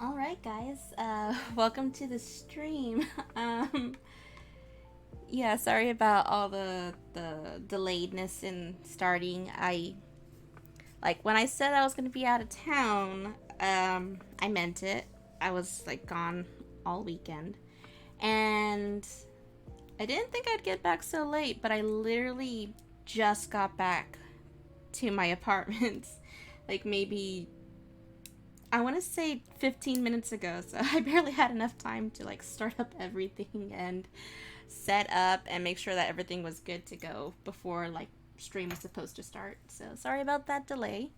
Alright guys, welcome to the stream. um, yeah, sorry about all the delayedness in starting. When I said I was gonna be out of town, I meant it. I was like gone all weekend. And I didn't think I'd get back so late, but I literally just got back to my apartment. Like maybe I want to say 15 minutes ago, so I barely had enough time to like start up everything and set up and make sure that everything was good to go before like stream was supposed to start. So sorry about that delay.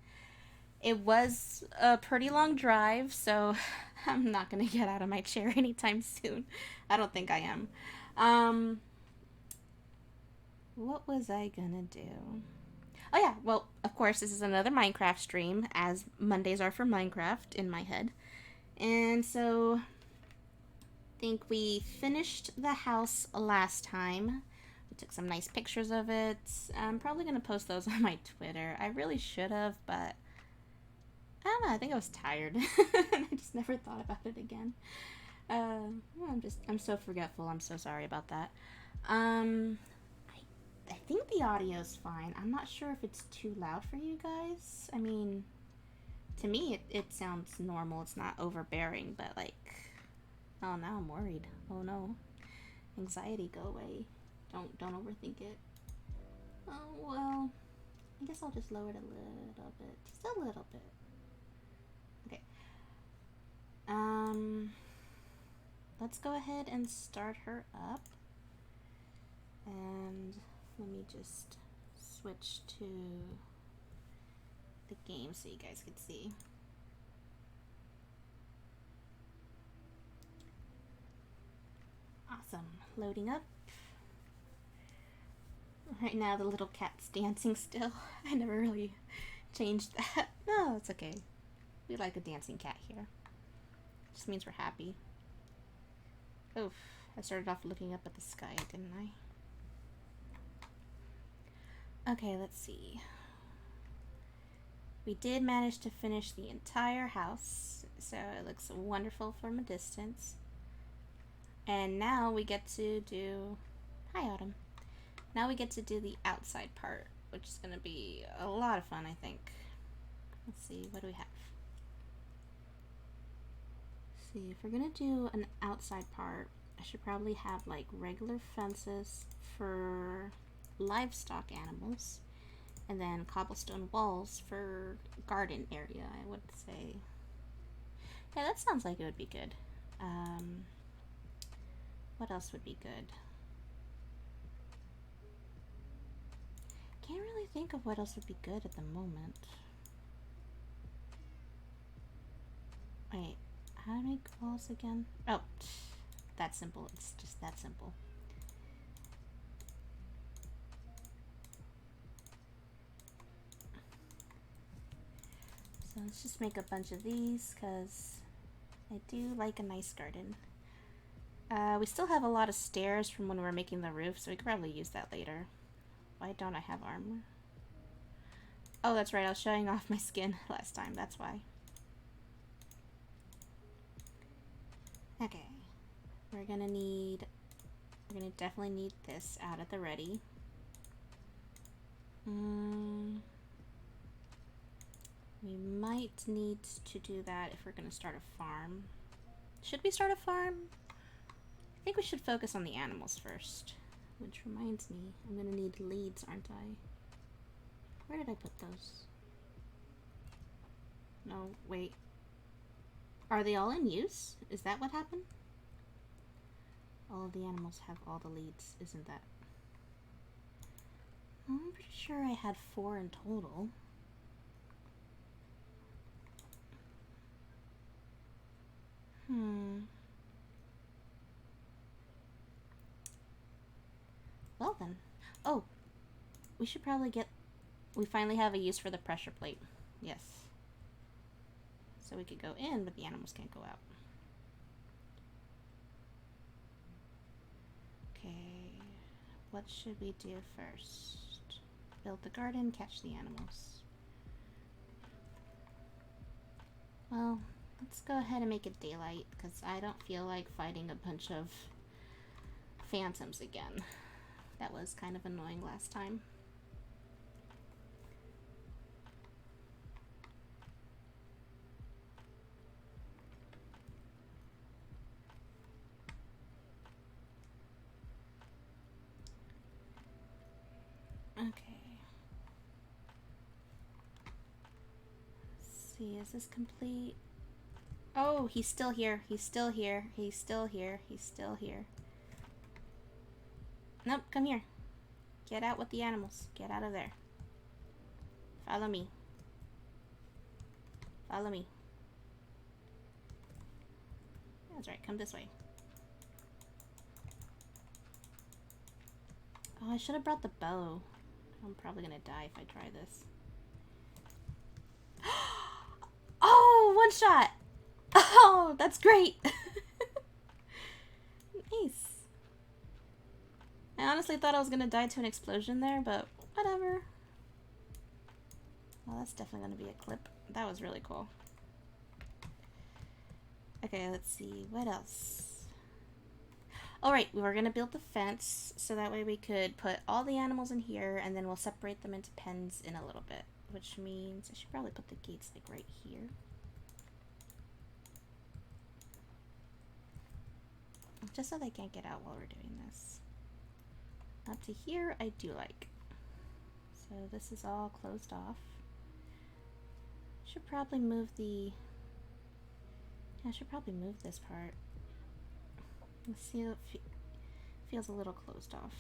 It was a pretty long drive, so I'm not gonna get out of my chair anytime soon. I don't think I am. Um, what was I gonna do? Oh yeah, well, of course, this is another Minecraft stream, as Mondays are for Minecraft in my head. And so, I think we finished the house last time. We took some nice pictures of it. I'm probably going to post those on my Twitter. I really should have, but I don't know. I think I was tired. I just never thought about it again. I'm so forgetful. I'm so sorry about that. Um, I think the audio's fine. I'm not sure if it's too loud for you guys. I mean, to me, it sounds normal. It's not overbearing, but like, oh, now I'm worried. Oh no, anxiety, go away. Don't overthink it. Oh well, I guess I'll just lower it a little bit, just a little bit. Okay. Let's go ahead and start her up. And let me just switch to the game so you guys can see. Awesome. Loading up. Right now the little cat's dancing still. I never really changed that. No, it's okay. We like a dancing cat here. Just means we're happy. Oof. I started off looking up at the sky, didn't I? Okay, let's see. We did manage to finish the entire house, so it looks wonderful from a distance. And now we get to do... Hi, Autumn. Now we get to do the outside part, which is going to be a lot of fun, I think. Let's see, what do we have? Let's see, if we're going to do an outside part, I should probably have like regular fences for livestock animals, and then cobblestone walls for garden area, I would say. Yeah, that sounds like it would be good. What else would be good? Can't really think of what else would be good at the moment. Wait, how to make walls again? Oh, that's simple. It's just that simple. So let's just make a bunch of these because I do like a nice garden. We still have a lot of stairs from when we were making the roof, so we could probably use that later. Why don't I have armor? Oh, that's right. I was showing off my skin last time. That's why. Okay. We're gonna definitely need this out at the ready. We might need to do that if we're gonna start a farm. Should we start a farm? I think we should focus on the animals first. Which reminds me, I'm gonna need leads, aren't I? Where did I put those? No, wait. Are they all in use? Is that what happened? All of the animals have all the leads, isn't that? I'm pretty sure I had 4 in total. Well then. Oh, we should probably get... We finally have a use for the pressure plate. Yes. So we could go in, but the animals can't go out. Okay. What should we do first? Build the garden, catch the animals. Well, Let's go ahead and make it daylight, because I don't feel like fighting a bunch of phantoms again. That was kind of annoying last time. Okay. Let's see, is this complete? Oh, he's still here. He's still here. He's still here. He's still here. Nope, come here. Get out with the animals. Get out of there. Follow me. Follow me. That's right, come this way. Oh, I should have brought the bow. I'm probably gonna die if I try this. Oh, one shot! Oh, that's great! Nice. I honestly thought I was gonna die to an explosion there, but whatever. Well, that's definitely gonna be a clip. That was really cool. Okay, let's see. What else? Alright, we were gonna build the fence, so that way we could put all the animals in here, and then we'll separate them into pens in a little bit. Which means I should probably put the gates like right here. Just so they can't get out while we're doing this. Up to here, I do like. So this is all closed off. Should probably move the... I should probably move this part. Let's see, it feels a little closed off.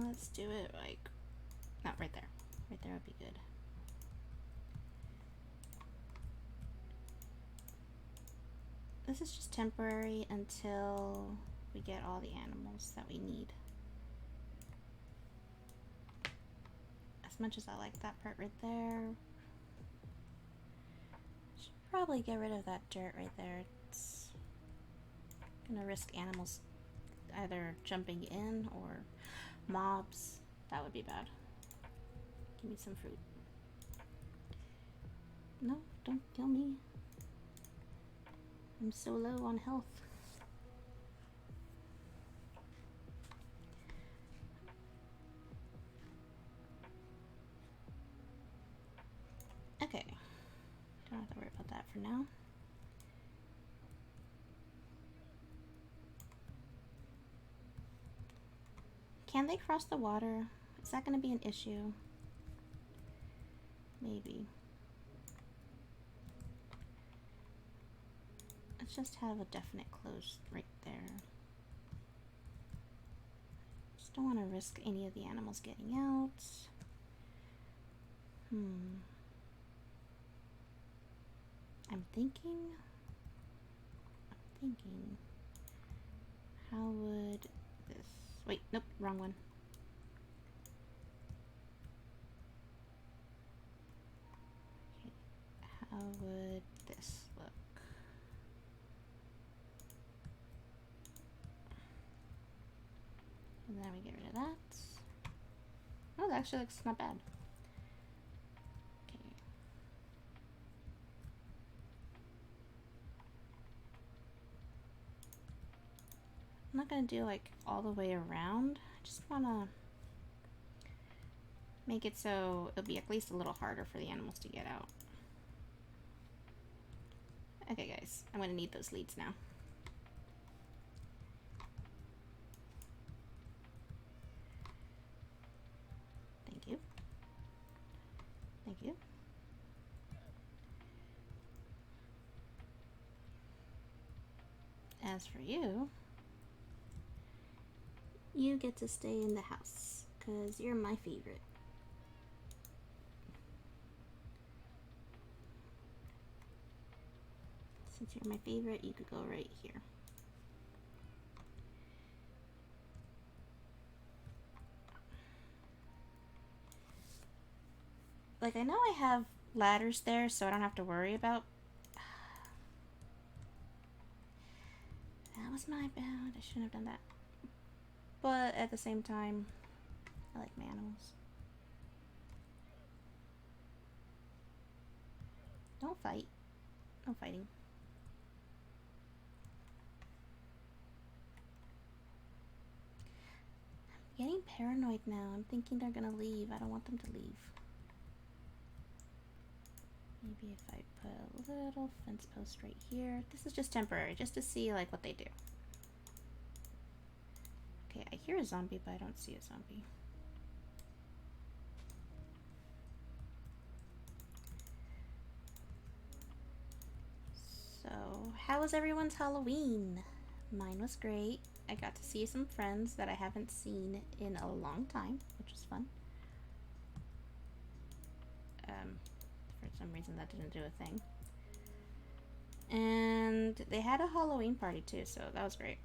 Let's do it like, not right there. Right there would be good. This is just temporary until we get all the animals that we need. As much as I like that part right there, should probably get rid of that dirt right there. It's gonna risk animals either jumping in or mobs. That would be bad. Give me some fruit. No, don't kill me. I'm so low on health. Okay. Don't have to worry about that for now. Can they cross the water? Is that going to be an issue? Maybe. Let's just have a definite close right there. Just don't want to risk any of the animals getting out. I'm thinking, how would this, wait, nope, wrong one. Okay, how would this look? And then we get rid of that. Oh, that actually looks not bad. I'm not gonna do like all the way around. I just wanna make it so it'll be at least a little harder for the animals to get out. Okay guys, I'm gonna need those leads now. Thank you. Thank you. As for you, you get to stay in the house, because you're my favorite. Since you're my favorite, you could go right here. Like, I know I have ladders there, so I don't have to worry about... That was my bad. I shouldn't have done that. But at the same time, I like my animals. Don't fight. No fighting. I'm getting paranoid now. I'm thinking they're gonna leave. I don't want them to leave. Maybe if I put a little fence post right here. This is just temporary, just to see like what they do. Okay, I hear a zombie, but I don't see a zombie. So, how was everyone's Halloween? Mine was great. I got to see some friends that I haven't seen in a long time, which was fun. For some reason that didn't do a thing. And they had a Halloween party too, so that was great.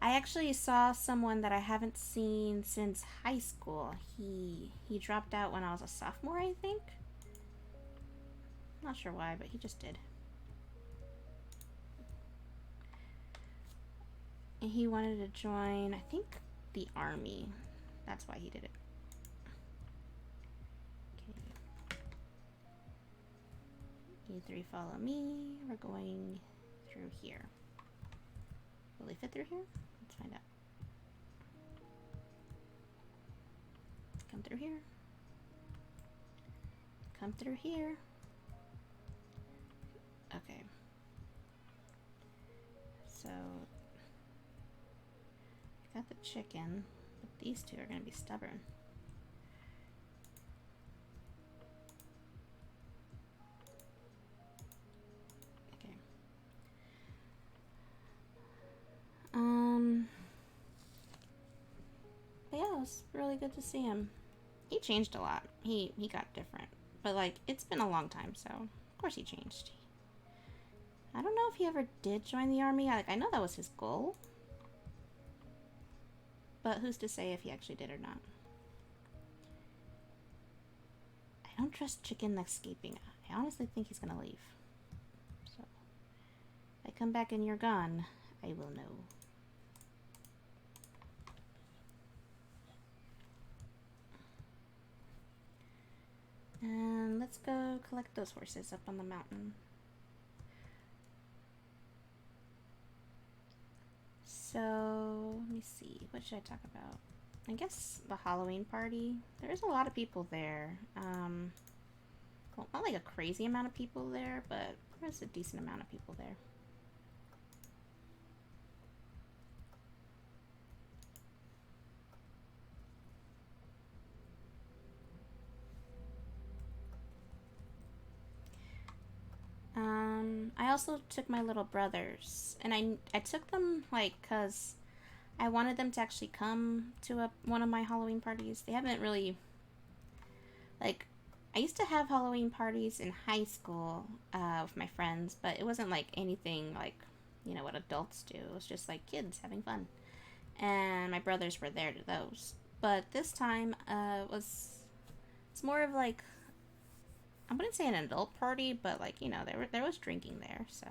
I actually saw someone that I haven't seen since high school. He dropped out when I was a sophomore, I think. Not sure why, but he just did. And he wanted to join, I think, the army. That's why he did it. Okay. You three follow me. We're going through here. Will they fit through here? Let's find out. Come through here. Come through here. Okay. So, I got the chicken, but these two are going to be stubborn. Okay. But yeah, it was really good to see him. He changed a lot. He got different. But like, it's been a long time, so of course he changed. I don't know if he ever did join the army. I know that was his goal. But who's to say if he actually did or not? I don't trust Chicken escaping. I honestly think he's gonna leave. So, if I come back and you're gone, I will know. And let's go collect those horses up on the mountain. So, let me see. What should I talk about? I guess the Halloween party. There's a lot of people there. Well, not like a crazy amount of people there, but there's a decent amount of people there. I also took my little brothers, and I took them like because I wanted them to actually come to one of my Halloween parties. They haven't really, like, I used to have Halloween parties in high school with my friends, but it wasn't like anything like, you know, what adults do. It was just like kids having fun, and my brothers were there to those. But this time, it's more of like, I wouldn't say an adult party, but like, you know, there was drinking there, so.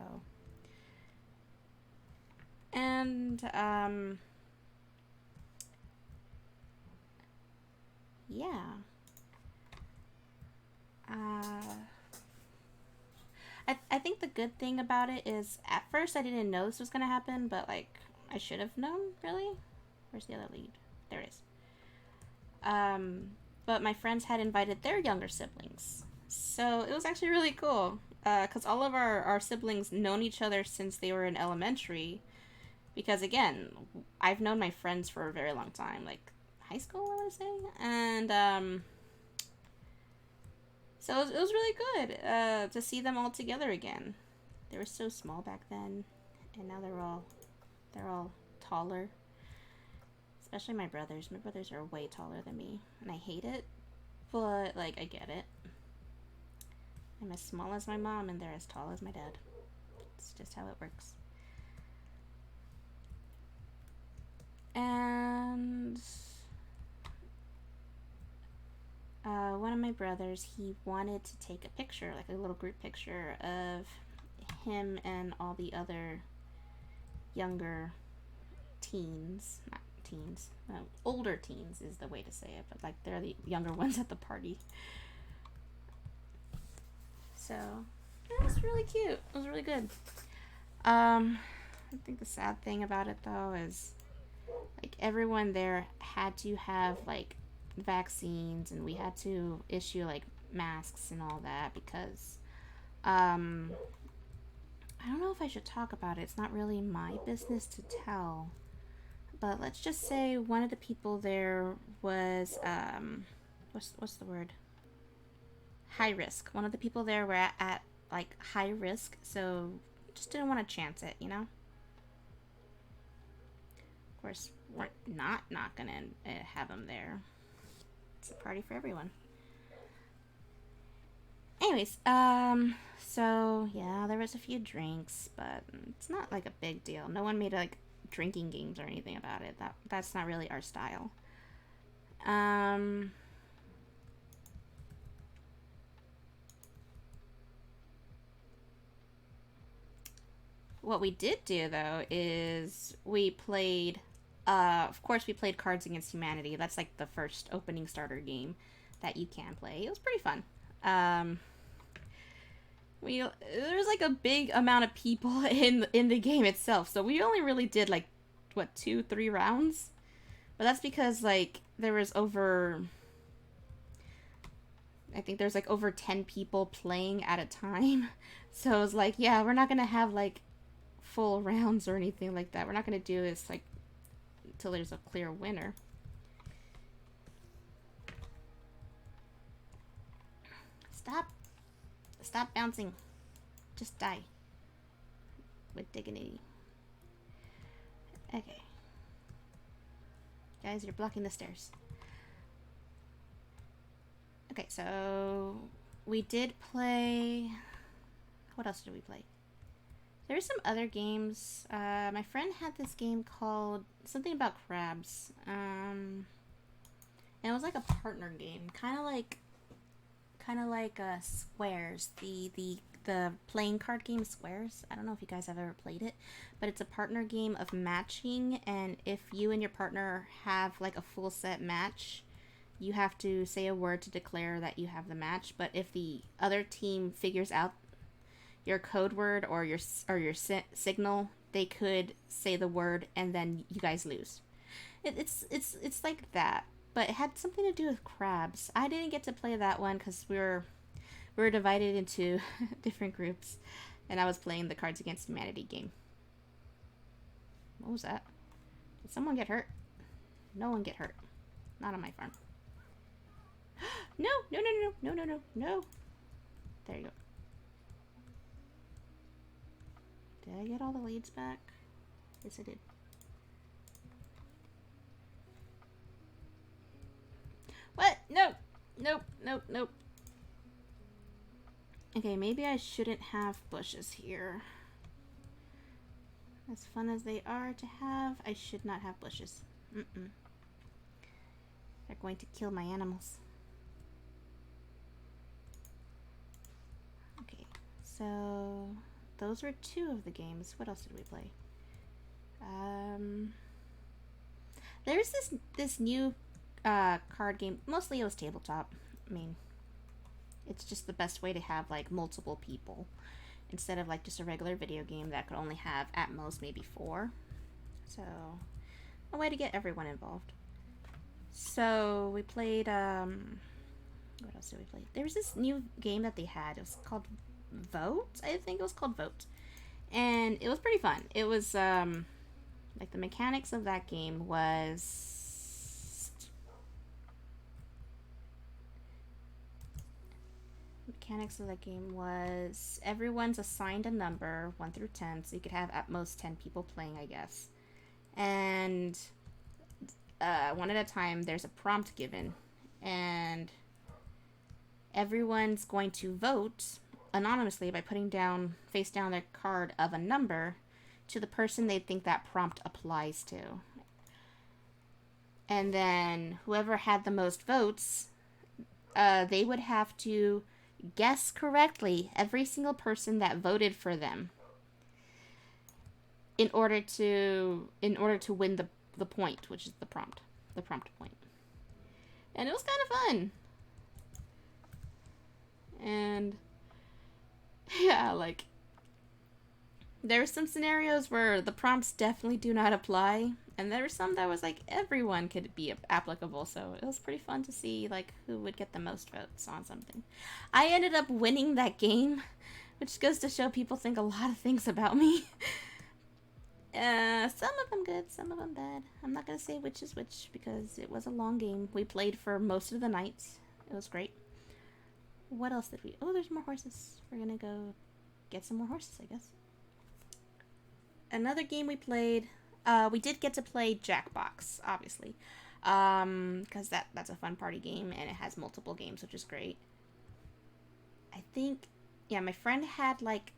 And yeah. I think the good thing about it is at first I didn't know this was gonna happen, but like I should have known, really. Where's the other lead? There it is. But my friends had invited their younger siblings. So it was actually really cool. Because all of our siblings known each other since they were in elementary. Because again, I've known my friends for a very long time. Like high school, I would say. And so it was really good to see them all together again. They were so small back then. And now they're all taller. Especially my brothers. My brothers are way taller than me. And I hate it. But, like, I get it. I'm as small as my mom and they're as tall as my dad. It's just how it works. And one of my brothers, he wanted to take a picture, like a little group picture of him and all the other younger teens. Not teens. Older teens is the way to say it, but like they're the younger ones at the party. So it was really cute. It was really good. I think the sad thing about it though is like everyone there had to have like vaccines, and we had to issue like masks and all that because I don't know if I should talk about it. It's not really my business to tell. But let's just say one of the people there was what's the word? High risk. One of the people there were at like high risk, so just didn't want to chance it, you know? Of course, we're not gonna have them there. It's a party for everyone. Anyways, so yeah, there was a few drinks, but it's not like a big deal. No one made like drinking games or anything about it. That's not really our style. What we did do though is we played. Of course, we played Cards Against Humanity. That's like the first opening starter game that you can play. It was pretty fun. There's like a big amount of people in the game itself, so we only really did like what 2-3 rounds, but that's because like there was over. I think there's like over 10 people playing at a time, so it was like yeah, we're not gonna have like full rounds or anything like that. We're not gonna do this like until there's a clear winner. Stop bouncing. Just die. With dignity. Okay. Guys, you're blocking the stairs. Okay, so we did play. What else did we play? There were some other games. My friend had this game called something about crabs. And it was like a partner game, kind of like Squares, the playing card game Squares. I don't know if you guys have ever played it, but it's a partner game of matching, and if you and your partner have like a full set match, you have to say a word to declare that you have the match. But if the other team figures out your code word or your signal, they could say the word and then you guys lose. It's like that, but it had something to do with crabs. I didn't get to play that one because we were divided into different groups, and I was playing the Cards Against Humanity game. What was that? Did someone get hurt? No one get hurt. Not on my farm. No. There you go. Did I get all the leads back? Yes, I did. What? No. Nope. Okay, maybe I shouldn't have bushes here. As fun as they are to have, I should not have bushes. They're going to kill my animals. Okay, so those were 2 of the games. What else did we play? There's this new card game. Mostly it was tabletop. I mean, it's just the best way to have like multiple people instead of like just a regular video game that could only have at most maybe 4. So a way to get everyone involved. So we played what else did we play? There was this new game that they had. It was called Vote. I think it was called Vote. And it was pretty fun. It was like the mechanics of that game was everyone's assigned a number 1 through 10, so you could have at most 10 people playing, I guess. And one at a time, there's a prompt given, and everyone's going to vote anonymously by putting down face down their card of a number to the person they think that prompt applies to. And then whoever had the most votes, they would have to guess correctly every single person that voted for them in order to win the point, which is the prompt point. And it was kind of fun. And yeah, like there were some scenarios where the prompts definitely do not apply, and there were some that was like everyone could be applicable, so it was pretty fun to see like who would get the most votes on something. I ended up winning that game, which goes to show people think a lot of things about me. Some of them good, some of them bad. I'm not gonna say which is which because it was a long game. We played for most of the nights. It was great. What else did we... Oh, there's more horses. We're gonna go get some more horses, I guess. Another game we played... we did get to play Jackbox, obviously. Because that's a fun party game, and it has multiple games, which is great. I think... Yeah, my friend had, like,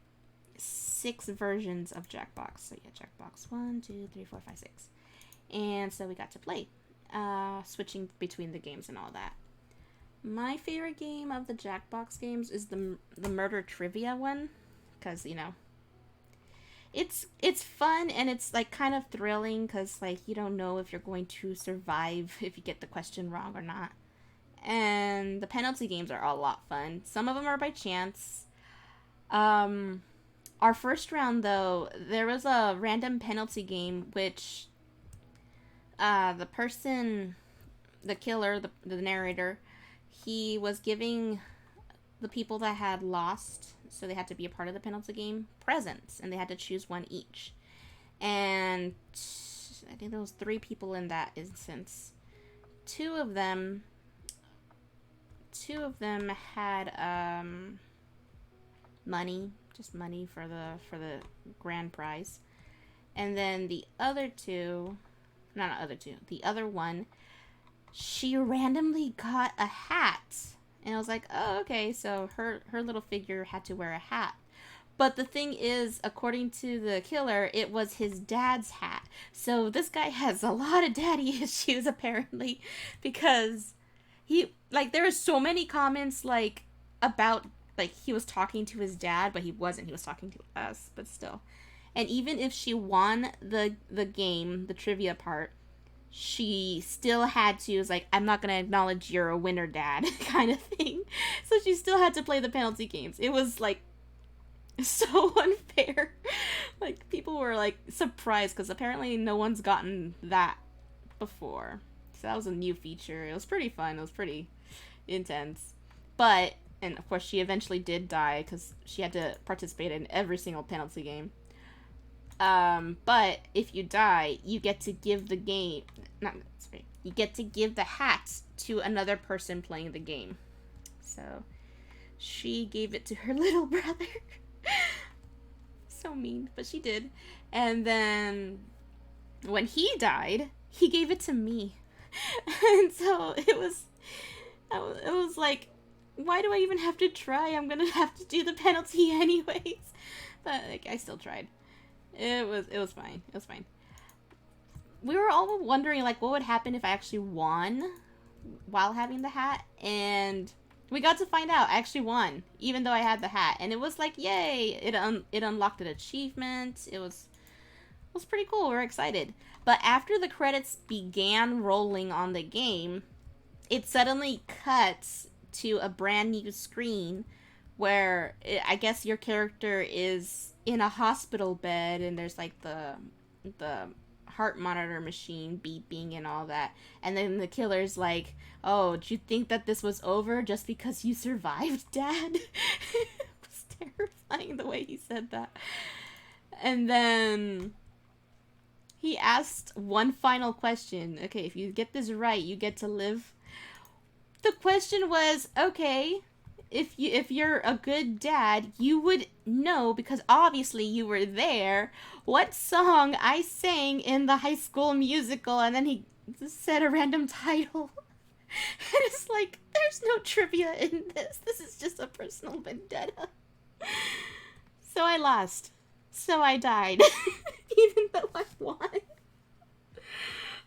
6 versions of Jackbox. So, yeah, Jackbox 1, 2, 3, 4, 5, 6. And so we got to play. Switching between the games and all that. My favorite game of the Jackbox games is the murder trivia one, because you know, it's fun and it's like kind of thrilling because like you don't know if you're going to survive if you get the question wrong or not. And the penalty games are a lot fun. Some of them are by chance. Our first round though, there was a random penalty game which the person, the killer, the narrator, he was giving the people that had lost, so they had to be a part of the penalty game, presents, and they had to choose one each. And I think there was 3 people in that instance. Two of them had money, just money for the grand prize. And then the other one, she randomly got a hat. And I was like, oh, okay, so her little figure had to wear a hat. But the thing is, according to the killer, it was his dad's hat. So this guy has a lot of daddy issues, apparently, because there were so many comments, like, about, like, he was talking to his dad, but he wasn't. He was talking to us, but still. And even if she won the game, the trivia part, she still had to, was like, I'm not going to acknowledge you're a winner, Dad, kind of thing. So she still had to play the penalty games. It was, like, so unfair. Like, people were, like, surprised, because apparently no one's gotten that before. So that was a new feature. It was pretty fun. It was pretty intense. But, and of course, she eventually did die, because she had to participate in every single penalty game. But if you die, you get to give you get to give the hat to another person playing the game. So, she gave it to her little brother. So mean, but she did. And then, when he died, he gave it to me. And so, it was like, why do I even have to try? I'm gonna have to do the penalty anyways. But, like, I still tried. It was fine. It was fine. We were all wondering, like, what would happen if I actually won while having the hat, and we got to find out. I actually won, even though I had the hat, and it was like, yay! It unlocked an achievement. It was pretty cool. We were excited. But after the credits began rolling on the game, it suddenly cuts to a brand new screen where I guess your character is in a hospital bed, and there's like the heart monitor machine beeping and all that, and then the killer's like, oh, did you think that this was over just because you survived, Dad? It was terrifying the way he said that. And then he asked one final question. Okay, if you get this right, you get to live. The question was, okay, if you're a good dad, you would know, because obviously you were there, what song I sang in the High School Musical. And then he said a random title. And it's like, there's no trivia in this. This is just a personal vendetta. So I lost. So I died. Even though I won.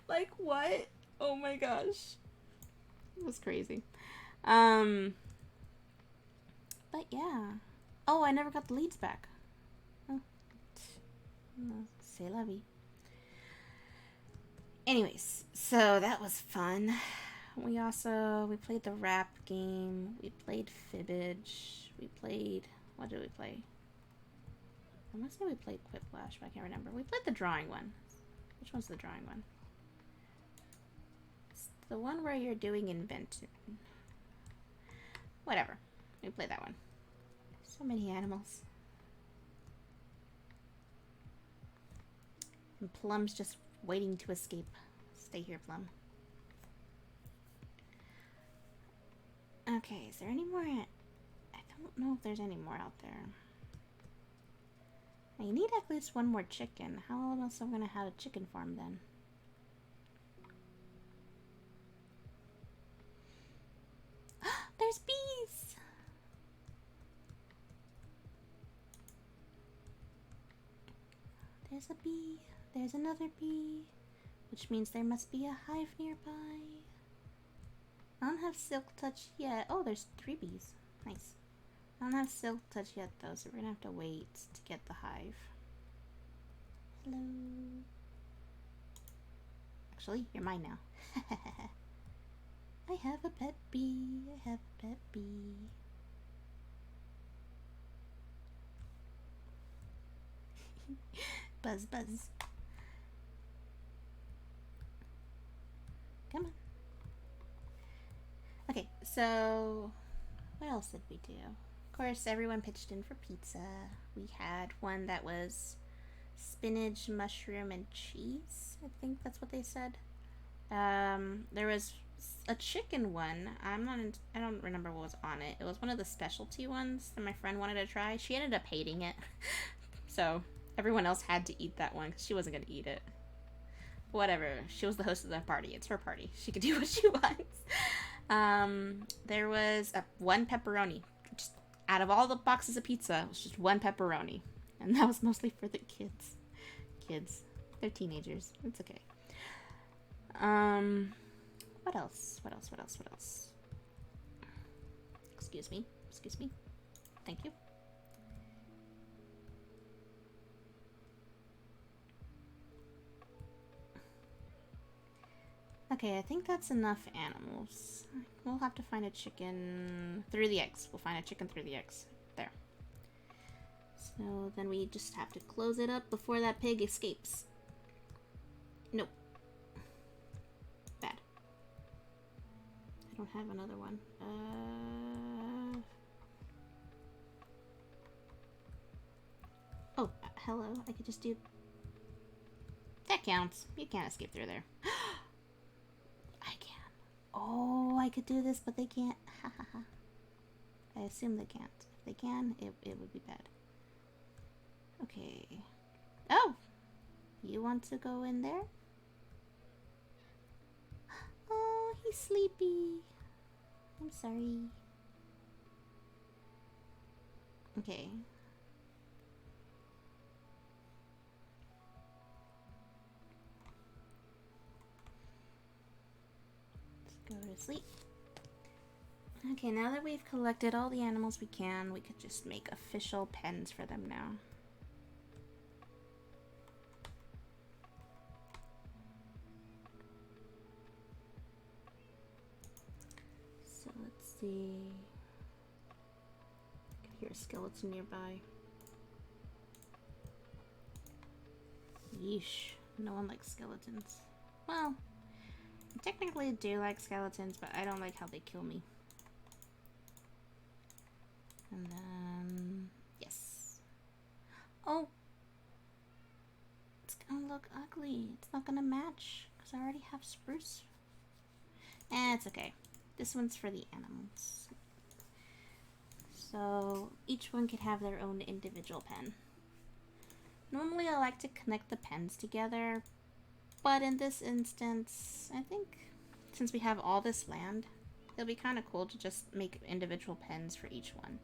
Like, what? Oh my gosh. It was crazy. Um, but yeah. Oh, I never got the leads back. Oh. C'est la vie. Anyways, so that was fun. We played the rap game. We played Fibbage. We played, what did we play? I must say we played Quiplash, but I can't remember. We played the drawing one. Which one's the drawing one? It's the one where you're doing invention. Whatever. We played that one. So many animals. And Plum's just waiting to escape. Stay here, Plum. Okay, is there any more? I don't know if there's any more out there. I need at least one more chicken. How else am I gonna have a chicken farm then? There's bees! There's a bee. There's another bee. Which means there must be a hive nearby. I don't have silk touch yet. Oh, there's 3 bees. Nice. I don't have silk touch yet though, so we're gonna have to wait to get the hive. Hello. Actually, you're mine now. I have a pet bee. I have a pet bee. Buzz, buzz. Come on. Okay, so what else did we do? Of course, everyone pitched in for pizza. We had one that was spinach, mushroom, and cheese. I think that's what they said. There was a chicken one. I don't remember what was on it. It was one of the specialty ones that my friend wanted to try. She ended up hating it. So everyone else had to eat that one because she wasn't going to eat it. Whatever. She was the host of the party. It's her party. She could do what she wants. There was one pepperoni. Just out of all the boxes of pizza, it was just one pepperoni. And that was mostly for the kids. Kids. They're teenagers. It's okay. What else? What else? What else? What else? Excuse me. Excuse me. Thank you. Okay, I think that's enough animals. We'll have to find a chicken through the eggs. We'll find a chicken through the eggs. There. So then we just have to close it up before that pig escapes. Nope. Bad. I don't have another one. Oh, hello. I could just do... That counts. You can't escape through there. I can. Oh, I could do this, but they can't. Ha ha ha. I assume they can't. If they can, it would be bad. Okay. Oh! You want to go in there? Oh, he's sleepy. I'm sorry. Okay. Let's go to sleep. Okay, now that we've collected all the animals we can, we could just make official pens for them now. So let's see. I can hear a skeleton nearby. Yeesh, no one likes skeletons. Well, I technically do like skeletons, but I don't like how they kill me. And then, yes. Oh! It's gonna look ugly. It's not gonna match, because I already have spruce. It's okay. This one's for the animals. So, each one could have their own individual pen. Normally I like to connect the pens together, but in this instance, I think since we have all this land, it'll be kind of cool to just make individual pens for each one.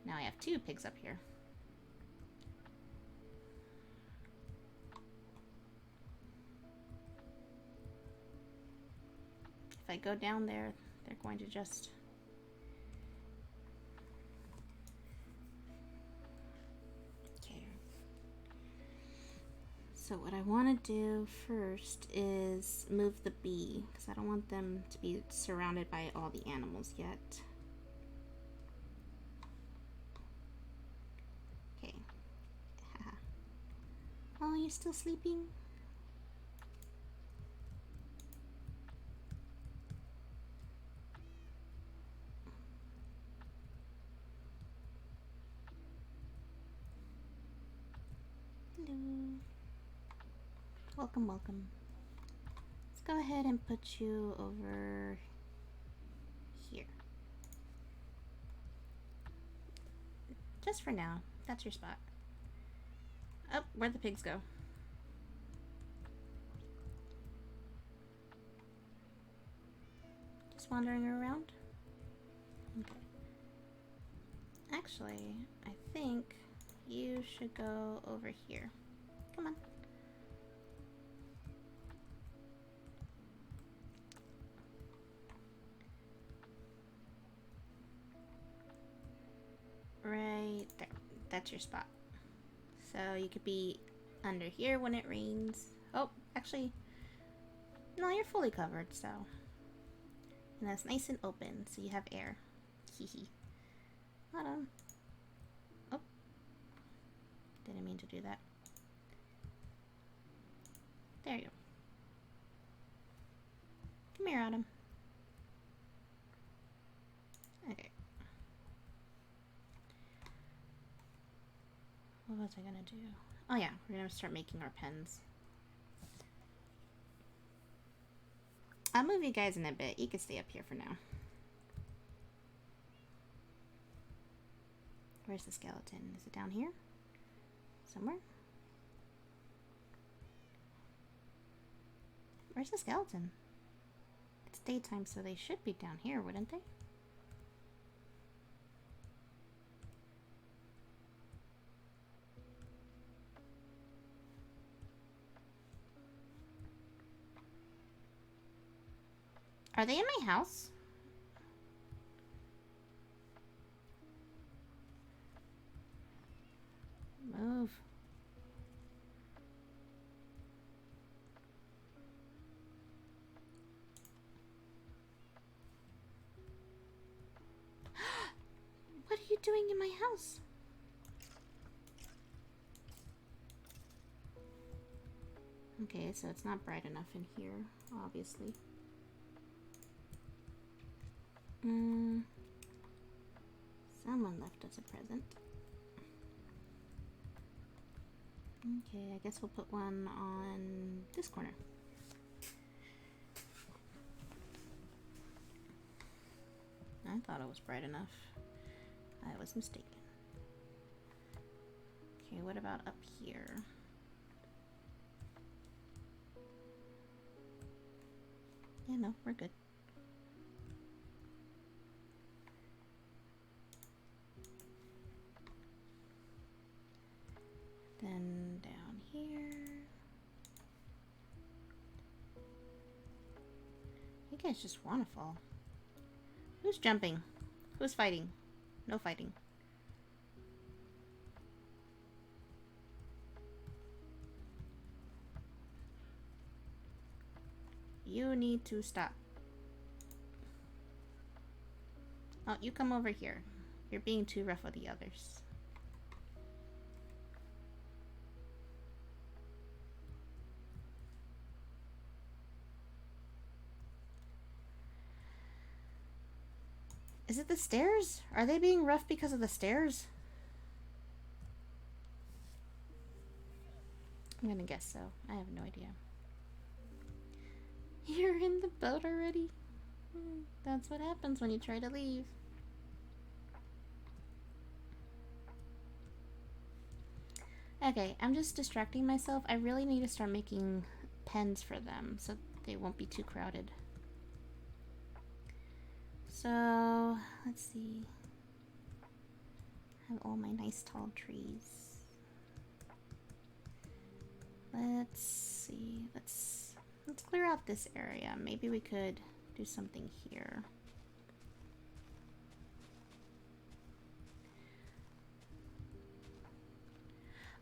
Now I have 2 pigs up here. If I go down there, they're going to just... Okay. So what I want to do first is move the bee, because I don't want them to be surrounded by all the animals yet. Okay. Oh, you're still sleeping? Hello. Welcome, welcome. Let's go ahead and put you over here. Just for now. That's your spot. Oh, where'd the pigs go? Just wandering around? Okay. Actually, I think you should go over here. Come on. Right there. That's your spot. So you could be under here when it rains. Oh, actually, no, you're fully covered, so. And that's nice and open, so you have air. Hehe. Hold on. Oh. Didn't mean to do that. There you go. Come here, Autumn. Okay. What was I gonna do? Oh yeah, we're gonna start making our pens. I'll move you guys in a bit. You can stay up here for now. Where's the skeleton? Is it down here? Somewhere? Where's the skeleton? It's daytime, so they should be down here, wouldn't they? Are they in my house? Move. What are you doing in my house? Okay, so it's not bright enough in here, obviously. Someone left us a present. Okay, I guess we'll put one on this corner. I thought it was bright enough. I was mistaken. Okay, what about up here? Yeah, no, we're good. Then down here. You guys just want to fall. Who's jumping? Who's fighting? No fighting. You need to stop. Oh, you come over here. You're being too rough with the others. Is it the stairs? Are they being rough because of the stairs? I'm gonna guess so. I have no idea. You're in the boat already? That's what happens when you try to leave. Okay, I'm just distracting myself. I really need to start making pens for them so they won't be too crowded. So, let's see. have all my nice tall trees. Let's see. Let's clear out this area. Maybe we could do something here.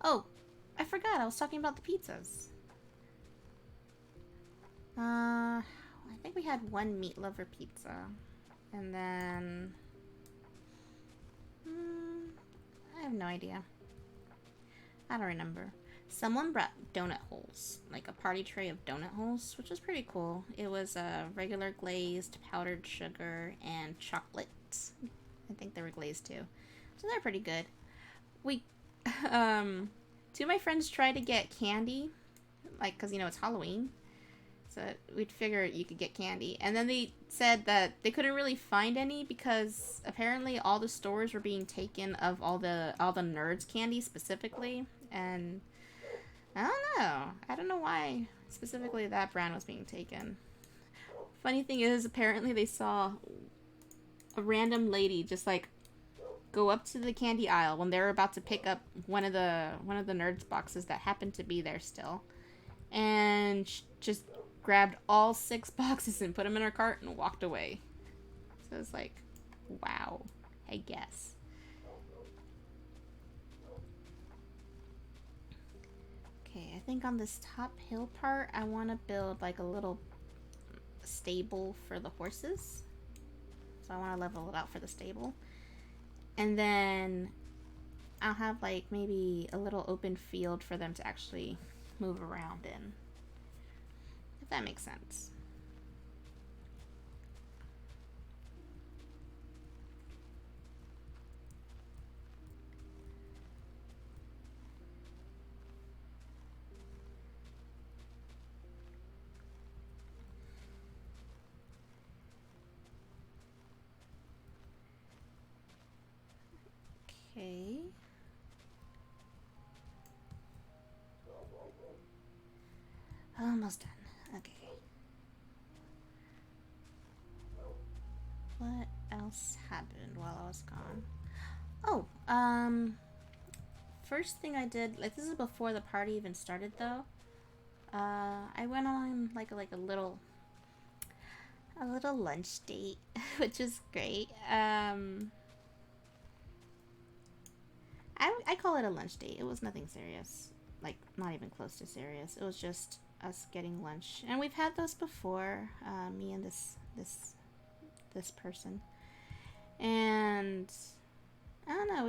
Oh, I forgot. I was talking about the pizzas. I think we had one meat lover pizza. And then... I have no idea. I don't remember. Someone brought donut holes. Like a party tray of donut holes, which was pretty cool. It was regular glazed, powdered sugar, and chocolate. I think they were glazed too. So they're pretty good. We... two of my friends tried to get candy. Like, because, you know, it's Halloween. So we'd figure you could get candy. And then they said that they couldn't really find any because apparently all the stores were being taken of all the nerds candy specifically. And I don't know. I don't know why specifically that brand was being taken. Funny thing is, apparently they saw a random lady just like go up to the candy aisle when they were about to pick up one of the nerds boxes that happened to be there still. And just grabbed all 6 boxes and put them in her cart and walked away. So it's like, wow, I guess. Okay, I think on this top hill part, I want to build like a little stable for the horses. So I want to level it out for the stable. And then I'll have like maybe a little open field for them to actually move around in. If that makes sense. Okay. Almost done. Okay. What else happened while I was gone? Oh, first thing I did, like this is before the party even started though. I went on like a little lunch date, which is great. I call it a lunch date. It was nothing serious. Like, not even close to serious. It was just us getting lunch. And we've had those before, me and this person. And I don't know,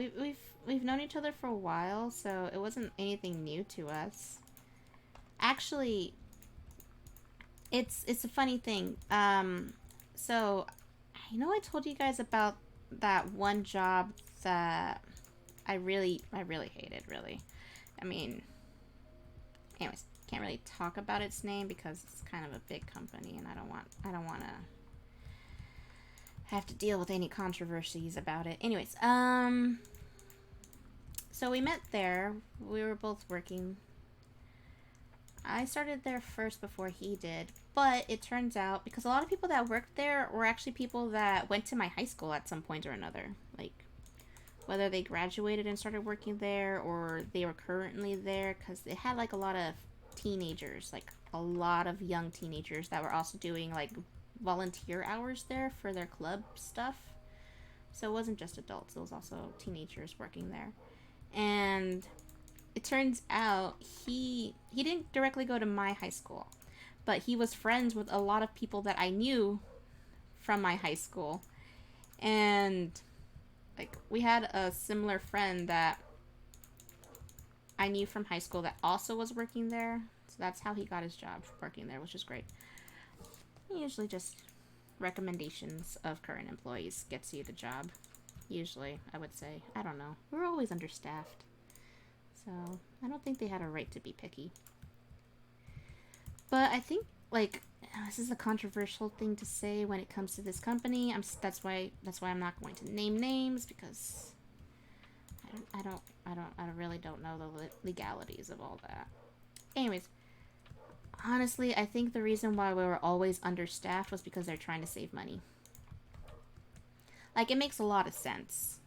we've known each other for a while, so it wasn't anything new to us. Actually, it's a funny thing. So I know I told you guys about that one job that I really hated, really. I mean, anyways, can't really talk about its name because it's kind of a big company and I don't want to have to deal with any controversies about it. Anyways, so we met there. We were both working. I started there first before he did, but it turns out because a lot of people that worked there were actually people that went to my high school at some point or another. Like, whether they graduated and started working there or they were currently there, because it had like a lot of teenagers, like a lot of young teenagers that were also doing like volunteer hours there for their club stuff. So it wasn't just adults, it was also teenagers working there. And it turns out he didn't directly go to my high school, but he was friends with a lot of people that I knew from my high school. And like, we had a similar friend that I knew from high school that also was working there. So that's how he got his job, working there, which is great. Usually just recommendations of current employees gets you the job. Usually, I would say. I don't know. We're always understaffed. So, I don't think they had a right to be picky. But I think, like, this is a controversial thing to say when it comes to this company. That's why I'm not going to name names, because I really don't know the legalities of all that. Anyways, honestly, I think the reason why we were always understaffed was because they're trying to save money. Like, it makes a lot of sense.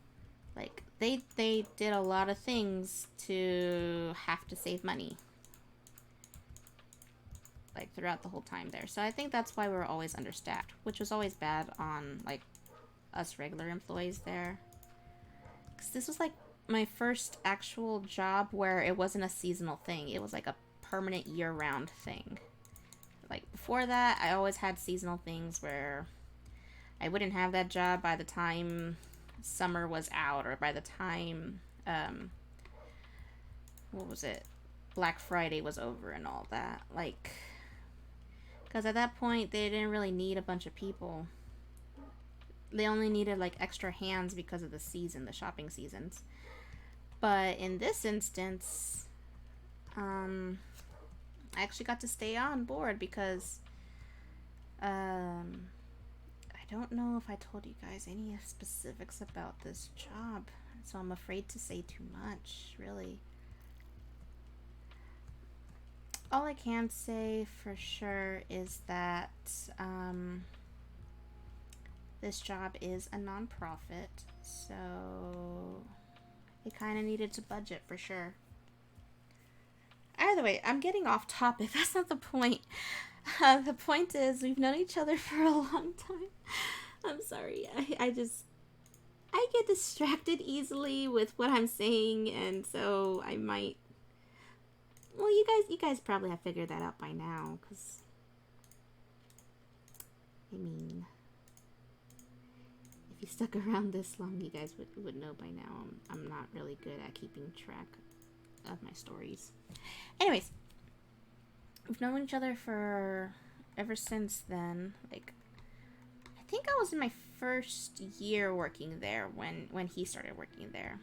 Like they did a lot of things to have to save money, like throughout the whole time there. So I think that's why we were always understaffed, which was always bad on like us regular employees there. Because this was like my first actual job where it wasn't a seasonal thing. It was like a permanent year-round thing. Like before that, I always had seasonal things where I wouldn't have that job by the time summer was out, or by the time what was it, Black Friday was over and all that. Like, because at that point they didn't really need a bunch of people. They only needed like extra hands because of the season, the shopping seasons. But in this instance, I actually got to stay on board because I don't know if I told you guys any specifics about this job, so I'm afraid to say too much, really. All I can say for sure is that this job is a non-profit, so it kind of needed to budget for sure. Either way, I'm getting off topic. That's not the point. The point is, we've known each other for a long time. I'm sorry. I get distracted easily with what I'm saying, and so I might. Well, you guys probably have figured that out by now, because I mean, if you stuck around this long, you guys would know by now. I'm not really good at keeping track of my stories. Anyways, we've known each other for ever since then. Like, I think I was in my first year working there when he started working there.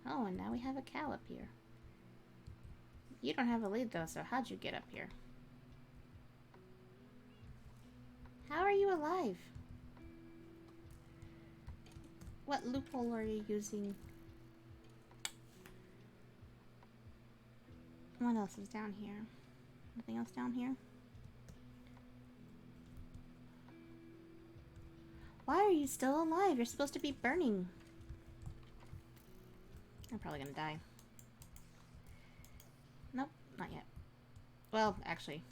Oh, and now we have a cow up here. You don't have a lead though, so how'd you get up here? How are you alive? What loophole are you using? What else is down here? Nothing else down here? Why are you still alive? You're supposed to be burning. I'm probably gonna die. Nope, not yet. Well, actually.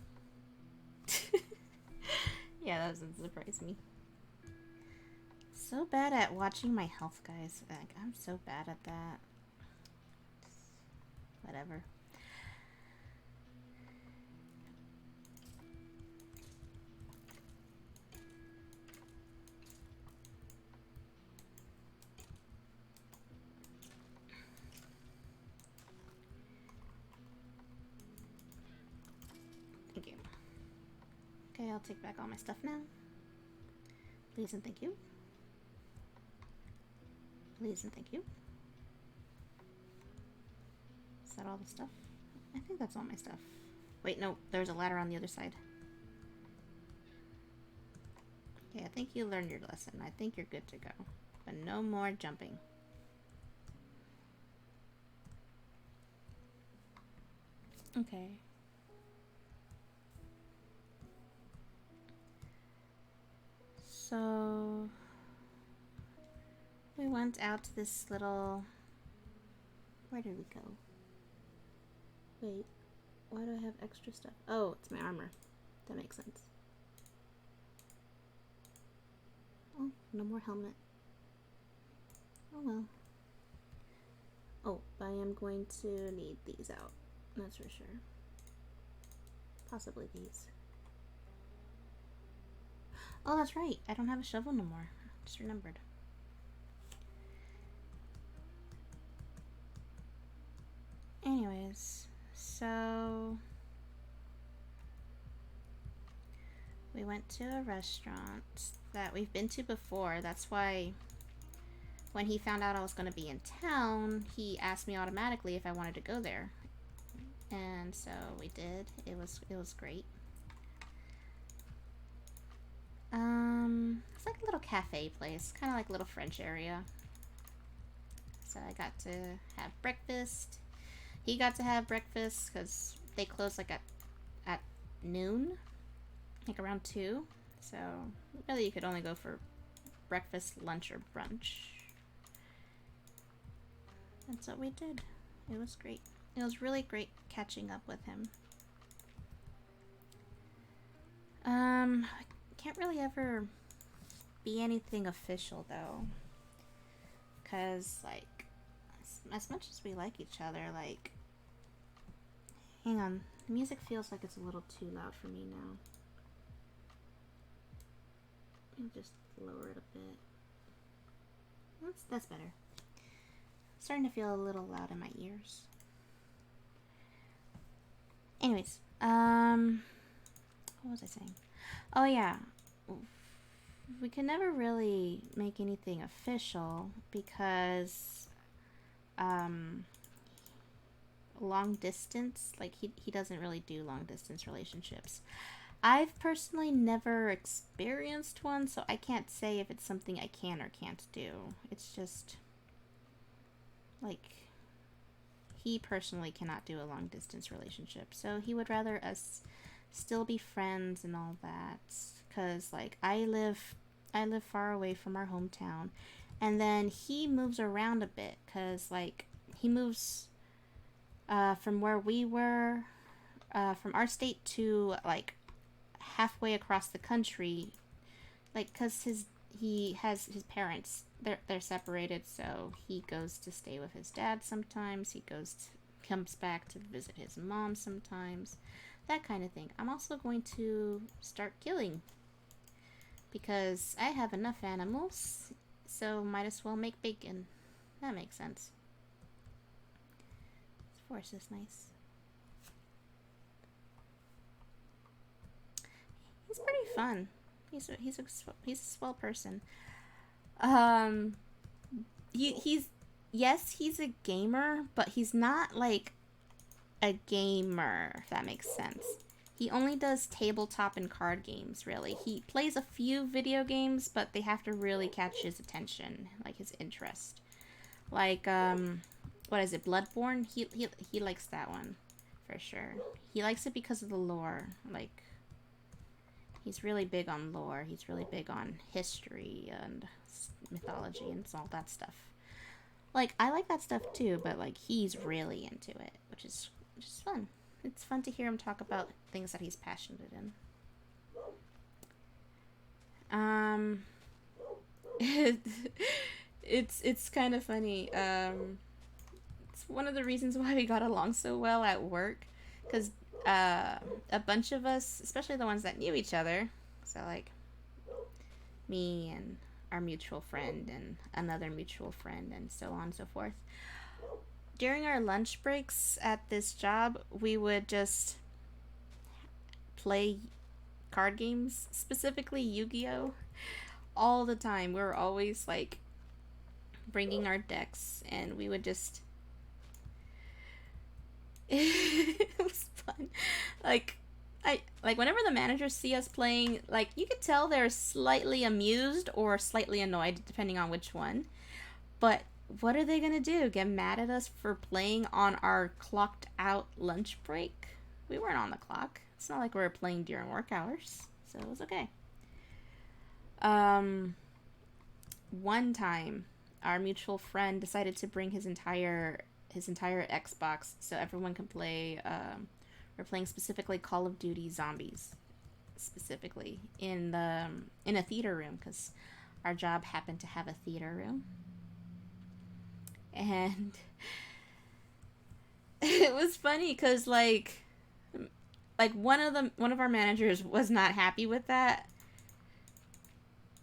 Yeah, that doesn't surprise me. So bad at watching my health, guys. Like, I'm so bad at that. Whatever. Thank you. Okay, I'll take back all my stuff now. Please and thank you. Please and thank you. Is that all the stuff? I think that's all my stuff. Wait, no, there's a ladder on the other side. Okay, I think you learned your lesson. I think you're good to go. But no more jumping. Okay. So we went out to this little... Where did we go? Wait, why do I have extra stuff? Oh, it's my armor. That makes sense. Oh, no more helmet. Oh well. Oh, I am going to need these out. That's for sure. Possibly these. Oh, that's right. I don't have a shovel no more. Just remembered. Anyways, so we went to a restaurant that we've been to before. That's why when he found out I was going to be in town, he asked me automatically if I wanted to go there. And so we did. It was great. It's like a little cafe place, kind of like a little French area. So I got to have breakfast. He got to have breakfast because they closed like at noon, like around 2. So really you could only go for breakfast, lunch, or brunch. that's what we did. It was great. It was really great catching up with him. I can't really ever be anything official though, cause like as much as we like each other, like, hang on, the music feels like it's a little too loud for me now. Let me just lower it a bit. That's better. Starting to feel a little loud in my ears. Anyways, what was I saying? Oh yeah, we can never really make anything official because long distance, like he doesn't really do long distance relationships. I've personally never experienced one, so I can't say if it's something I can or can't do. It's just like he personally cannot do a long distance relationship, so he would rather us still be friends and all that. Cause like I live far away from our hometown, and then he moves around a bit. Cause like he moves from where we were, from our state to like halfway across the country, like cause he has his parents, they're separated, so he goes to stay with his dad sometimes. Comes back to visit his mom sometimes, that kind of thing. I'm also going to start killing because I have enough animals, so might as well make bacon. That makes sense. This forest is nice. He's pretty fun. He's a swell person. Um, he's yes, he's a gamer, but he's not like a gamer, if that makes sense. He only does tabletop and card games, really. He plays a few video games, but they have to really catch his attention, like his interest. Like, what is it, Bloodborne? He likes that one, for sure. He likes it because of the lore. Like, he's really big on lore. He's really big on history and mythology and all that stuff. Like, I like that stuff too, but like he's really into it, which is fun. It's fun to hear him talk about things that he's passionate in. It, it's kind of funny. It's one of the reasons why we got along so well at work, because a bunch of us, especially the ones that knew each other, so like me and our mutual friend and another mutual friend and so on and so forth. During our lunch breaks at this job, we would just play card games, specifically Yu-Gi-Oh, all the time. We were always like bringing our decks, and we would just it was fun. Like whenever the managers see us playing, like you could tell they're slightly amused or slightly annoyed depending on which one. But what are they gonna do? Get mad at us for playing on our clocked out lunch break? We weren't on the clock. It's not like we were playing during work hours, so it was okay. One time, our mutual friend decided to bring his entire Xbox so everyone can play. We're playing specifically Call of Duty Zombies, specifically in a theater room because our job happened to have a theater room, and it was funny because one of our managers was not happy with that,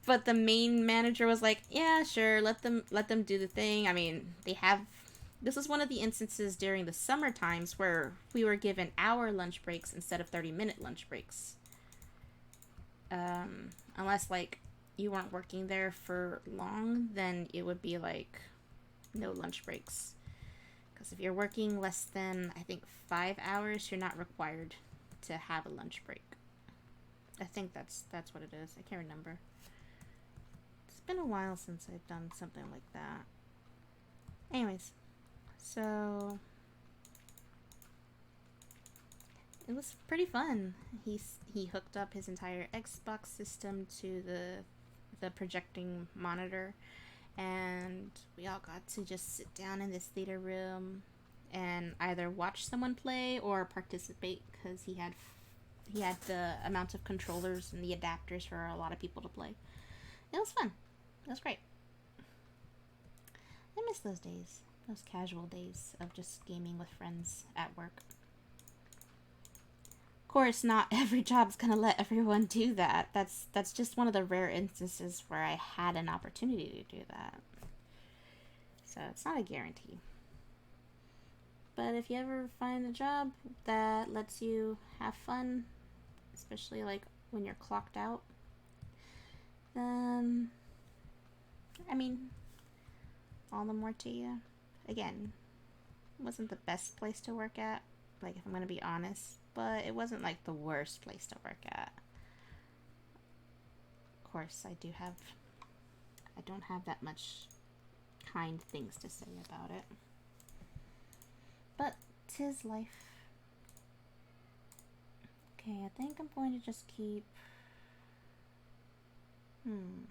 but the main manager was like, yeah, sure, let them do the thing. I mean, this was one of the instances during the summer times where we were given hour lunch breaks instead of 30-minute lunch breaks. Unless like you weren't working there for long, then it would be like no lunch breaks. Because if you're working less than, I think, 5 hours, you're not required to have a lunch break. I think that's what it is. I can't remember. It's been a while since I've done something like that. Anyways, so it was pretty fun. He hooked up his entire Xbox system to the projecting monitor, and we all got to just sit down in this theater room and either watch someone play or participate because he had the amount of controllers and the adapters for a lot of people to play. It was fun. It was great. I miss those days. Those casual days of just gaming with friends at work. Of course, not every job's gonna let everyone do that. That's just one of the rare instances where I had an opportunity to do that. So it's not a guarantee. But if you ever find a job that lets you have fun, especially like when you're clocked out, then I mean, all the more to you. Again, it wasn't the best place to work at, like if I'm gonna be honest, but it wasn't like the worst place to work at. Of course, I don't have that much kind things to say about it. But 'tis life. Okay, I think I'm going to just keep... I'm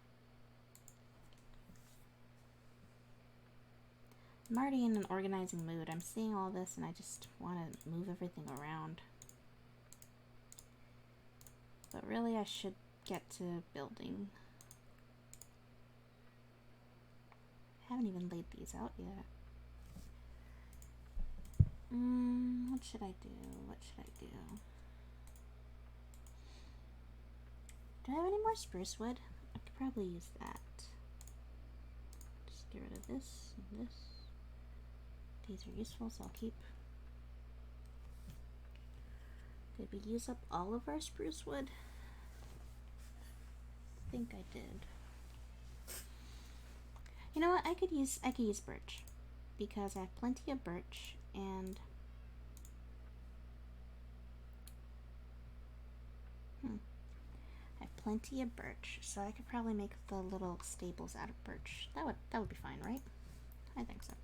already in an organizing mood. I'm seeing all this and I just want to move everything around. But really I should get to building. I haven't even laid these out yet. What should I do? What should I do? Do I have any more spruce wood? I could probably use that. Just get rid of this and this. These are useful, so I'll keep. Did we use up all of our spruce wood? I think I did. You know what? I could use birch because I have plenty of birch and I have plenty of birch, so I could probably make the little stables out of birch. That would be fine, right? I think so.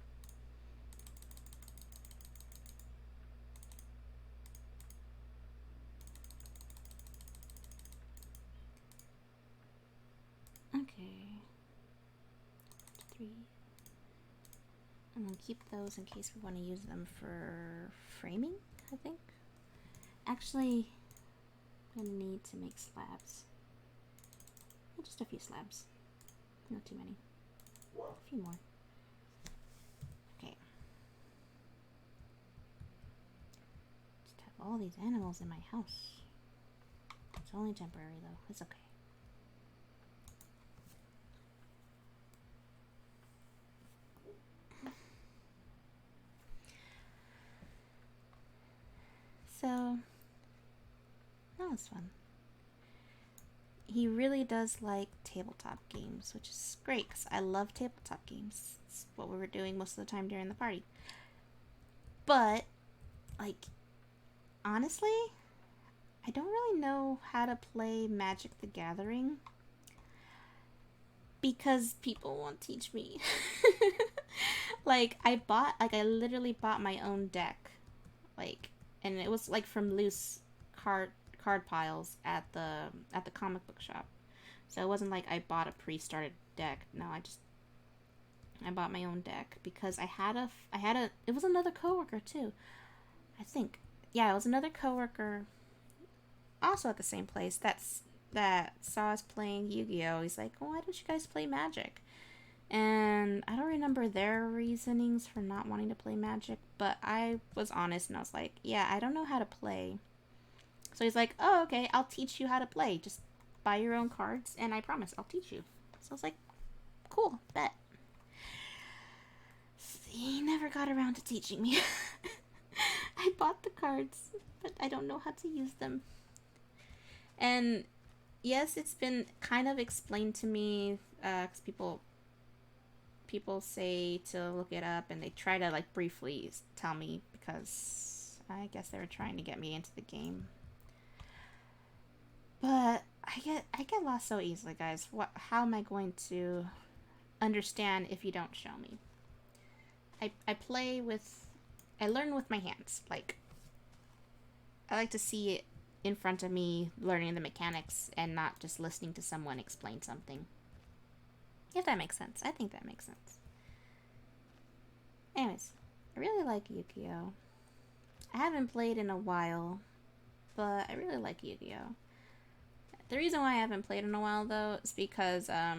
Okay. 3. I'm gonna keep those in case we want to use them for framing, I think. Actually, I'm gonna need to make slabs. Just a few slabs. Not too many. A few more. Okay. Just have all these animals in my house. It's only temporary though. It's okay. So, that was fun. He really does like tabletop games, which is great because I love tabletop games. It's what we were doing most of the time during the party. But, like, honestly, I don't really know how to play Magic the Gathering because people won't teach me. I literally bought my own deck. And it was like from loose card piles at the comic book shop. So it wasn't like I bought a pre-started deck. No, I bought my own deck because it was another coworker too. I think. Yeah, it was another coworker also at the same place that saw us playing Yu-Gi-Oh. He's like, "Why don't you guys play Magic?" And I don't remember their reasonings for not wanting to play Magic, but I was honest and I was like, yeah, I don't know how to play. So he's like, oh, okay, I'll teach you how to play. Just buy your own cards and I promise I'll teach you. So I was like, cool, bet. He never got around to teaching me. I bought the cards, but I don't know how to use them. And yes, it's been kind of explained to me, because people say to look it up and they try to like briefly tell me because I guess they were trying to get me into the game. But I get lost so easily, guys. How am I going to understand if you don't show me? I learn with my hands. Like, I like to see it in front of me, learning the mechanics and not just listening to someone explain something. If that makes sense. I think that makes sense. Anyways, I really like Yu-Gi-Oh! I haven't played in a while, but I really like Yu-Gi-Oh! The reason why I haven't played in a while, though, is because, I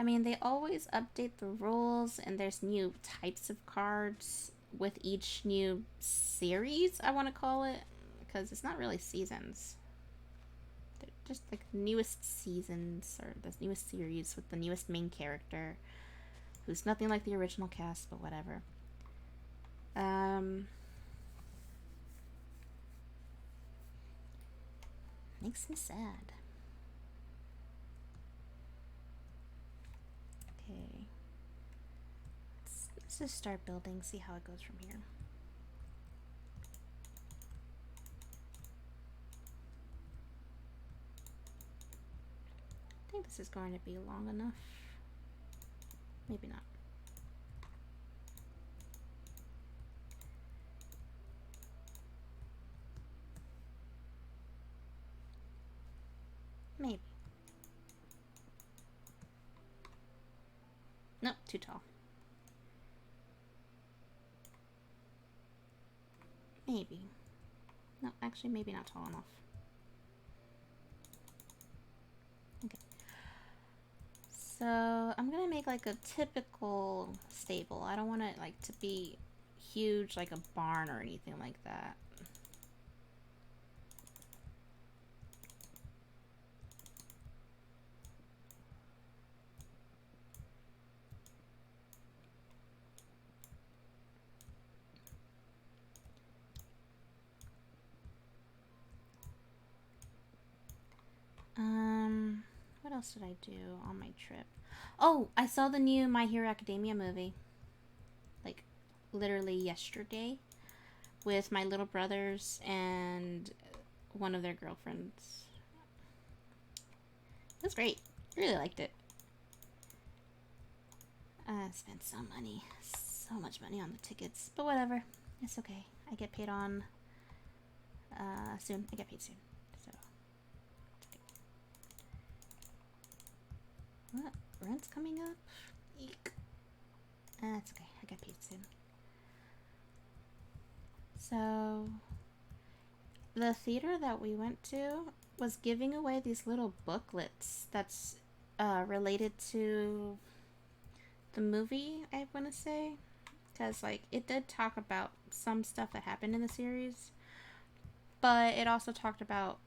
mean, they always update the rules, and there's new types of cards with each new series, I want to call it, because it's not really seasons. They're just like newest seasons, or the newest series with the newest main character, who's nothing like the original cast, but whatever. Makes me sad. Okay. Let's just start building, see how it goes from here. I think this is going to be long enough. Maybe not. Maybe. Nope, too tall. Maybe. No, actually, maybe not tall enough. Okay. So, I'm gonna make like a typical stable. I don't want it like to be huge like a barn or anything like that. What else did I do on my trip? Oh, I saw the new My Hero Academia movie. Like, literally yesterday. With my little brothers and one of their girlfriends. It was great. I really liked it. I spent so much money on the tickets. But whatever. It's okay. I get paid on soon. I get paid soon. So what? Rent's coming up? Eek. That's okay. I get paid soon. So the theater that we went to was giving away these little booklets that's related to the movie, I want to say, because like it did talk about some stuff that happened in the series, but it also talked about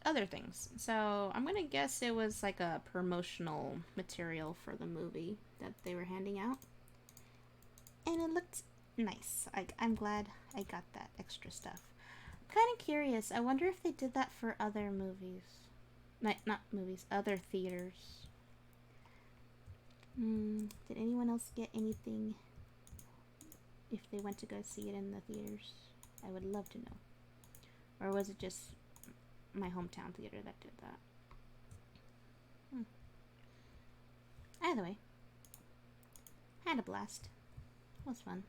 other things. So I'm gonna guess it was like a promotional material for the movie that they were handing out, and it looked nice. I'm glad I got that extra stuff. I'm kind of curious. I wonder if they did that for other movies. Not movies, other theaters. Did anyone else get anything if they went to go see it in the theaters? I would love to know. Or was it just my hometown theater that did that? Either way, had a blast. It was fun.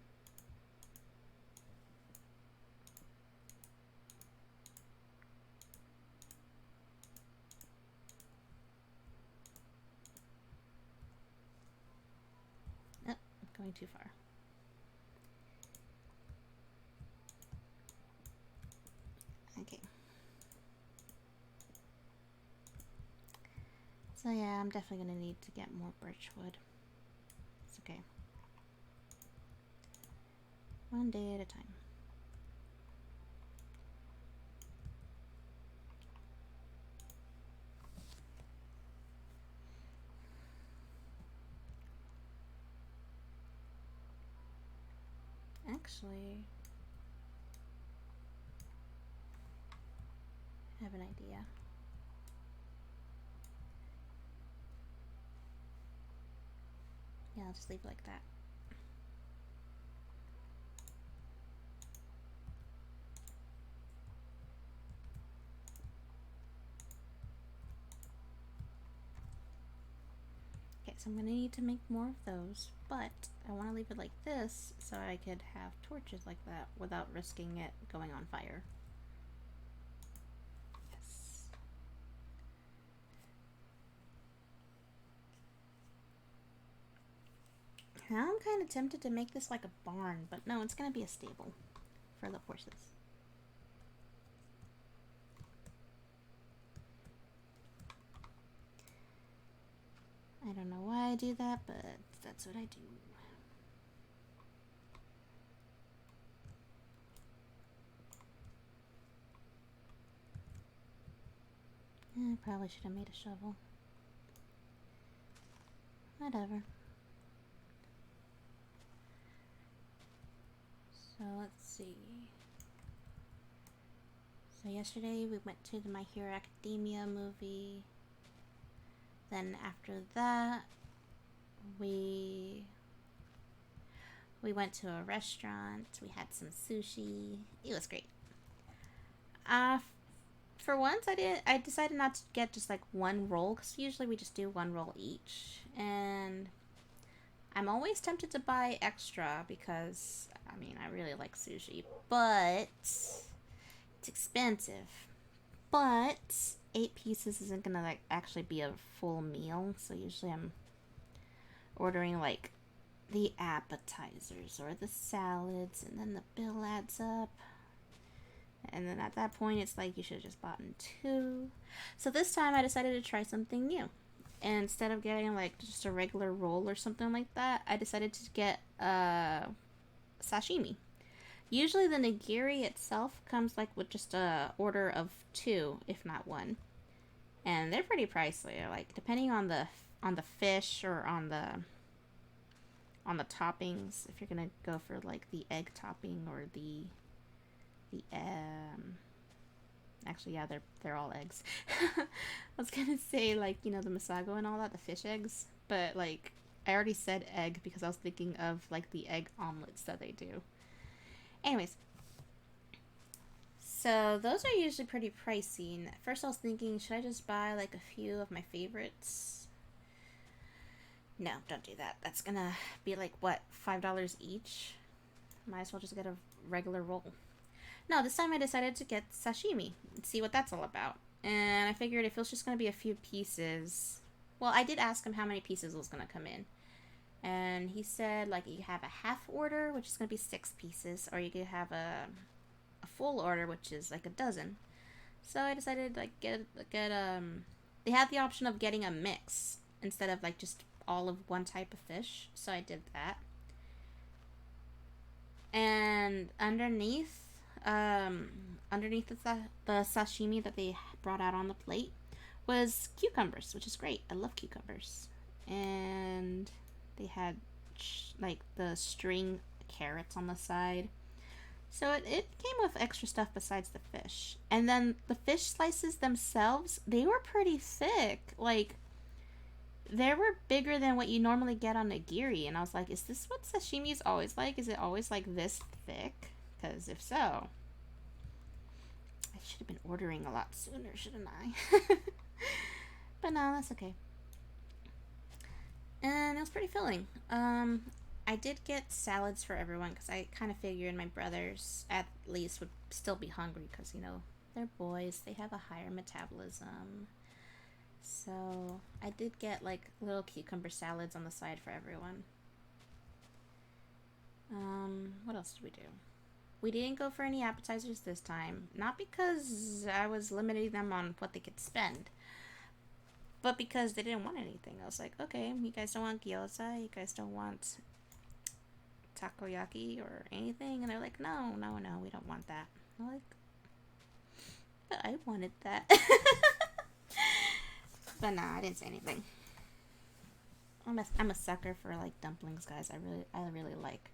Oh, I'm going too far. Okay. So yeah, I'm definitely gonna need to get more birch wood. It's okay. One day at a time. Actually, I have an idea. Yeah, I'll just leave it like that. Okay, so I'm gonna need to make more of those, but I want to leave it like this so I could have torches like that without risking it going on fire. Yes. Now I'm kind of tempted to make this like a barn, but no, it's gonna be a stable for the horses. I don't know why I do that, but that's what I do. I probably should have made a shovel. Whatever. So let's see. So yesterday we went to the My Hero Academia movie. Then after that, we went to a restaurant. We had some sushi. It was great. For once, I decided not to get just like one roll, because usually we just do one roll each. And I'm always tempted to buy extra because, I mean, I really like sushi, but it's expensive. But 8 pieces isn't gonna like actually be a full meal, so usually I'm ordering like the appetizers or the salads, and then the bill adds up. And then at that point, it's like you should have just bought 2. So this time I decided to try something new. And instead of getting like just a regular roll or something like that, I decided to get sashimi. Usually the nigiri itself comes like with just a order of 2, if not 1. And they're pretty pricey. Like depending on the fish or on the toppings, if you're gonna go for like the egg topping or the actually, yeah, they're all eggs. I was gonna say like, you know, the masago and all that, the fish eggs, but like I already said egg because I was thinking of like the egg omelets that they do. Anyways, so those are usually pretty pricey. And at first I was thinking, should I just buy like a few of my favorites? No, don't do that. That's gonna be like what, $5 each? Might as well just get a regular roll. No, this time I decided to get sashimi and see what that's all about. And I figured if it was just going to be a few pieces... Well, I did ask him how many pieces was going to come in. And he said, like, you have a half order, which is going to be 6 pieces. Or you could have a full order, which is like a dozen. So I decided, like, they had the option of getting a mix instead of, like, just all of one type of fish. So I did that. And underneath the sashimi that they brought out on the plate was cucumbers, which is great. I love cucumbers. And they had like the string carrots on the side. So it came with extra stuff besides the fish. And then the fish slices themselves, they were pretty thick. Like, they were bigger than what you normally get on nigiri. And I was like, is this what sashimi is always like? Is it always like this thick? Because if so, I should have been ordering a lot sooner, shouldn't I? But no, that's okay. And it was pretty filling. I did get salads for everyone because I kind of figured my brothers at least would still be hungry because, you know, they're boys. They have a higher metabolism. So I did get like little cucumber salads on the side for everyone. What else did we do? We didn't go for any appetizers this time. Not because I was limiting them on what they could spend, but because they didn't want anything. I was like, okay, you guys don't want gyoza, you guys don't want takoyaki or anything? And they're like, no, we don't want that. I'm like, but I wanted that. But nah, I didn't say anything. I'm a sucker for like dumplings, guys. I really like,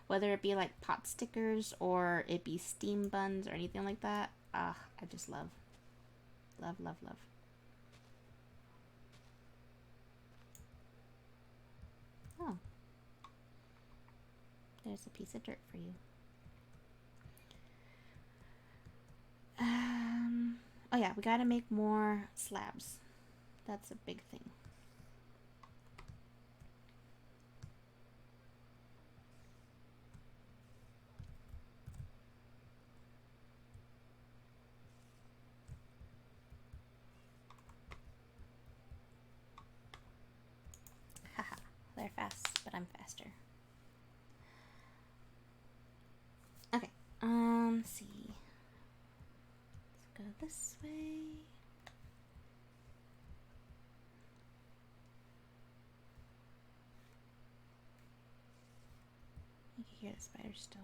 whether it be like pot stickers or it be steam buns or anything like that. I just love. Oh, there's a piece of dirt for you. Oh yeah, we gotta make more slabs. That's a big thing. Haha, they're fast, but but I'm faster. Okay. Let's see. Let's go this way. You can hear the spiders still.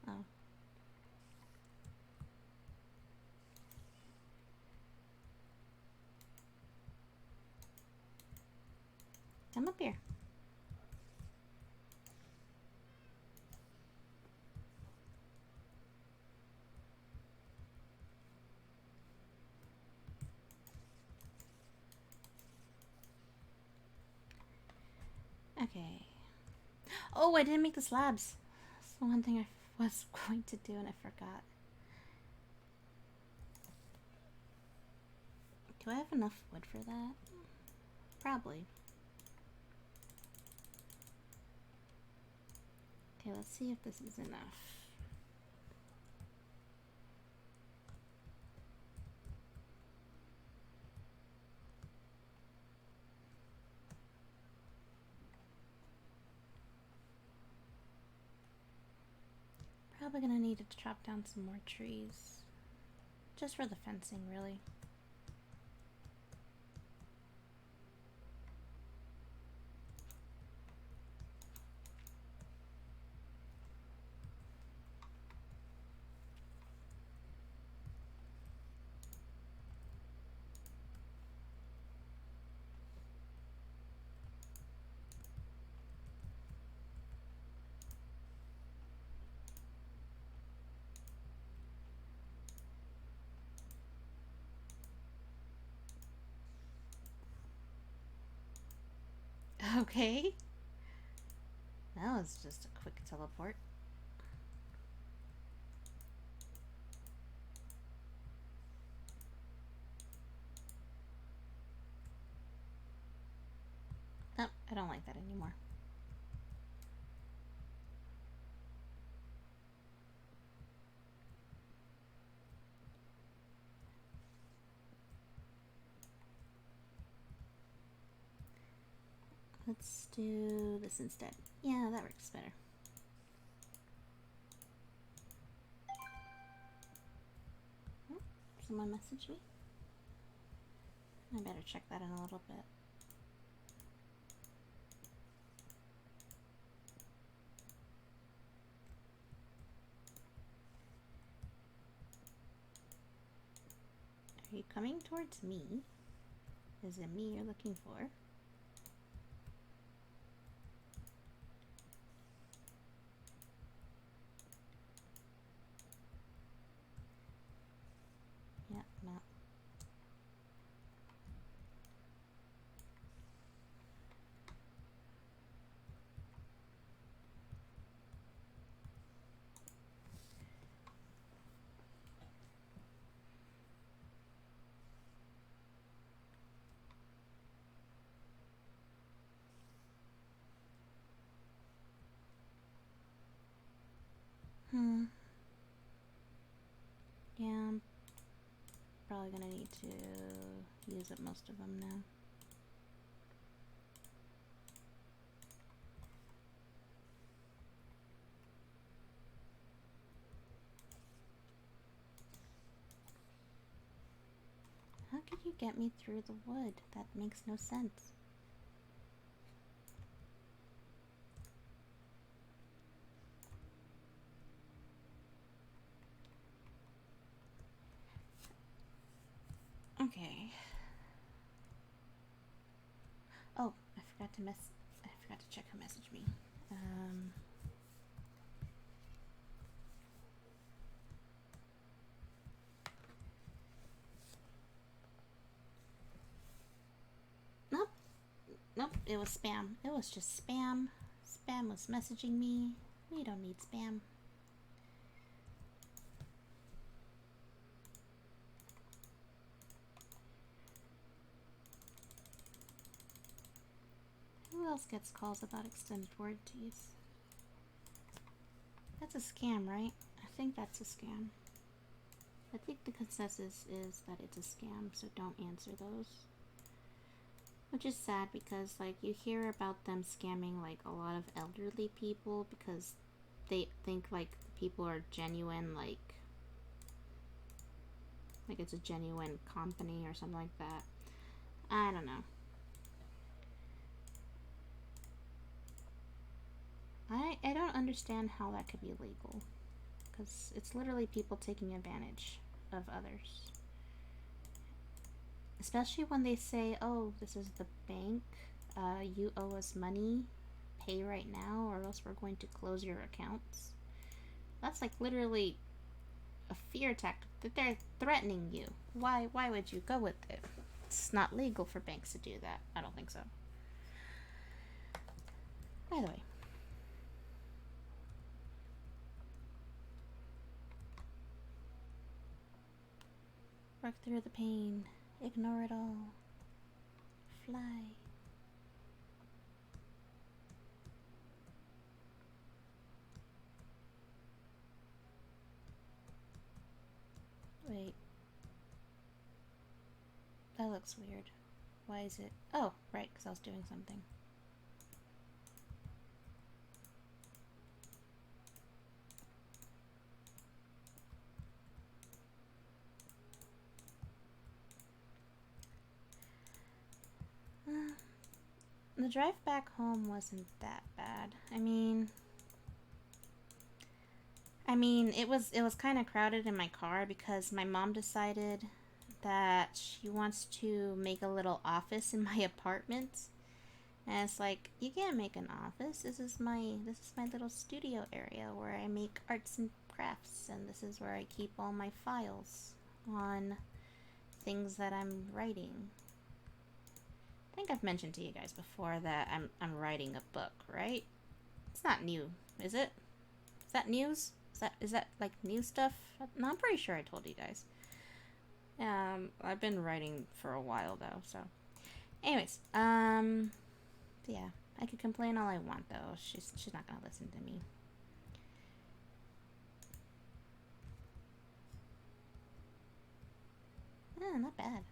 Oh. Come up here. Okay. Oh, I didn't make the slabs. That's the one thing I was going to do and I forgot. Do I have enough wood for that? Probably. Okay, let's see if this is enough. Probably gonna need to chop down some more trees. Just for the fencing, really. Okay. That was just a quick teleport. Oh, I don't like that anymore. Let's do this instead. Yeah, that works better. Oh, someone messaged me. I better check that in a little bit. Are you coming towards me? Is it me you're looking for? Yeah, no. Yeah, I'm probably gonna need to use up most of them now. How could you get me through the wood? That makes no sense. Okay. Oh, I forgot to check who messaged me. Nope. Nope, it was spam. It was just spam. Spam was messaging me. We don't need spam. Who else gets calls about extended warranties? That's a scam, right? I think that's a scam. I think the consensus is that it's a scam, so don't answer those. Which is sad because, like, you hear about them scamming, like, a lot of elderly people because they think, like, people are genuine, like it's a genuine company or something like that. I don't know. I don't understand how that could be legal because it's literally people taking advantage of others. Especially when they say, oh, this is the bank, you owe us money, pay right now, or else we're going to close your accounts. That's like literally a fear tactic that they're threatening you. Why would you go with it? It's not legal for banks to do that. I don't think so. By the way, work through the pain, ignore it all, fly. Wait, that looks weird. Why is it? Oh, right, because I was doing something. The drive back home wasn't that bad. It was kind of crowded in my car because my mom decided that she wants to make a little office in my apartment. And it's like, you can't make an office. This is my little studio area where I make arts and crafts, and this is where I keep all my files on things that I'm writing. I think I've mentioned to you guys before that I'm writing a book, right? It's not new, is it? Is that news? Is that like new stuff? No, I'm pretty sure I told you guys. I've been writing for a while though, so. Anyways, yeah, I could complain all I want though. She's not gonna listen to me. Not bad.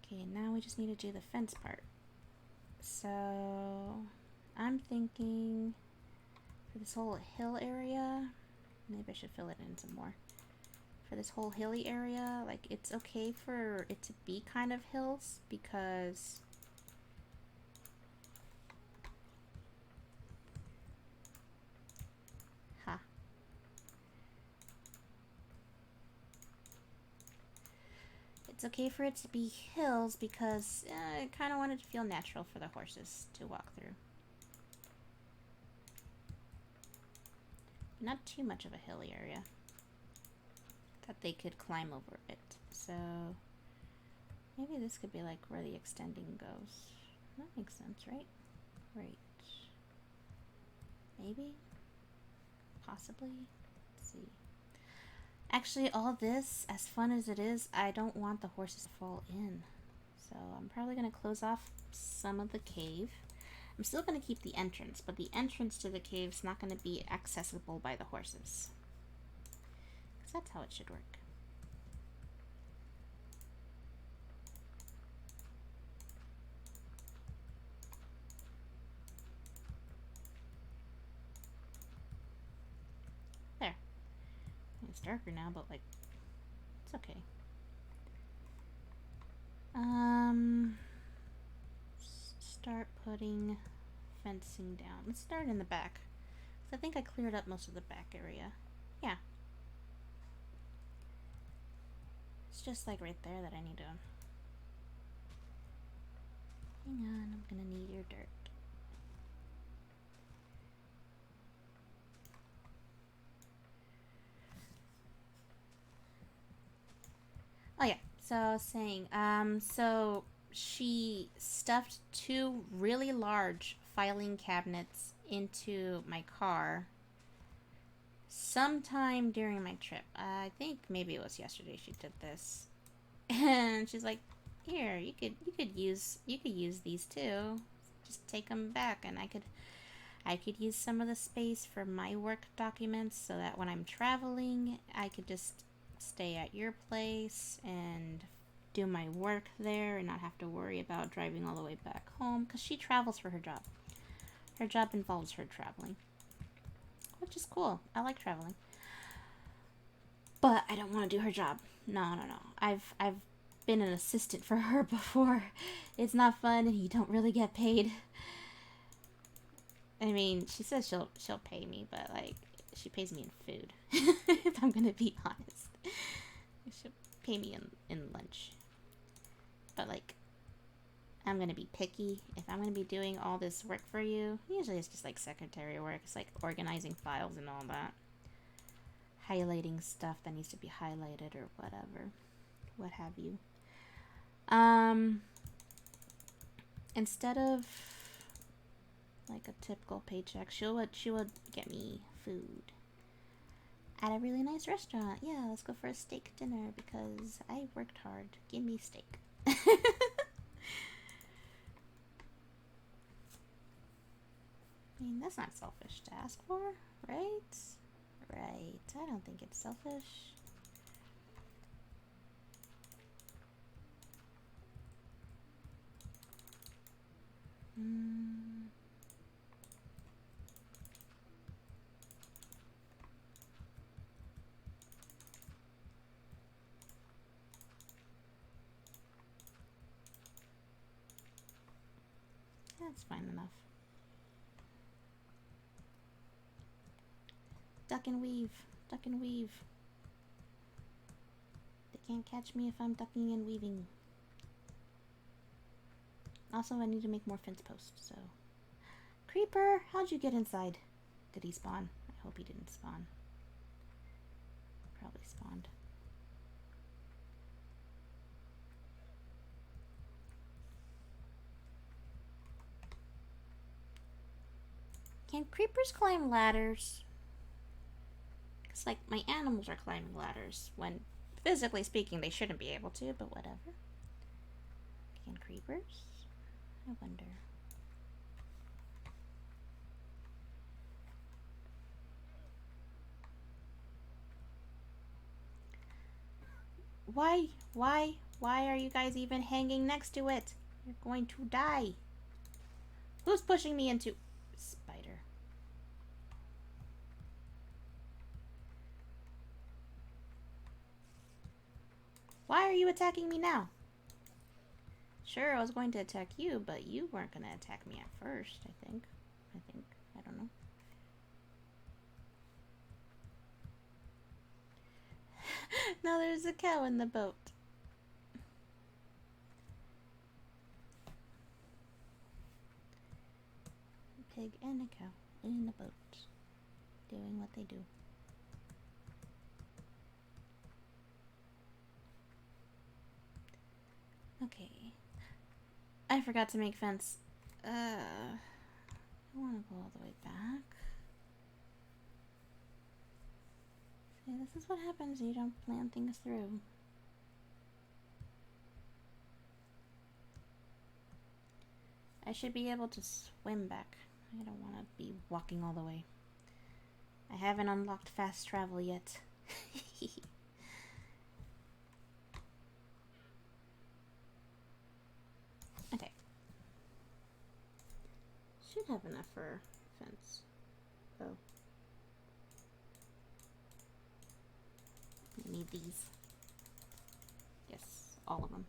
Okay, now we just need to do the fence part. So, I'm thinking for this whole hill area, maybe I should fill it in some more. For this whole hilly area, like, it's okay for it to be kind of hills because it's okay for it to be hills because I kind of wanted to feel natural for the horses to walk through. But not too much of a hilly area that they could climb over it. So maybe this could be like where the extending goes. That makes sense, right? Right. Maybe? Possibly? Let's see. Actually, all this, as fun as it is, I don't want the horses to fall in. So I'm probably going to close off some of the cave. I'm still going to keep the entrance, but the entrance to the cave is not going to be accessible by the horses. Because that's how it should work. There. It's darker now, but like, it's okay. Start putting fencing down. Let's start in the back. I think I cleared up most of the back area. Yeah. It's just like right there that I need to... Hang on, I'm gonna need your dirt. Oh yeah, so I was saying, so she stuffed two really large filing cabinets into my car sometime during my trip. I think maybe it was yesterday she did this. And she's like, "Here, you could use these too. Just take them back and I could use some of the space for my work documents so that when I'm traveling, I could just stay at your place and do my work there and not have to worry about driving all the way back home, because she travels for her job. Her job involves her traveling, which is cool. I like traveling. But I don't want to do her job. No. I've been an assistant for her before. It's not fun and you don't really get paid. I mean, she says she'll pay me, but like she pays me in food. If I'm gonna be honest. She'll pay me in lunch. But like I'm gonna be picky. If I'm gonna be doing all this work for you, usually it's just like secretary work. It's like organizing files and all that. Highlighting stuff that needs to be highlighted or whatever. What have you. Instead of like a typical paycheck, she would get me food at a really nice restaurant. Yeah, let's go for a steak dinner because I worked hard. Give me steak. I mean, that's not selfish to ask for, right? Right. I don't think it's selfish. That's fine enough. Duck and weave. Duck and weave. They can't catch me if I'm ducking and weaving. Also, I need to make more fence posts, so... Creeper! How'd you get inside? Did he spawn? I hope he didn't spawn. Probably spawned. Can creepers climb ladders? It's like my animals are climbing ladders, when physically speaking they shouldn't be able to, but whatever. Can creepers? I wonder. Why are you guys even hanging next to it? You're going to die. Who's pushing me into... Spider. Why are you attacking me now? Sure, I was going to attack you, but you weren't going to attack me at first, I think. I don't know. Now there's a cow in the boat. A pig and a cow in the boat. Doing what they do. Okay. I forgot to make fence. I want to go all the way back. See, this is what happens when you don't plan things through. I should be able to swim back. I don't want to be walking all the way. I haven't unlocked fast travel yet. Okay. Should have enough for fence. Oh. I need these. Yes, all of them.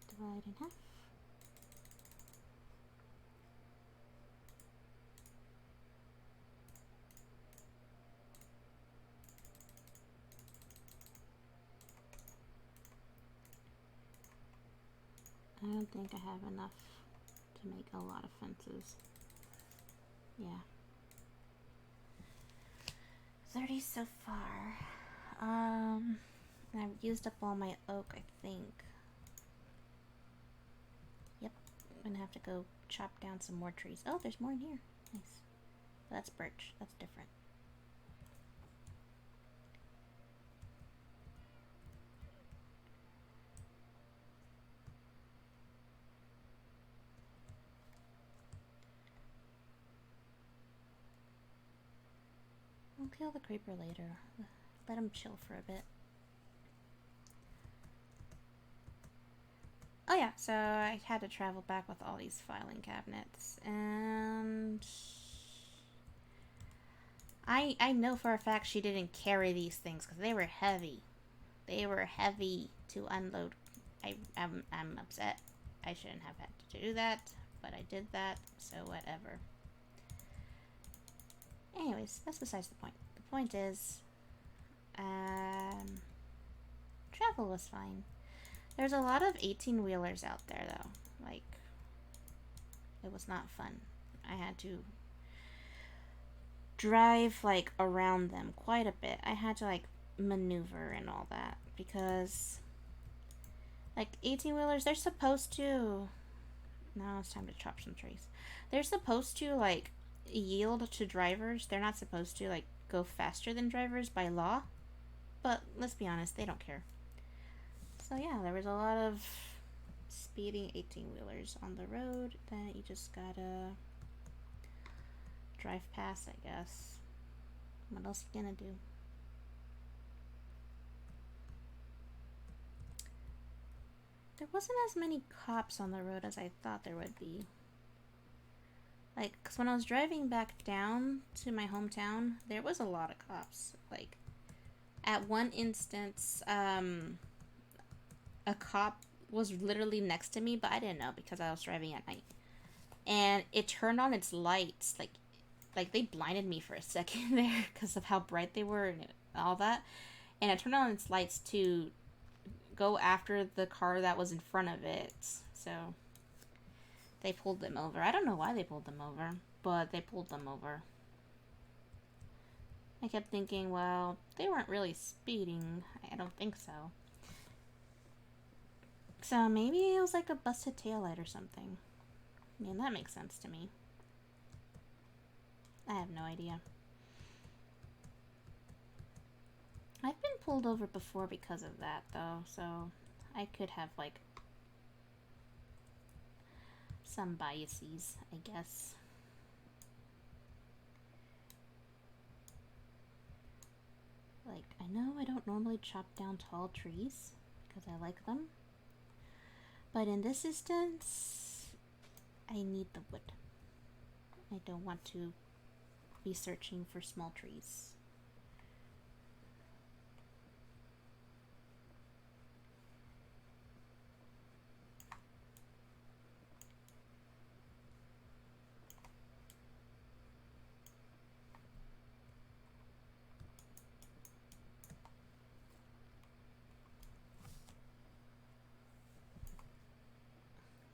Divide in half. I don't think I have enough to make a lot of fences. Yeah. 30 so far. I've used up all my oak, I think. Yep. I'm gonna have to go chop down some more trees. Oh, there's more in here. Nice. That's birch. That's different. I'll kill the creeper later. Let him chill for a bit. Oh yeah, so I had to travel back with all these filing cabinets, and I know for a fact she didn't carry these things because they were heavy. They were heavy to unload. I'm upset. I shouldn't have had to do that, but I did that, so whatever. Anyways, that's besides the point. The point is, travel was fine. There's a lot of 18-wheelers out there, though. Like, it was not fun. I had to drive, like, around them quite a bit. I had to, like, maneuver and all that. Because, like, 18-wheelers, they're supposed to... Now it's time to chop some trees. They're supposed to, like, yield to drivers. They're not supposed to, like, go faster than drivers by law. But, let's be honest, they don't care. So yeah, there was a lot of speeding 18-wheelers on the road that you just gotta drive past, I guess. What else you gonna do? There wasn't as many cops on the road as I thought there would be. Like, cause when I was driving back down to my hometown, there was a lot of cops. Like, at one instance, a cop was literally next to me, but I didn't know because I was driving at night. And it turned on its lights. Like they blinded me for a second there because of how bright they were and all that. And it turned on its lights to go after the car that was in front of it. So they pulled them over. I don't know why they pulled them over, but they pulled them over. I kept thinking, well, they weren't really speeding. I don't think so. So maybe it was like a busted taillight or something. I mean, that makes sense to me. I have no idea. I've been pulled over before because of that, though, so I could have, like, some biases, I guess. Like, I know I don't normally chop down tall trees because I like them. But in this instance, I need the wood. I don't want to be searching for small trees.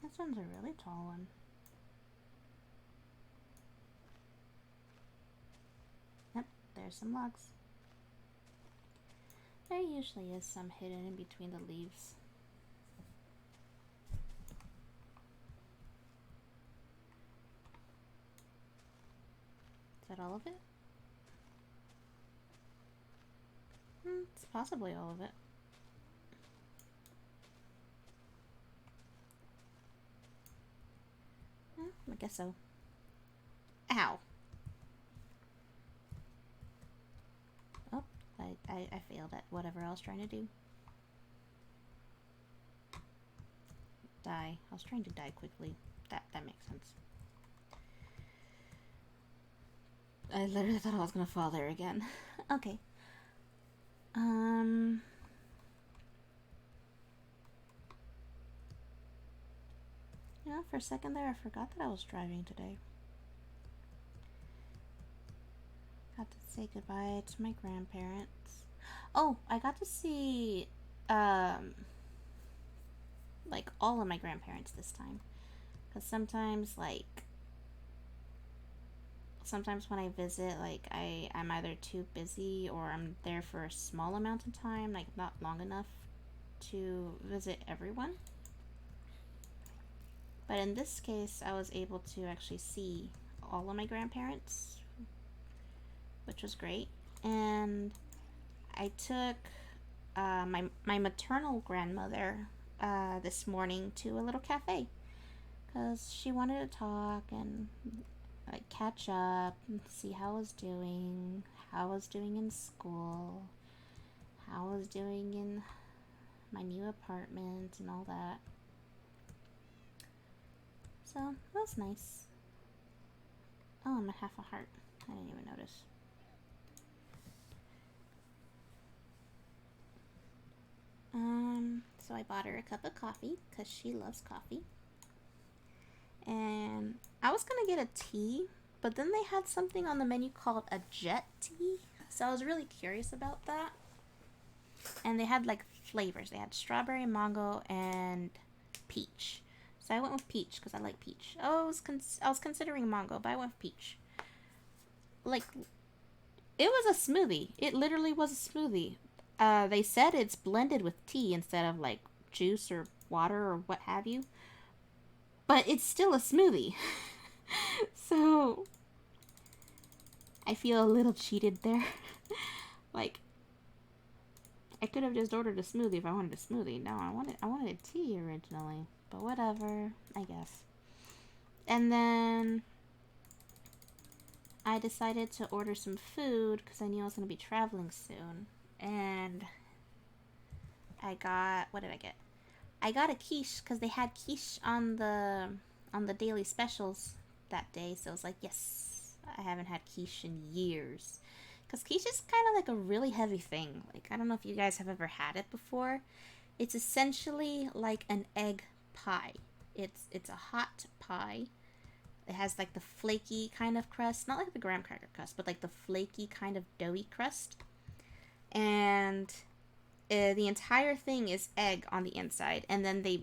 This one's a really tall one. Yep, there's some logs. There usually is some hidden in between the leaves. Is that all of it? It's possibly all of it. I guess so. Ow! Oh, I failed at whatever I was trying to do. Die. I was trying to die quickly. That makes sense. I literally thought I was gonna fall there again. Okay. You know, for a second there, I forgot that I was driving today. Got to say goodbye to my grandparents. Oh, I got to see, like, all of my grandparents this time. Because sometimes when I visit, like, I'm either too busy or I'm there for a small amount of time, like, not long enough to visit everyone. But in this case, I was able to actually see all of my grandparents, which was great. And I took my maternal grandmother this morning to a little cafe because she wanted to talk and like catch up and see how I was doing, how I was doing in school, how I was doing in my new apartment, and all that. So, that was nice. Oh, I'm at half a heart. I didn't even notice. So I bought her a cup of coffee because she loves coffee. And I was gonna get a tea, but then they had something on the menu called a jet tea. So I was really curious about that. And they had like flavors. They had strawberry, mango, and peach. So I went with peach because I like peach. Oh, I was considering mango, but I went with peach. Like, it was a smoothie. It literally was a smoothie. They said it's blended with tea instead of like juice or water or what have you. But it's still a smoothie. So I feel a little cheated there. Like, I could have just ordered a smoothie if I wanted a smoothie. No, I wanted a tea originally. But whatever, I guess. And then I decided to order some food because I knew I was going to be traveling soon. And what did I get? I got a quiche because they had quiche on the daily specials that day. So I was like, yes, I haven't had quiche in years. Because quiche is kind of like a really heavy thing. Like, I don't know if you guys have ever had it before. It's essentially like an egg pie. It's a hot pie. It has like the flaky kind of crust, not like the graham cracker crust, but like the flaky kind of doughy crust. And the entire thing is egg on the inside, and then they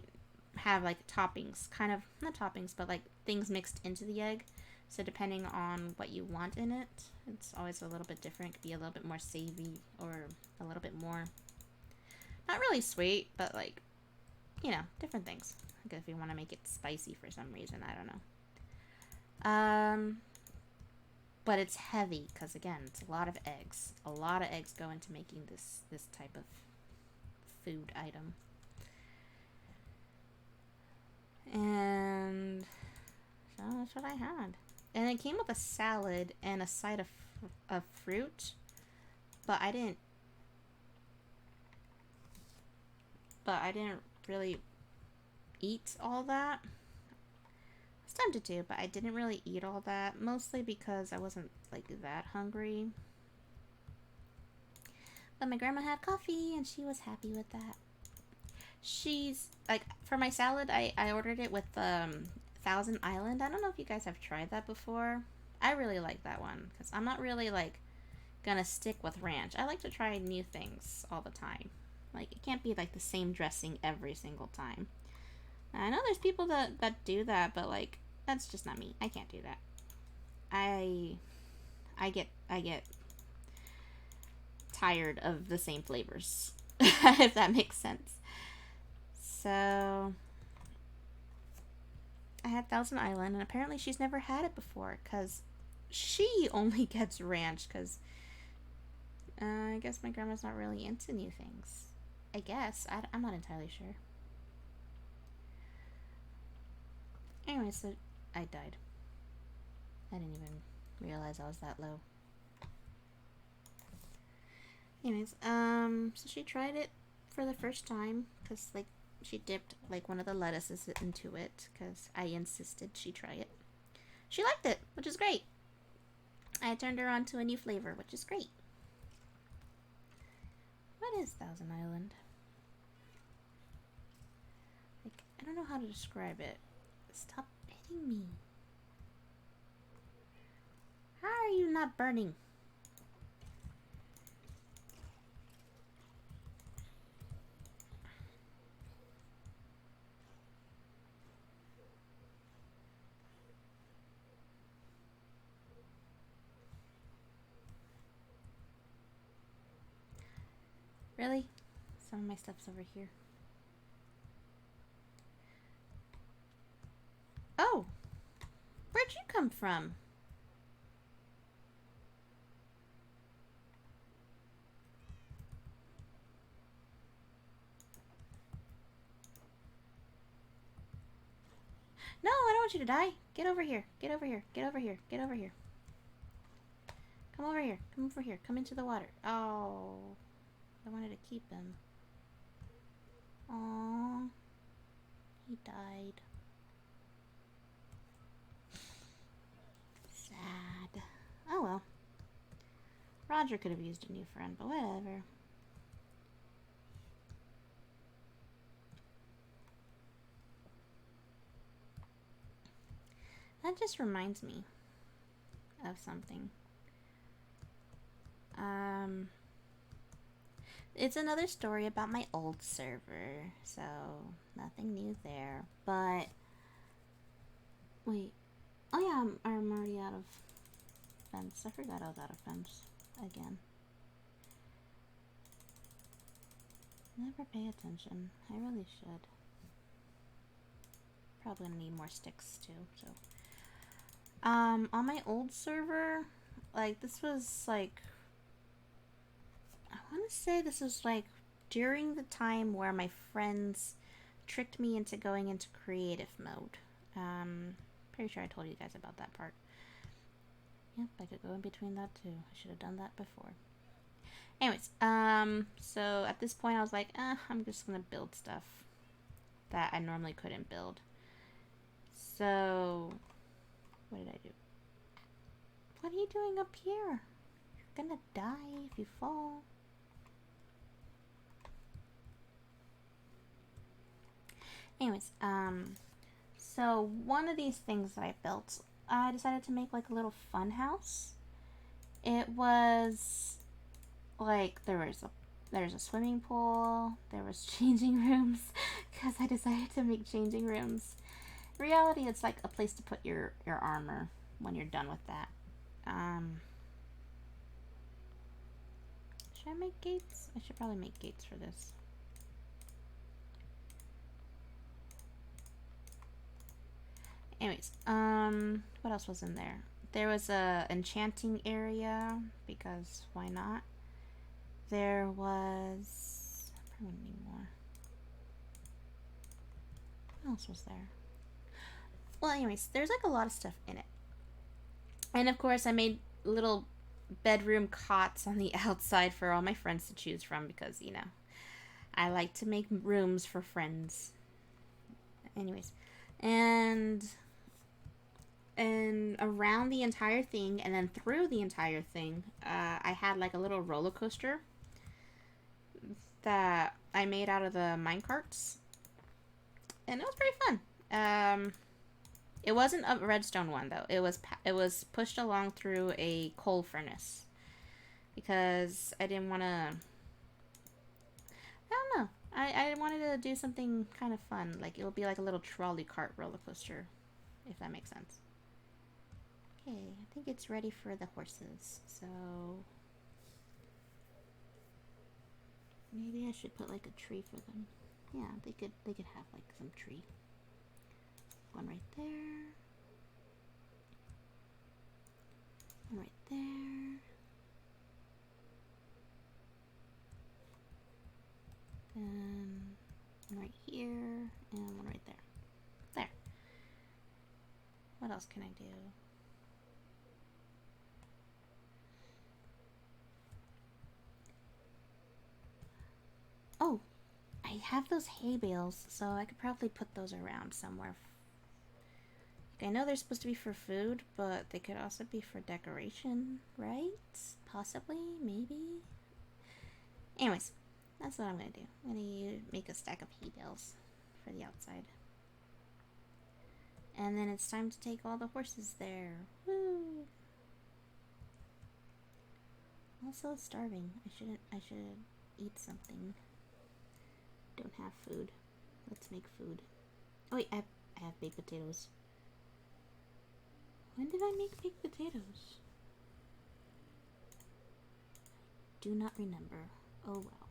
have like toppings, kind of not toppings, but like things mixed into the egg. So depending on what you want in it, it's always a little bit different. It could be a little bit more savory or a little bit more, not really sweet, but like, different things. Like if you want to make it spicy for some reason, I don't know. But it's heavy because again, it's a lot of eggs. A lot of eggs go into making this type of food item. And so that's what I had. And it came with a salad and a side of fruit, but I didn't really eat all that. I was tempted to, but I didn't really eat all that, mostly because I wasn't like that hungry. But my grandma had coffee and she was happy with that. She's like, for my salad, I ordered it with Thousand Island. I don't know if you guys have tried that before. I really like that one because I'm not really like gonna stick with ranch. I like to try new things all the time. Like, it can't be like the same dressing every single time. I know there's people that do that, but like, that's just not me. I can't do that. I get tired of the same flavors, if that makes sense. So I had Thousand Island, and apparently she's never had it before because she only gets ranch because I guess my grandma's not really into new things. I guess. I'm not entirely sure. Anyway, so I died. I didn't even realize I was that low. Anyways, so she tried it for the first time because, like, she dipped, like, one of the lettuces into it because I insisted she try it. She liked it, which is great. I turned her on to a new flavor, which is great. What is Thousand Island? Like, I don't know how to describe it. Stop hitting me. How are you not burning? Really? Some of my stuff's over here. Oh! Where'd you come from? No, I don't want you to die. Get over here. Get over here. Get over here. Get over here. Come over here. Come over here. Come into the water. Oh. I wanted to keep him. Aww. He died. Sad. Oh well. Roger could have used a new friend, but whatever. That just reminds me of something. It's another story about my old server, so nothing new there. But wait, oh yeah, I'm already out of fence. I forgot I was out of fence again. Never pay attention. I really should. Probably gonna need more sticks too. So, on my old server, like this was like, I want to say this was like during the time where my friends tricked me into going into creative mode. Pretty sure I told you guys about that part. Yep, I could go in between that too. I should have done that before. Anyways, so at this point I was like, I'm just gonna build stuff that I normally couldn't build. So, what did I do? What are you doing up here? You're gonna die if you fall. Anyways, so one of these things that I built, I decided to make like a little fun house. It was like there's a swimming pool, there was changing rooms because I decided to make changing rooms. In reality, it's like a place to put your armor when you're done with that. Should I make gates? I should probably make gates for this. Anyways, what else was in there? There was a enchanting area because why not? There was, I probably need more. What else was there? Well, anyways, there's like a lot of stuff in it. And of course, I made little bedroom cots on the outside for all my friends to choose from because, you know, I like to make rooms for friends. Anyways, and around the entire thing and then through the entire thing, I had like a little roller coaster that I made out of the minecarts, and it was pretty fun. It wasn't a redstone one though. It was pushed along through a coal furnace because I didn't want to. I don't know. I wanted to do something kind of fun. Like it would be like a little trolley cart roller coaster, if that makes sense. Okay, I think it's ready for the horses. So maybe I should put like a tree for them. Yeah, they could have like some tree. One right there. One right there. Then one right here and one right there. There. What else can I do? Oh, I have those hay bales, so I could probably put those around somewhere. Like, I know they're supposed to be for food, but they could also be for decoration, right? Possibly, maybe. Anyways, that's what I'm gonna do. I'm gonna make a stack of hay bales for the outside. And then it's time to take all the horses there. Woo! Also starving. I should eat something. Don't have food. Let's make food. Oh wait, I have baked potatoes. When did I make baked potatoes? Do not remember. Oh well.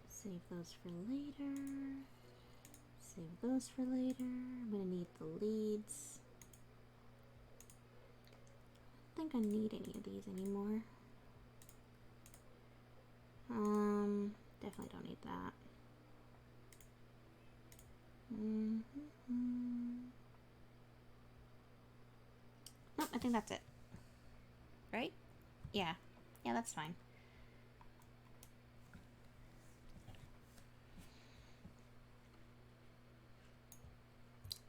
Save those for later. Save those for later. I'm gonna need the leads. I don't think I need any of these anymore. Definitely don't need that. I think that's it. Right? Yeah. Yeah, that's fine.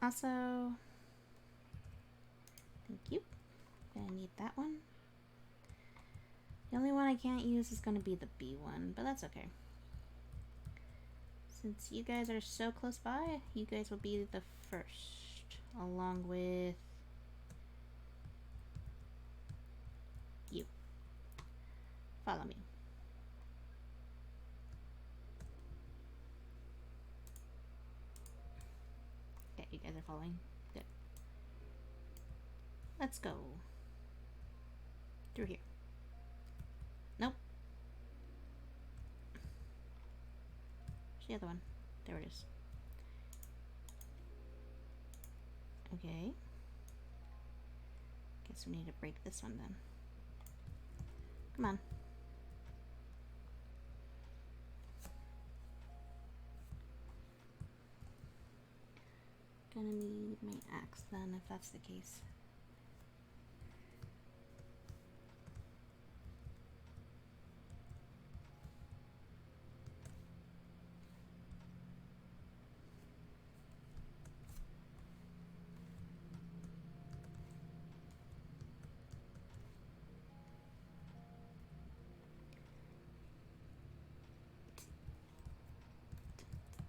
Also, thank you. Gonna need that one. The only one I can't use is gonna be the B one, but that's okay. Since you guys are so close by, you guys will be the first, along with you. Follow me. Okay, you guys are following. Good. Let's go. Through here. Nope. Where's the other one? There it is. Okay. Guess we need to break this one then. Come on. Gonna need my axe then, if that's the case.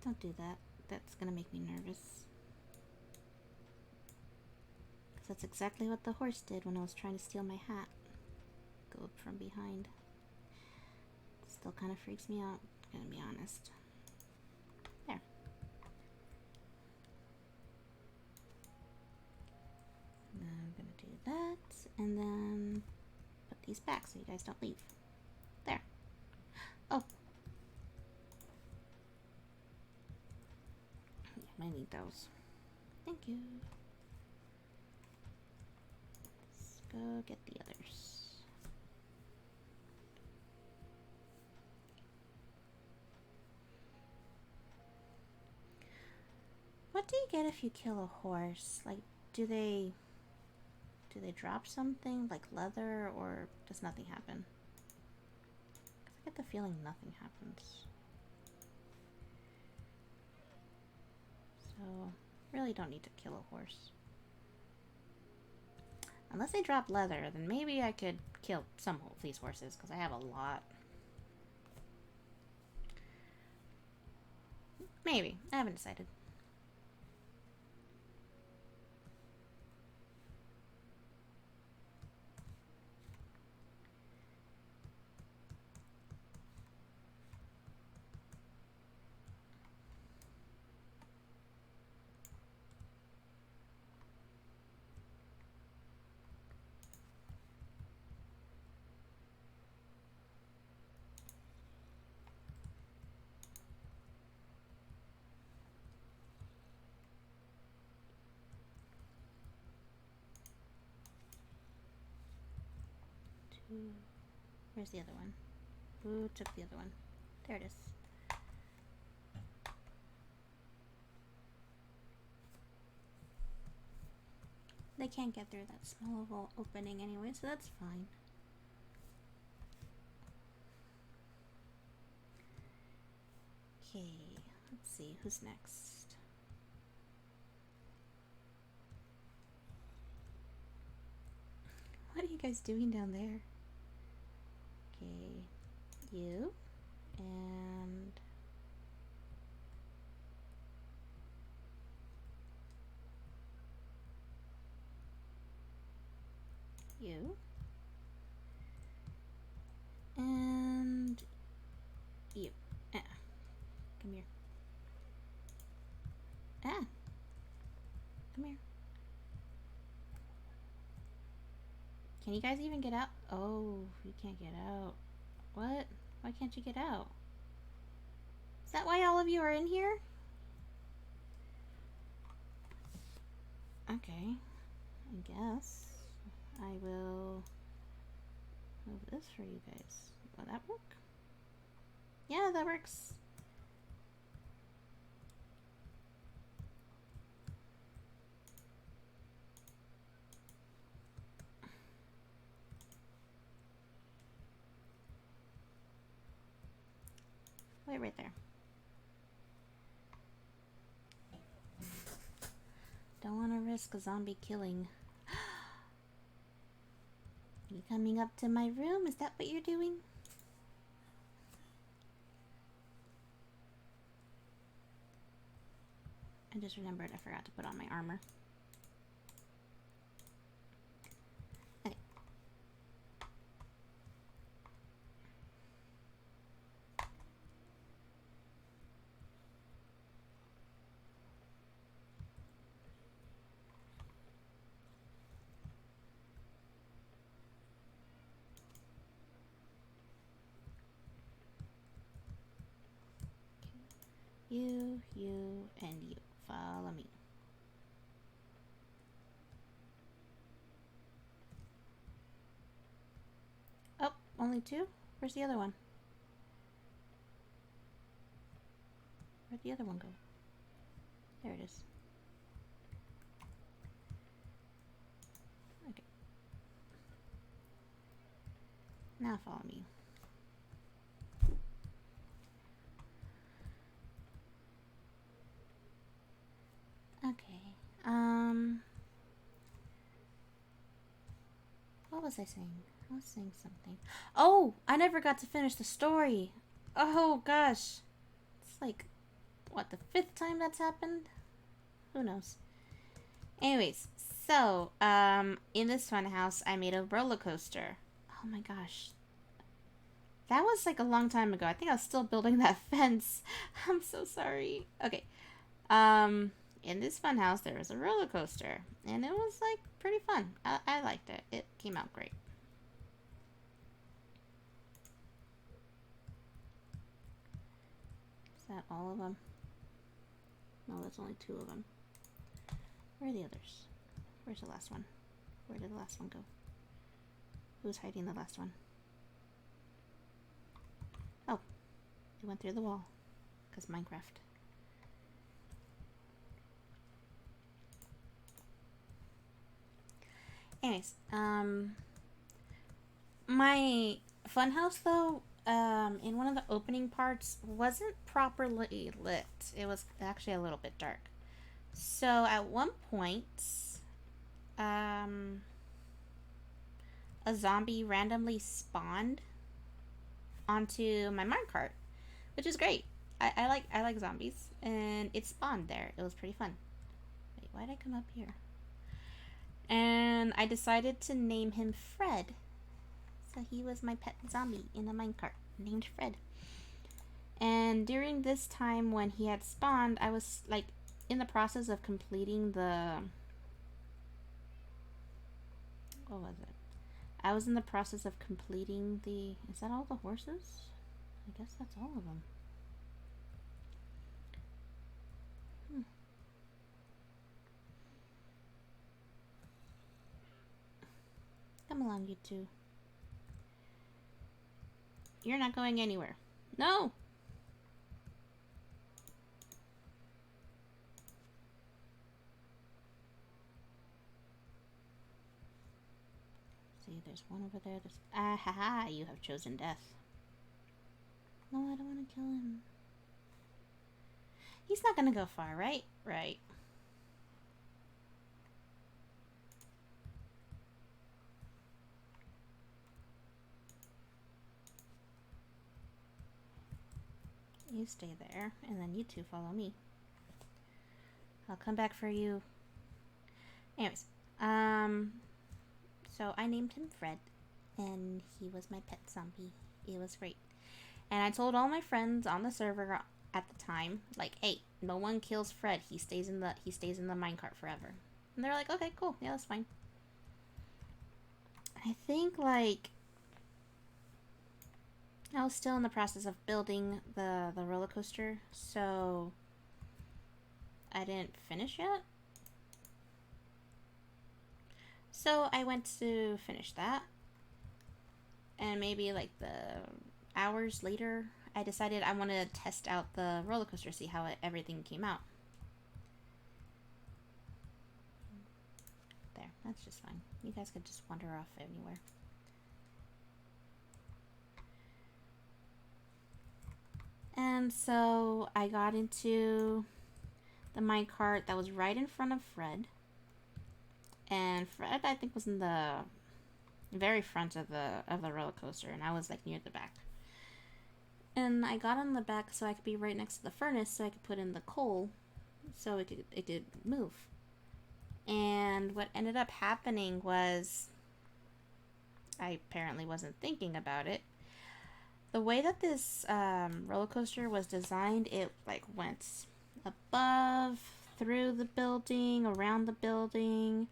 Don't do that. That's gonna make me nervous. Because that's exactly what the horse did when I was trying to steal my hat. Go up from behind. Still kind of freaks me out, gonna be honest. There. And then I'm gonna do that, and then put these back so you guys don't leave. There. Oh. Yeah, I need those. Thank you. Let's go get the others. What do you get if you kill a horse? Like, do they drop something like leather, or does nothing happen? 'Cause I get the feeling nothing happens. So, really don't need to kill a horse. Unless they drop leather, then maybe I could kill some of these horses, because I have a lot. Maybe. I haven't decided. Where's the other one? Who took the other one? There it is. They can't get through that small of an opening anyway, so that's fine. Okay, let's see, who's next? What are you guys doing down there? Okay, you, and you, and you. Come here. Come here. Can you guys even get out? Oh, you can't get out. What? Why can't you get out? Is that why all of you are in here? Okay. I guess I will move this for you guys. Will that work? Yeah, that works. Wait right there. Don't want to risk a zombie killing. You coming up to my room? Is that what you're doing? I just remembered I forgot to put on my armor. Okay. You, and you. Follow me. Oh, only two? Where's the other one? Where'd the other one go? There it is. Okay. Now follow me. Okay. What was I saying? I was saying something. Oh, I never got to finish the story. Oh gosh. It's like, what, the 5th time that's happened? Who knows? Anyways, so, in this fun house, I made a roller coaster. Oh my gosh. That was like a long time ago. I think I was still building that fence. I'm so sorry. Okay. In this fun house, there was a roller coaster, and it was like pretty fun. I liked it. It came out great. Is that all of them? No, that's only 2 of them. Where are the others? Where's the last one? Where did the last one go? Who's hiding the last one? Oh, it went through the wall. Because Minecraft. Anyways, my funhouse though, in one of the opening parts wasn't properly lit. It was actually a little bit dark. So at one point, a zombie randomly spawned onto my minecart, which is great. I like zombies, and it spawned there. It was pretty fun. Wait, why did I come up here? And I decided to name him Fred. So he was my pet zombie in the minecart, named Fred. And during this time when he had spawned, I was like in the process of completing the... What was it? I was in the process of completing the... Is that all the horses? I guess that's all of them. Come along, you two. You're not going anywhere. No! See, there's one over there. There's... Ah, haha, you have chosen death. No, I don't want to kill him. He's not gonna go far, right? Right. You stay there, and then you two follow me. I'll come back for you. Anyways, so I named him Fred, and he was my pet zombie. It was great. And I told all my friends on the server at the time, like, hey, no one kills Fred. He stays in the minecart forever. And they're like, okay, cool. Yeah, that's fine. I think, like, I was still in the process of building the roller coaster, so I didn't finish yet. So I went to finish that, and maybe like the hours later, I decided I wanted to test out the roller coaster, see how everything came out. There, that's just fine. You guys could just wander off anywhere. And And so I got into the minecart that was right in front of Fred. And Fred, I think, was in the very front of the roller coaster, and I was like near the back. And I got on the back so I could be right next to the furnace, so I could put in the coal, so it could move. And what ended up happening was, I apparently wasn't thinking about it. The way that this roller coaster was designed, it like went above, through the building, around the building.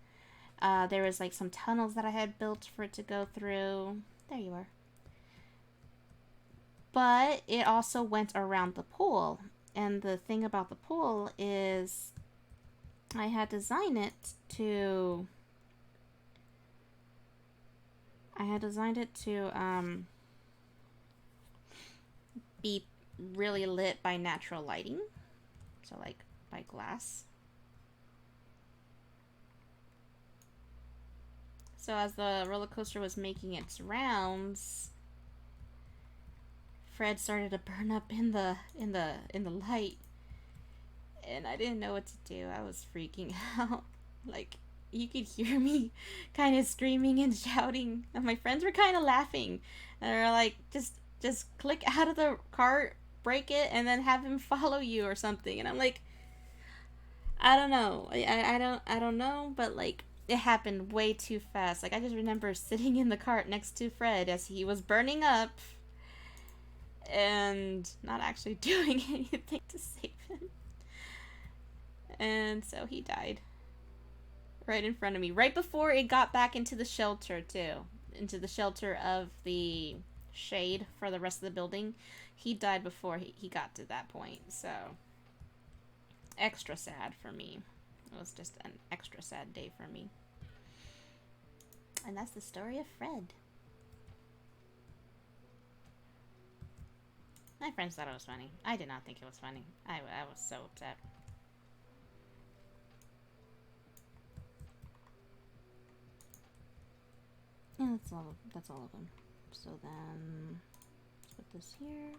There was like some tunnels that I had built for it to go through. There you are. But it also went around the pool. And the thing about the pool is I had designed it to be really lit by natural lighting. So like by glass. So as the roller coaster was making its rounds, Fred started to burn up in the light, and I didn't know what to do. I was freaking out. Like, you could hear me kind of screaming and shouting, and my friends were kind of laughing. And they were like, just click out of the cart, break it, and then have him follow you or something. And I'm like, I don't know. I don't know, but like, it happened way too fast. Like, I just remember sitting in the cart next to Fred as he was burning up and not actually doing anything to save him. And so he died right in front of me, right before it got back into the shelter too, into the shelter of the shade for the rest of the building. He died before he got to that point, so extra sad for me. It was just an extra sad day for me. And that's the story of Fred. My friends thought it was funny. I did not think it was funny. I was so upset. Yeah, that's all of them. So then, let's put this here.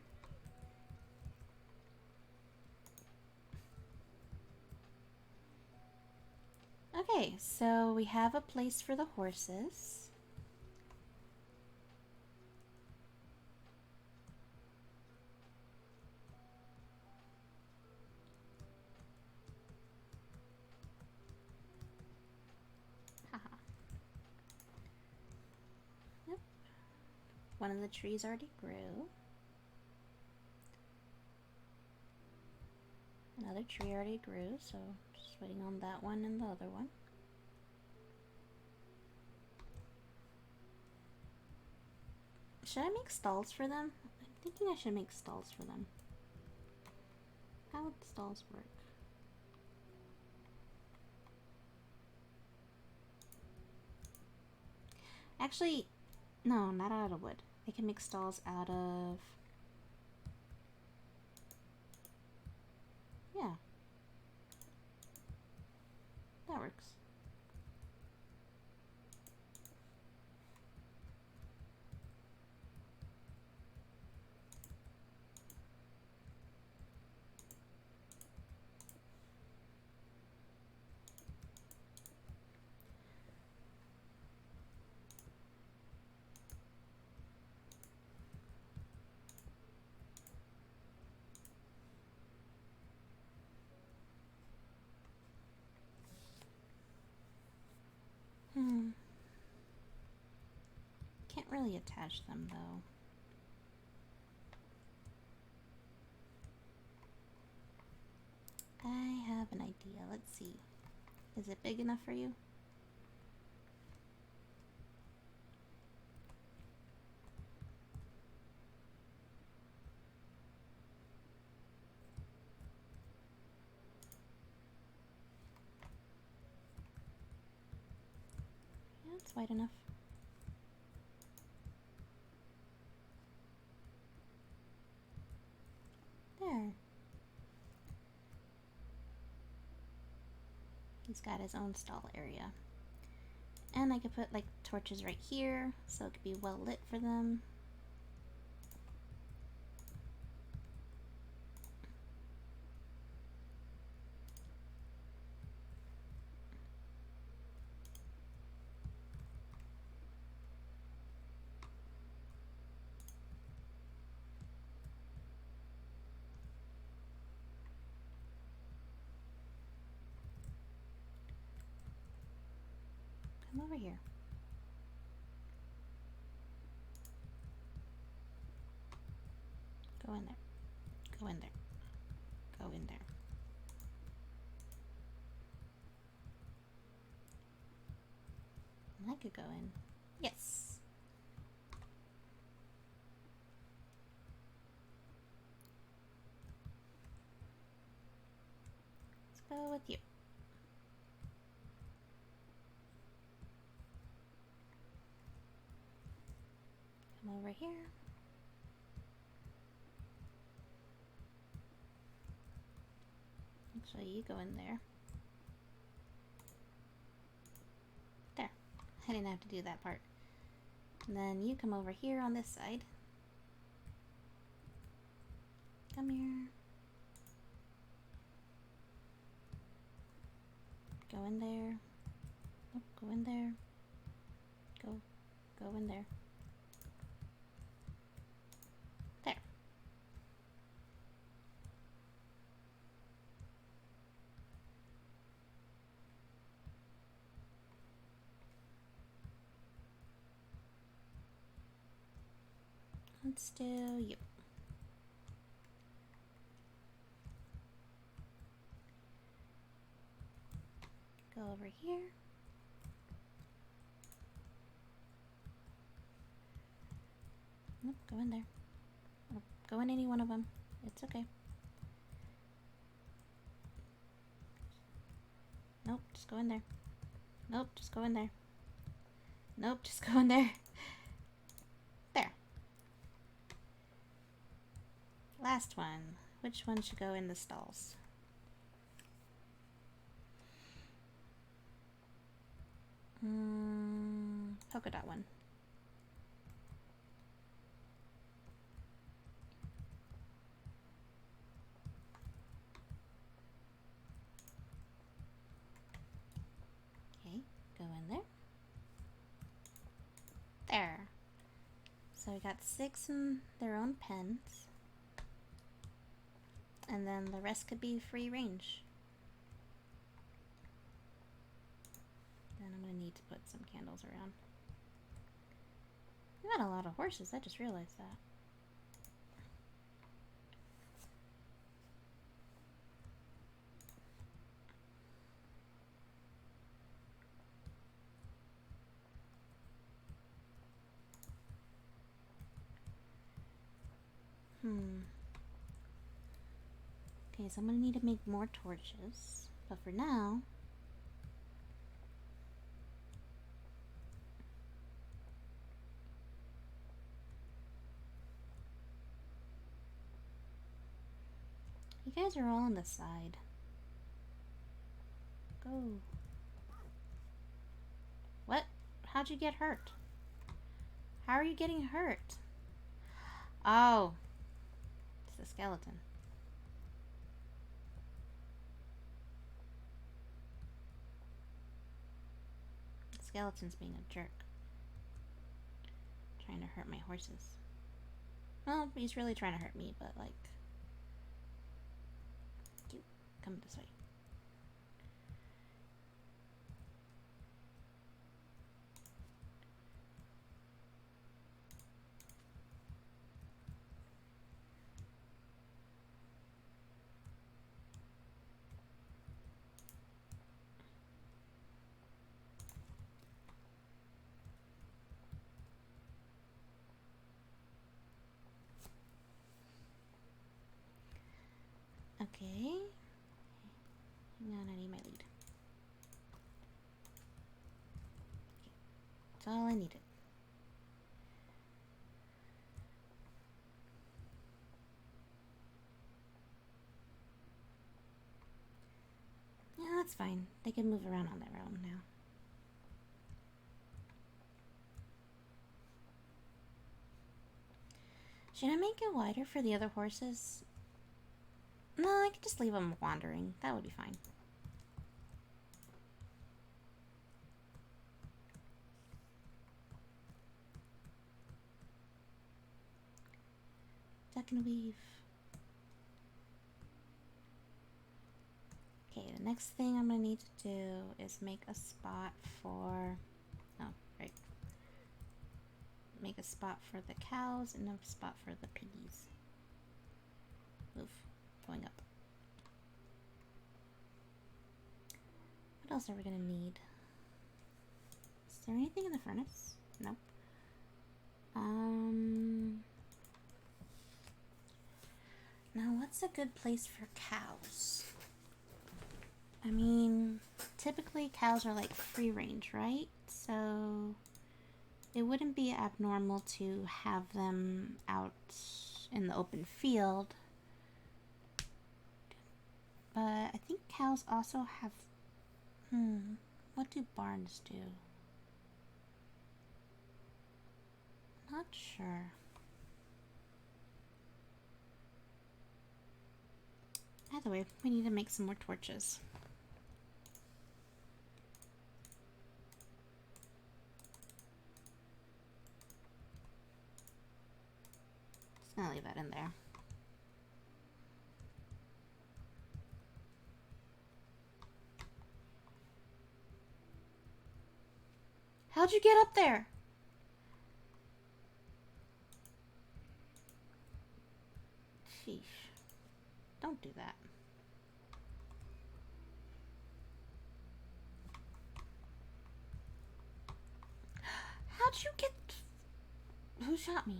Okay, so we have a place for the horses. Haha. Yep. One of the trees already grew. Another tree already grew, so just waiting on that one and the other one. Should I make stalls for them? I'm thinking I should make stalls for them. How would stalls work? Actually, no, not out of wood. I can make stalls out of... Yeah. That works. Can't really attach them though. I have an idea. Let's see. Is it big enough for you? Yeah, it's wide enough. There. He's got his own stall area. And I could put like torches right here so it could be well lit for them. over here. Go in there. Go in there. Go in there. I could go in. Yes. Let's go with you. Come over here. Actually, you go in there. There. I didn't have to do that part. And then you come over here on this side. Come here. Go in there. Nope, go in there. Go in there. There. Let's do you. Go over here. Nope, go in there. Or go in any one of them. It's okay. Nope, just go in there. Nope, just go in there. Nope, just go in there. There. Last one. Which one should go in the stalls? Polka dot one. Okay, go in there. There. So we got 6 in their own pens. And then the rest could be free range. Then I'm going to need to put some candles around. We got a lot of horses, I just realized that. Okay, so I'm going to need to make more torches. But for now, you guys are all on the side. Go. What? How'd you get hurt? How are you getting hurt? Oh. It's the skeleton. The skeleton's being a jerk. Trying to hurt my horses. Well, he's really trying to hurt me, but like... You come this way. Okay. Hang on, I need my lead. Okay. That's all I needed. Yeah, that's fine. They can move around on their own now. Should I make it wider for the other horses? No, I could just leave them wandering. That would be fine. Duck and weave. Okay, the next thing I'm going to need to do is make a spot for make a spot for the cows and a spot for the piggies. Move. Going up. What else are we gonna need? Is there anything in the furnace? Nope. Now what's a good place for cows? I mean, typically cows are like free range, right? So it wouldn't be abnormal to have them out in the open field. But I think cows also have... what do barns do? Not sure. Either way, we need to make some more torches. Just gonna leave that in there. How'd you get up there? Sheesh. Don't do that. How'd you get... Who shot me?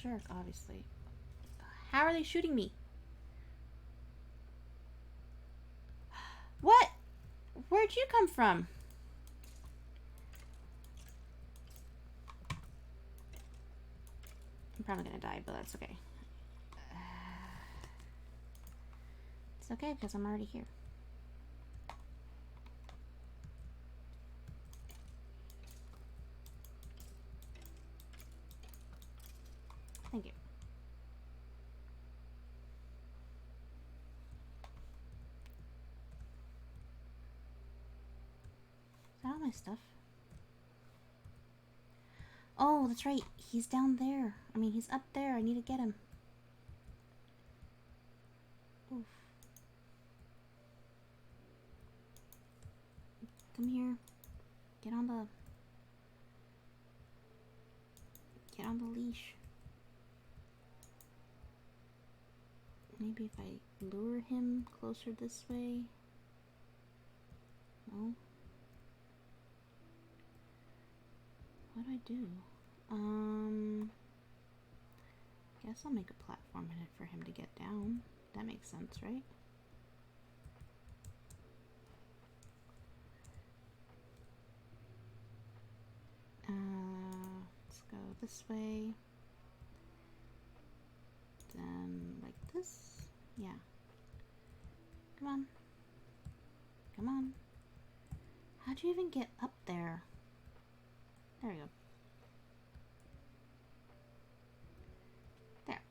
Jerk, obviously. How are they shooting me? What? Where'd you come from? I'm probably gonna die, but that's okay. It's okay because I'm already here. Thank you. Is that all my stuff? Oh, that's right. He's down there. I mean, he's up there. I need to get him. Oof. Come here. Get on the leash. Maybe if I lure him closer this way. No. What do I do? Guess I'll make a platform in it for him to get down. That makes sense, right? Let's go this way. Then like this. Yeah. Come on. Come on. How'd you even get up there? There we go. There.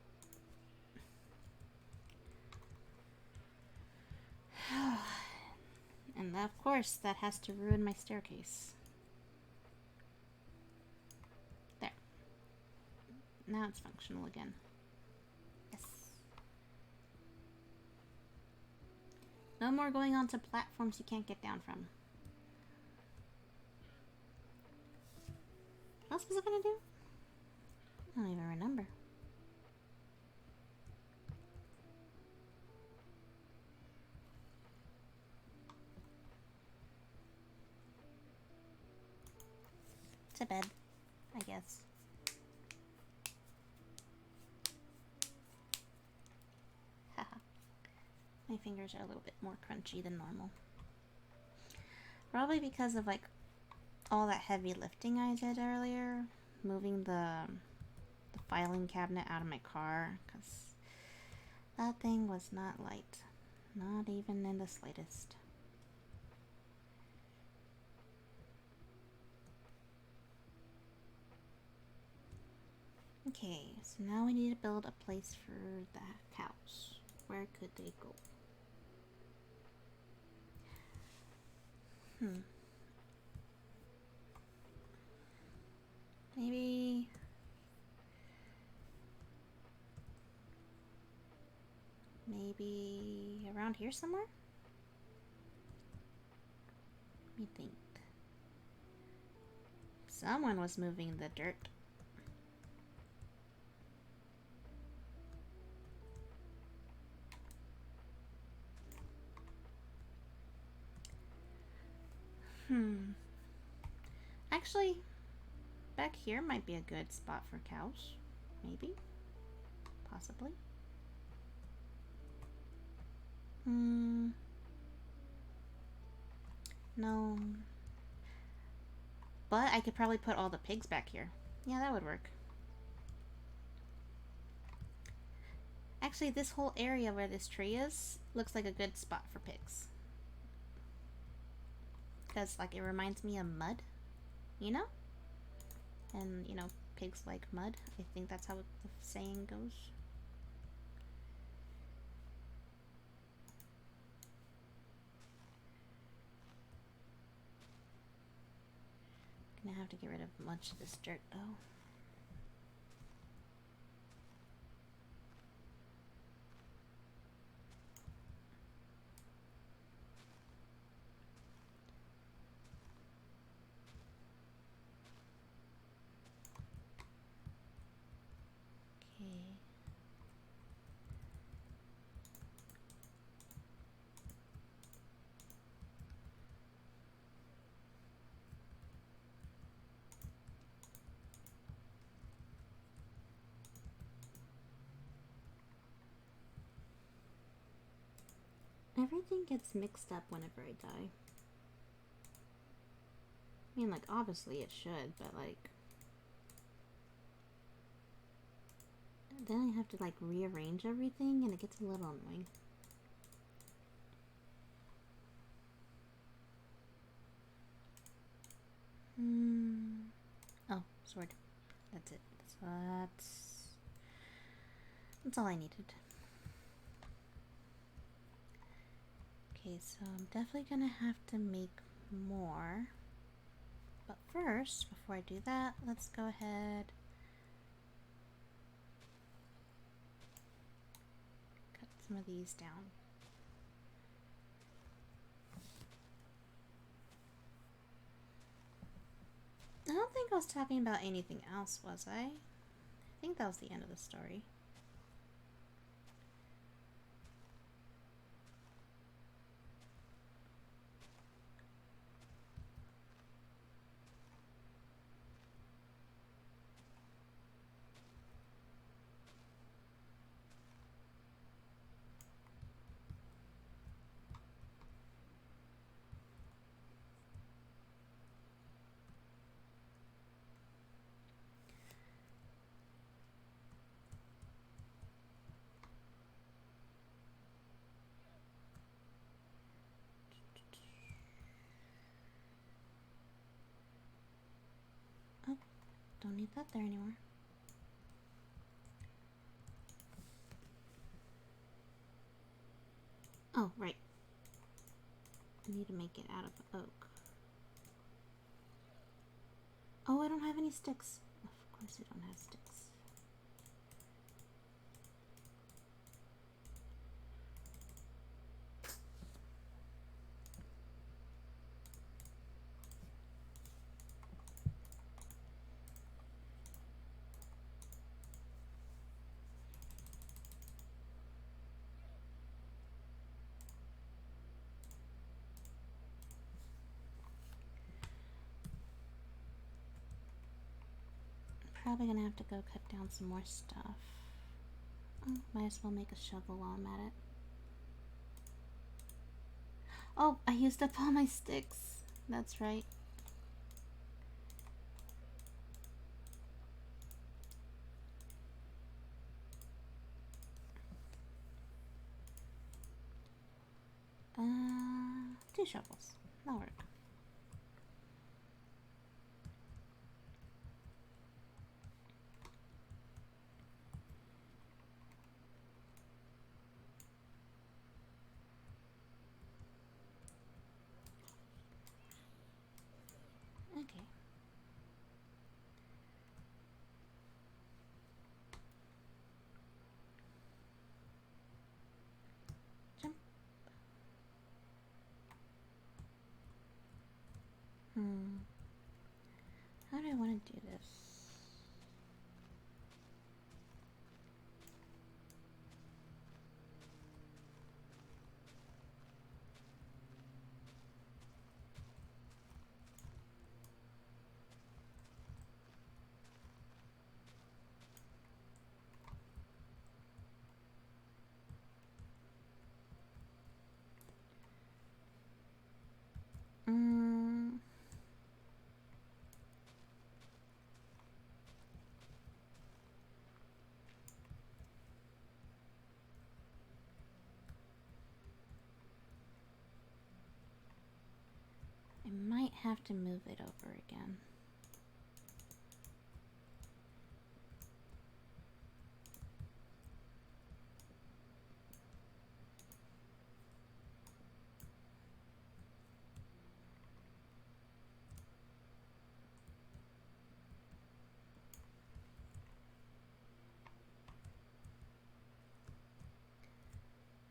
And of course, that has to ruin my staircase. There. Now it's functional again. Yes. No more going onto platforms you can't get down from. What else was I gonna do? I don't even remember. To bed, I guess. Haha. My fingers are a little bit more crunchy than normal. Probably because of like all that heavy lifting I did earlier, moving the filing cabinet out of my car, because that thing was not light, not even in the slightest. Okay, so now we need to build a place for the cows. Where could they go? Maybe around here somewhere? Let me think. Someone was moving the dirt. Actually, back here might be a good spot for cows. Maybe. Possibly. No. But I could probably put all the pigs back here. Yeah, that would work. Actually, this whole area where this tree is looks like a good spot for pigs. Because, like, it reminds me of mud, you know? And, you know, pigs like mud. I think that's how the saying goes. Gonna have to get rid of much of this dirt, though. Okay. Everything gets mixed up whenever I die. I mean, like, obviously it should, but, like... Then I have to, like, rearrange everything, and it gets a little annoying. Oh, sword. That's it. That's all I needed. Okay, so I'm definitely gonna have to make more. But first, before I do that, let's go ahead. Cut some of these down. I don't think I was talking about anything else, was I? I think that was the end of the story. Oh, don't need that there anymore. Oh, right. I need to make it out of oak. Oh, I don't have any sticks. Of course I don't have sticks. Probably gonna have to go cut down some more stuff. Oh, might as well make a shovel while I'm at it. Oh, I used up all my sticks. That's right. Two shovels. That'll work. Okay. Jump. I want to do this? I might have to move it over again.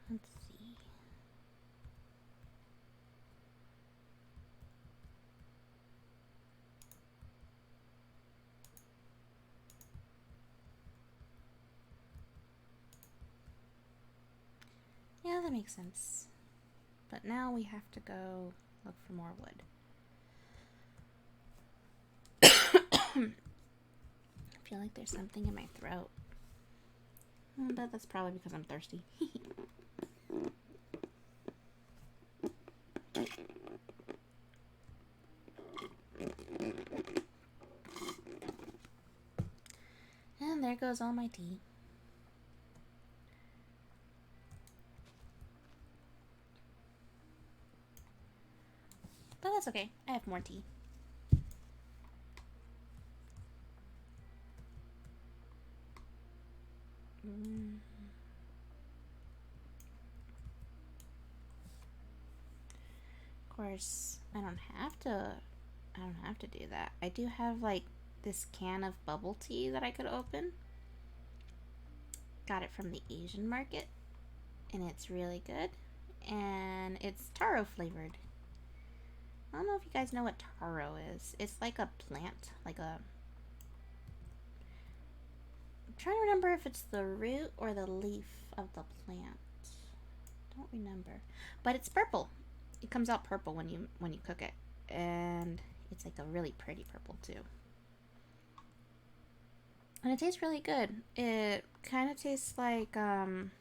Let's see. Yeah, that makes sense. But now we have to go look for more wood. I feel like there's something in my throat. But that's probably because I'm thirsty. And there goes all my tea. But that's okay. I have more tea. Of course, I don't have to do that. I do have like this can of bubble tea that I could open. Got it from the Asian market, and it's really good. And it's taro flavored. I don't know if you guys know what taro is. It's like a plant, like a... I'm trying to remember if it's the root or the leaf of the plant. Don't remember. But it's purple. It comes out purple when you cook it. And it's like a really pretty purple too. And it tastes really good. It kind of tastes like, I'm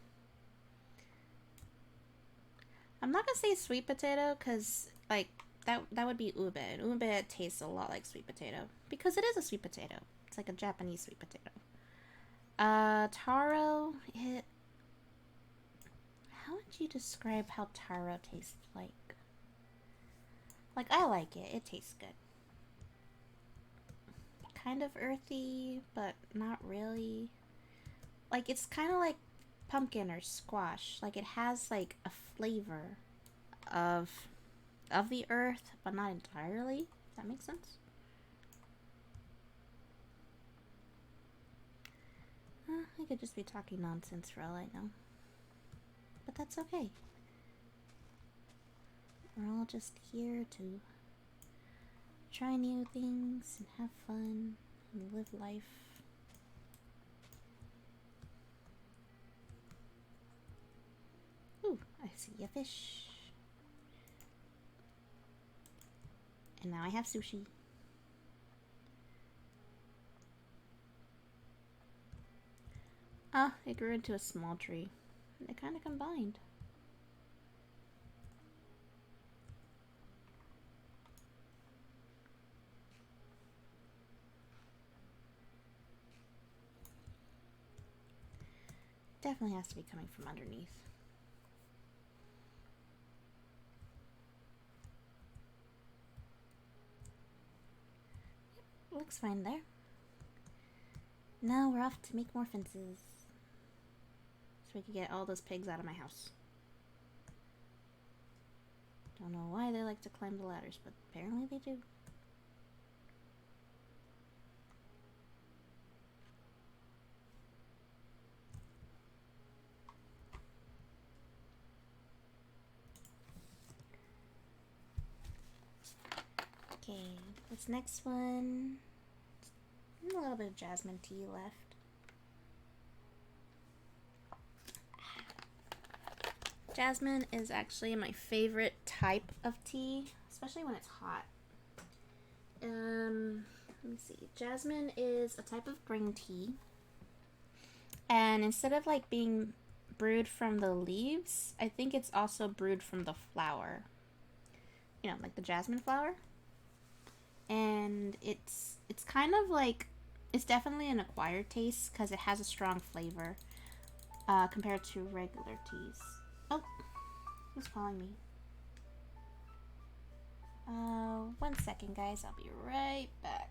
not gonna say sweet potato, because, like, that would be ube. And ube tastes a lot like sweet potato. Because it is a sweet potato. It's like a Japanese sweet potato. Taro, how would you describe how taro tastes like? Like, I like it. It tastes good. Kind of earthy, but not really. Like, it's kind of like pumpkin or squash. Like, it has, like, a flavor of the earth, but not entirely. Does that make sense? I could just be talking nonsense for all I know. But that's okay. We're all just here to try new things and have fun and live life. Ooh, I see a fish. And now I have sushi. Ah, it grew into a small tree. They kind of combined. Definitely has to be coming from underneath. Yep, looks fine there. Now we're off to make more fences. So we can get all those pigs out of my house. Don't know why they like to climb the ladders, but apparently they do. Okay, this next one A little bit of jasmine tea left. Jasmine is actually my favorite type of tea, especially when it's hot. Let me see. Jasmine is a type of green tea, and instead of like being brewed from the leaves, I think it's also brewed from the flower. You know, like the jasmine flower. And it's kind of like, it's definitely an acquired taste because it has a strong flavor compared to regular teas. Oh, who's calling me? 1 second, guys. I'll be right back.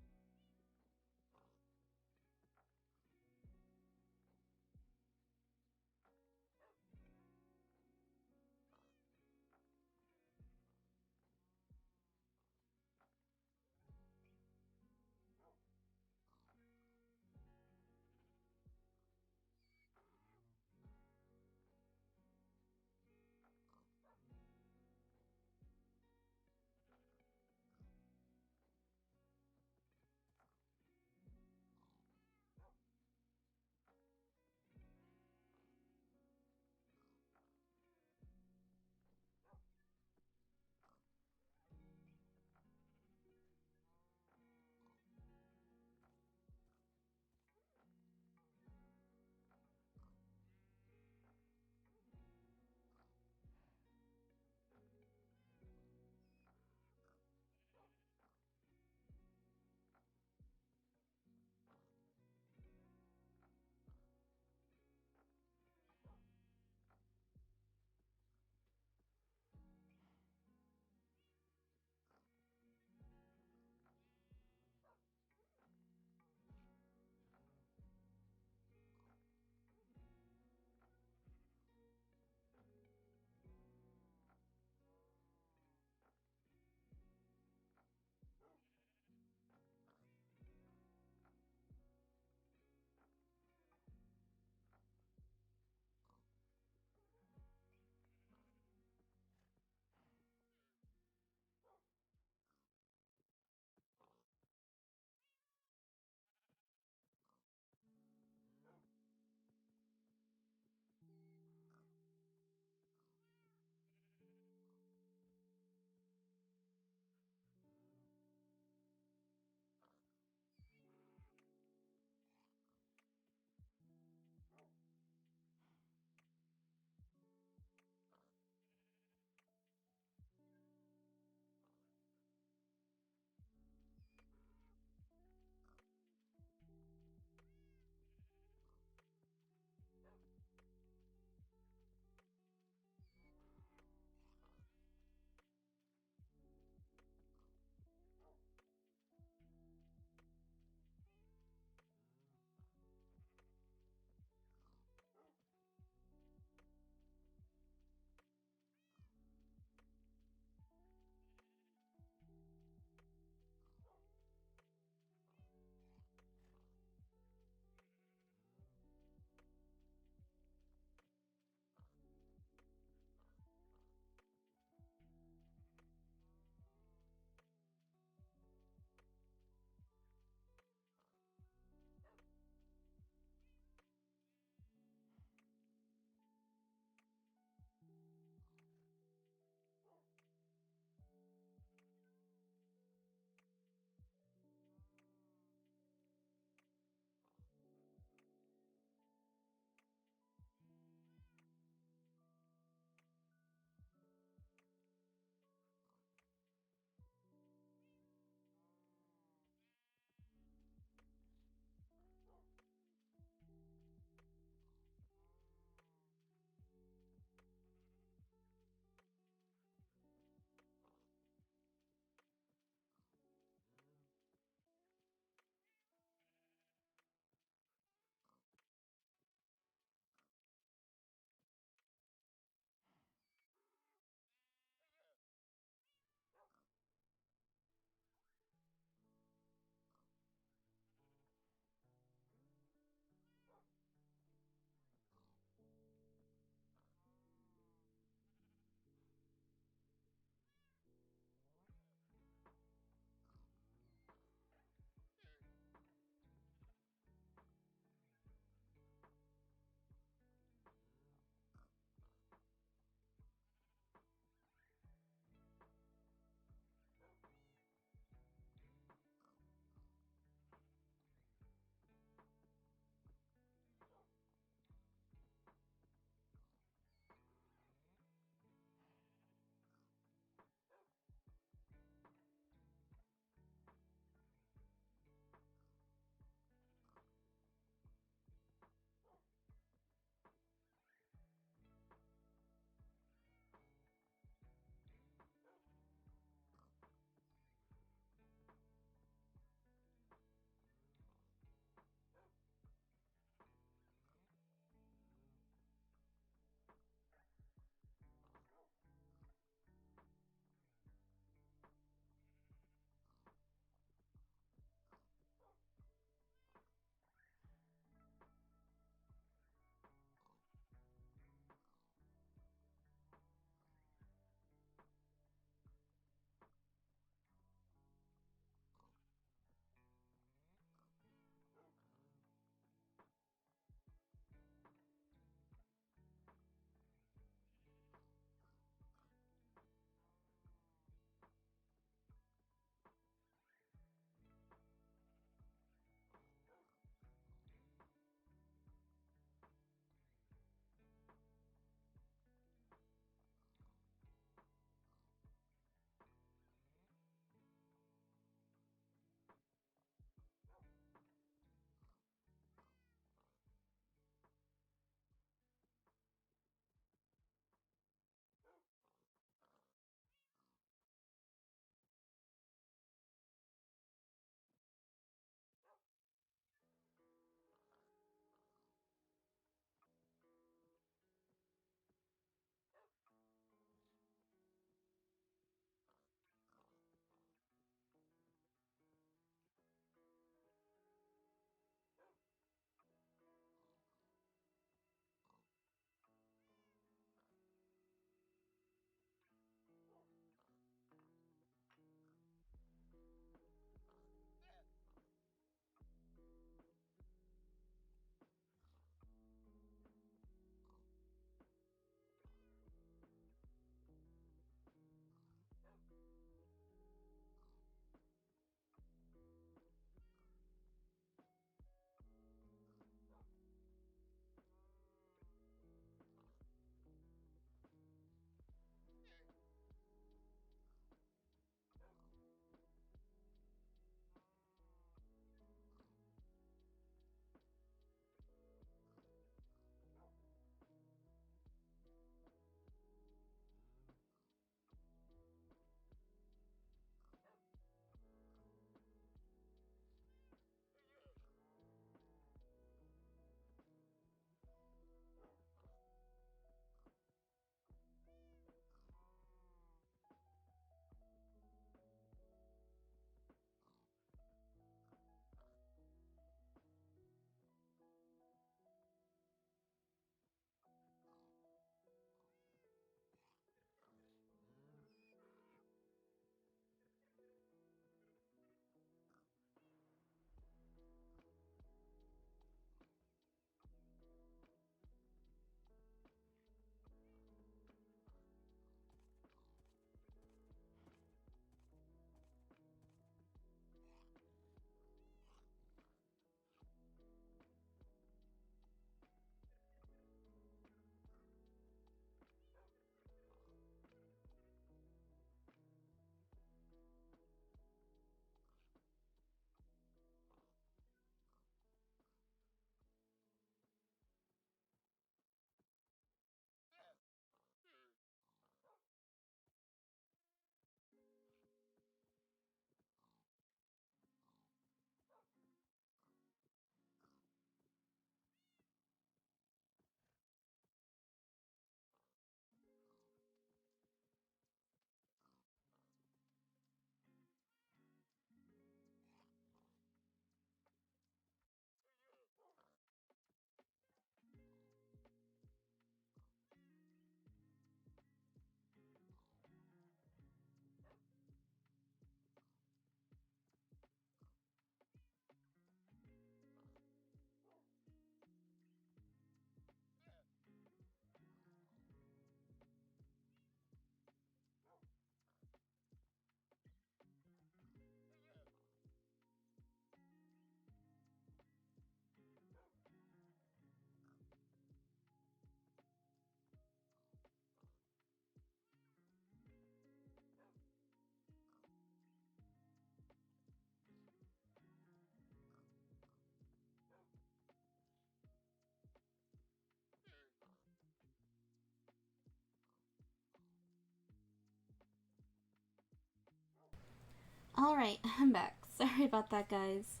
Alright, I'm back. Sorry about that, guys.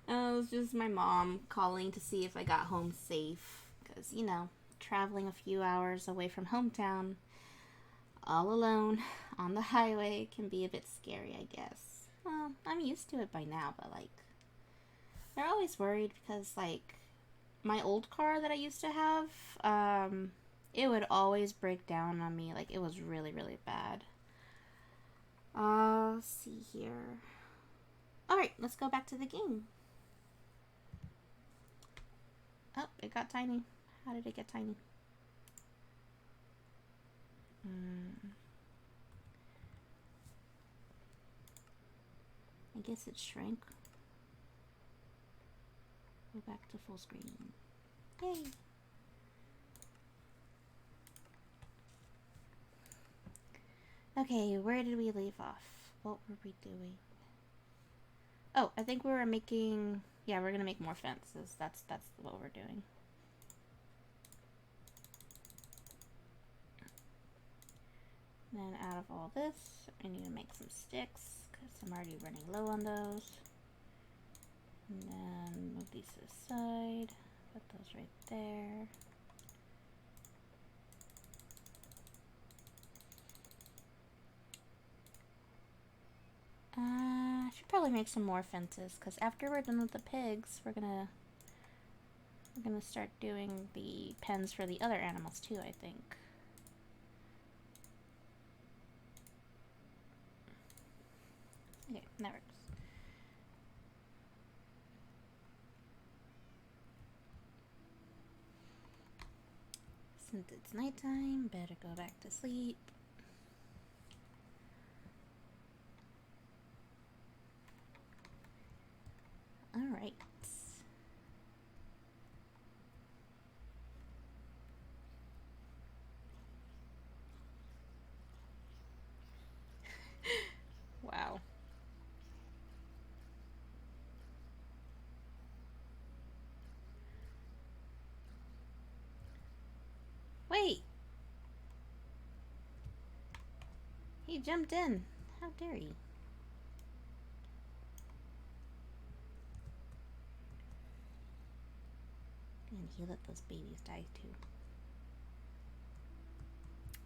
It was just my mom calling to see if I got home safe. Because, traveling a few hours away from hometown, all alone, on the highway, can be a bit scary, I guess. Well, I'm used to it by now, but, they're always worried because, my old car that I used to have, it would always break down on me. It was really, really bad. Let's see here. Alright, let's go back to the game. Oh, it got tiny. How did it get tiny? I guess it shrank. Go back to full screen. Yay! Okay, where did we leave off? What were we doing? Oh, I think we were making... Yeah, we're gonna make more fences. That's what we're doing. Then out of all this, I need to make some sticks because I'm already running low on those. And then move these to the side. Put those right there. I should probably make some more fences because after we're done with the pigs, we're gonna start doing the pens for the other animals too, I think. Okay, that works. Since it's nighttime, better go back to sleep. Alright. Wow. Wait! He jumped in. How dare he? And he let those babies die too.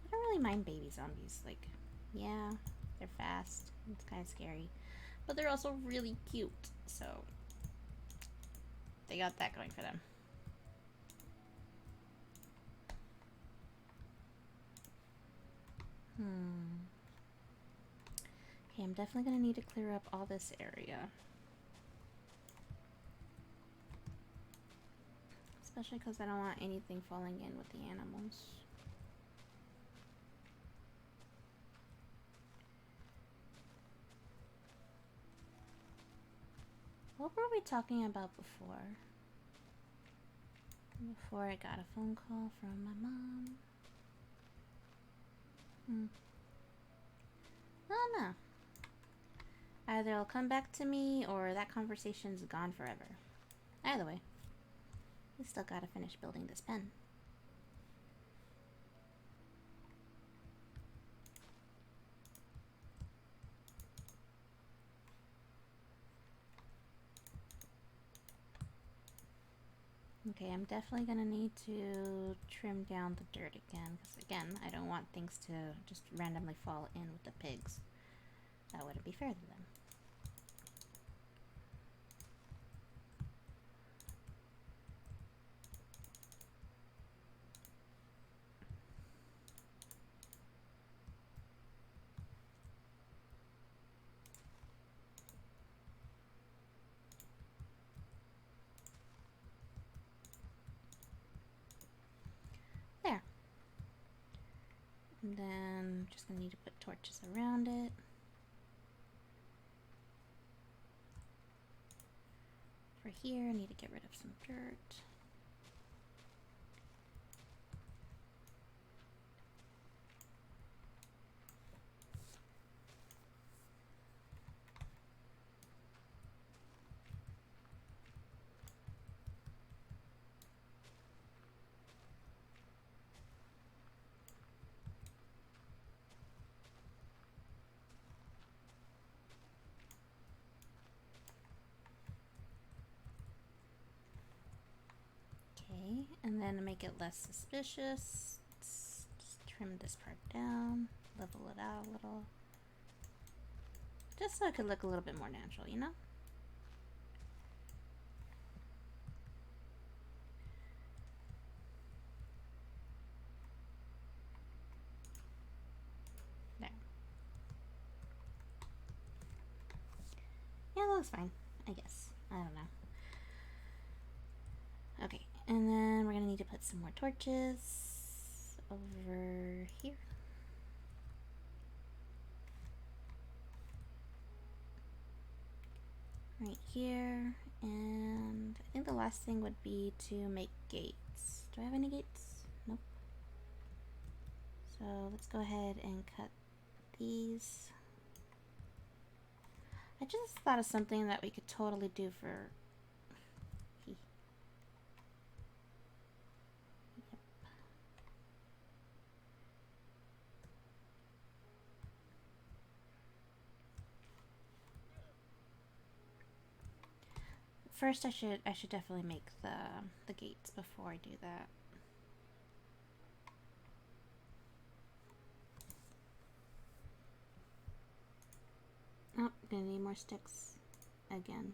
I don't really mind baby zombies. Yeah, they're fast. It's kind of scary. But they're also really cute. So, they got that going for them. Okay, I'm definitely going to need to clear up all this area. Especially because I don't want anything falling in with the animals. What were we talking about before? Before I got a phone call from my mom. I don't know. Either it'll come back to me or that conversation's gone forever. Either way, we still gotta finish building this pen. Okay, I'm definitely gonna need to trim down the dirt again, because again, I don't want things to just randomly fall in with the pigs. That wouldn't be fair to them. There. And then just gonna need to put torches around it. For here, I need to get rid of some dirt. then to make it less suspicious, let's just trim this part down, level it out a little. Just so it could look a little bit more natural, you know? There. Yeah, that looks fine, I guess. I don't know. Okay, and then we're gonna need to put some more torches over here. Right here, and I think the last thing would be to make gates. Do I have any gates? Nope. So let's go ahead and cut these. I just thought of something that we could totally do for... Yep. First, I should definitely make the gates before I do that. Oh, gonna need more sticks again.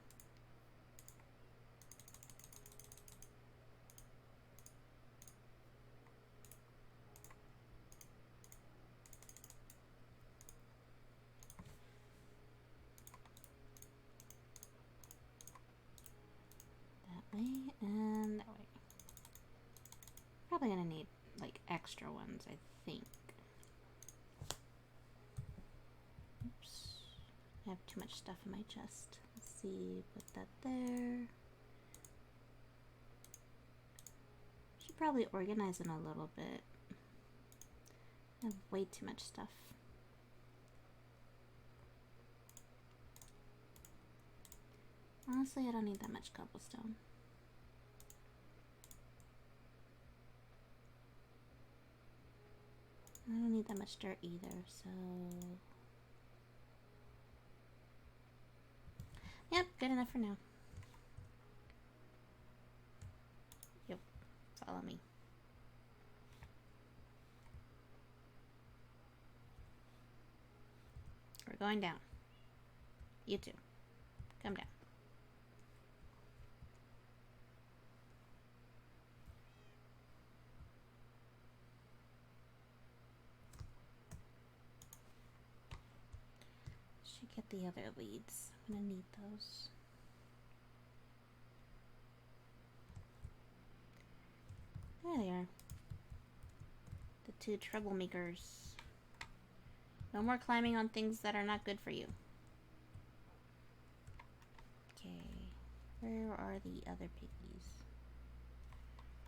That way and that way. Probably gonna need like extra ones, I think. Oops. I have too much stuff in my chest. Let's see, put that there. Should probably organize it a little bit. I have way too much stuff. Honestly, I don't need that much cobblestone. I don't need that much dirt either, so... Yep, good enough for now. Yep, follow me. We're going down. You too. Come down. Should get the other leads. I'm gonna need those. There they are. The two troublemakers. No more climbing on things that are not good for you. Okay. Where are the other piggies?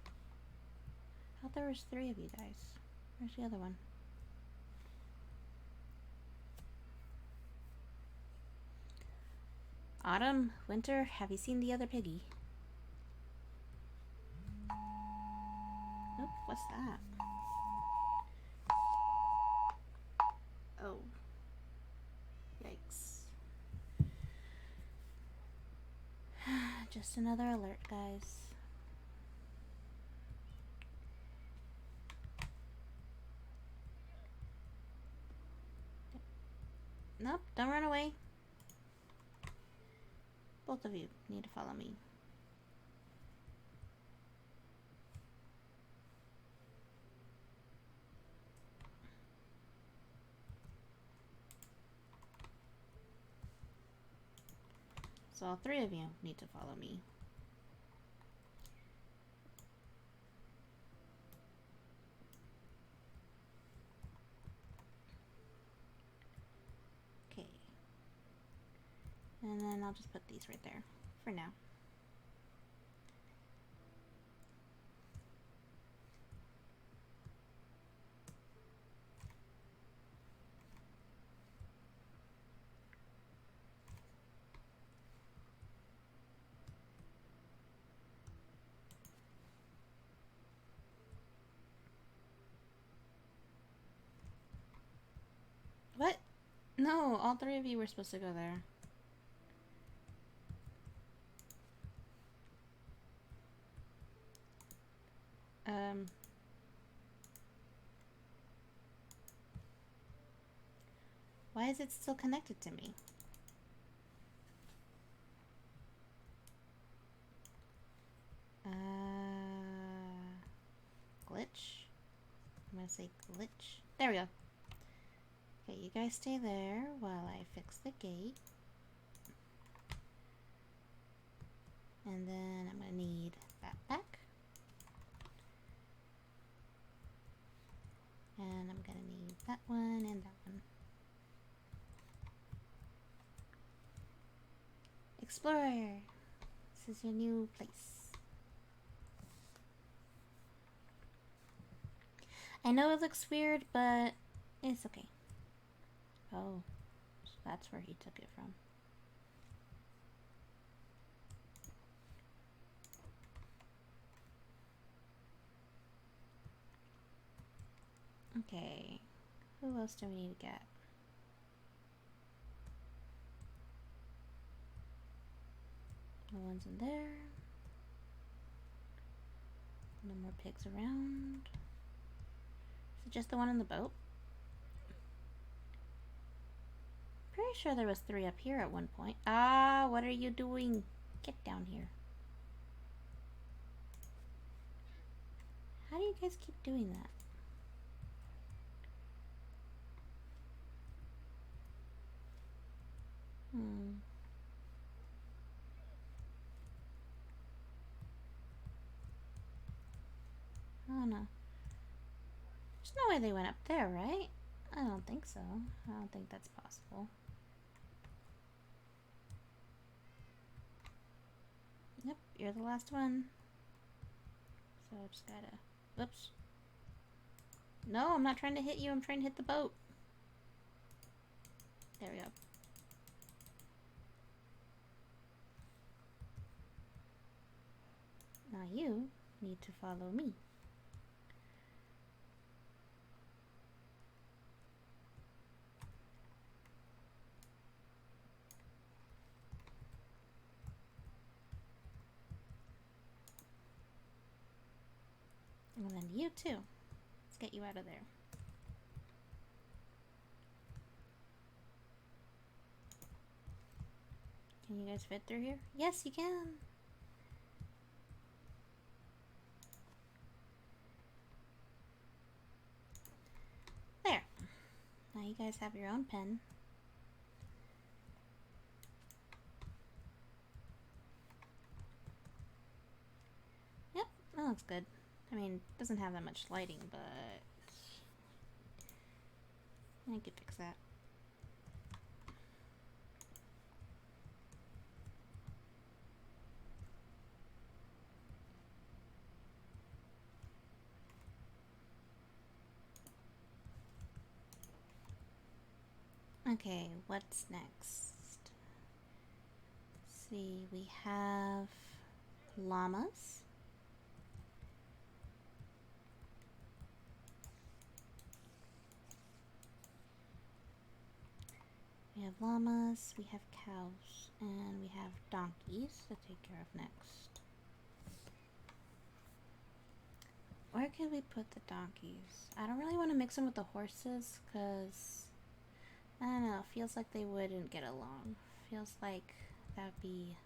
I thought there was 3 of you guys. Where's the other one? Autumn, winter, have you seen the other piggy? Oh, what's that? Oh. Yikes. Just another alert, guys. Nope, don't run away. Both of you need to follow me. So all 3 of you need to follow me. Okay. And then I'll just put these right there for now. What? No, all 3 of you were supposed to go there. Why is it still connected to me? Glitch? I'm gonna say glitch. There we go. Okay, you guys stay there while I fix the gate. And then I'm gonna need that back. And I'm gonna need that one and that one. Explorer! This is your new place. I know it looks weird, but it's okay. Oh, so that's where he took it from. Okay, who else do we need to get? No one's in there. No more pigs around. Is it just the one in the boat? Pretty sure there was 3 up here at one point. Ah, what are you doing? Get down here. How do you guys keep doing that? I don't know. There's no way they went up there, right? I don't think so. I don't think that's possible. Yep, you're the last one. So I just gotta... Whoops. No, I'm not trying to hit you. I'm trying to hit the boat. There we go. Now you need to follow me. And then you too. Let's get you out of there. Can you guys fit through here? Yes, you can. There. Now you guys have your own pen. Yep, that looks good. I mean, it doesn't have that much lighting, but I can fix that. Okay, what's next? Let's see, we have llamas. We have llamas, we have cows, and we have donkeys to take care of next. Where can we put the donkeys? I don't really want to mix them with the horses because, I don't know, it feels like they wouldn't get along. Feels like that'd be...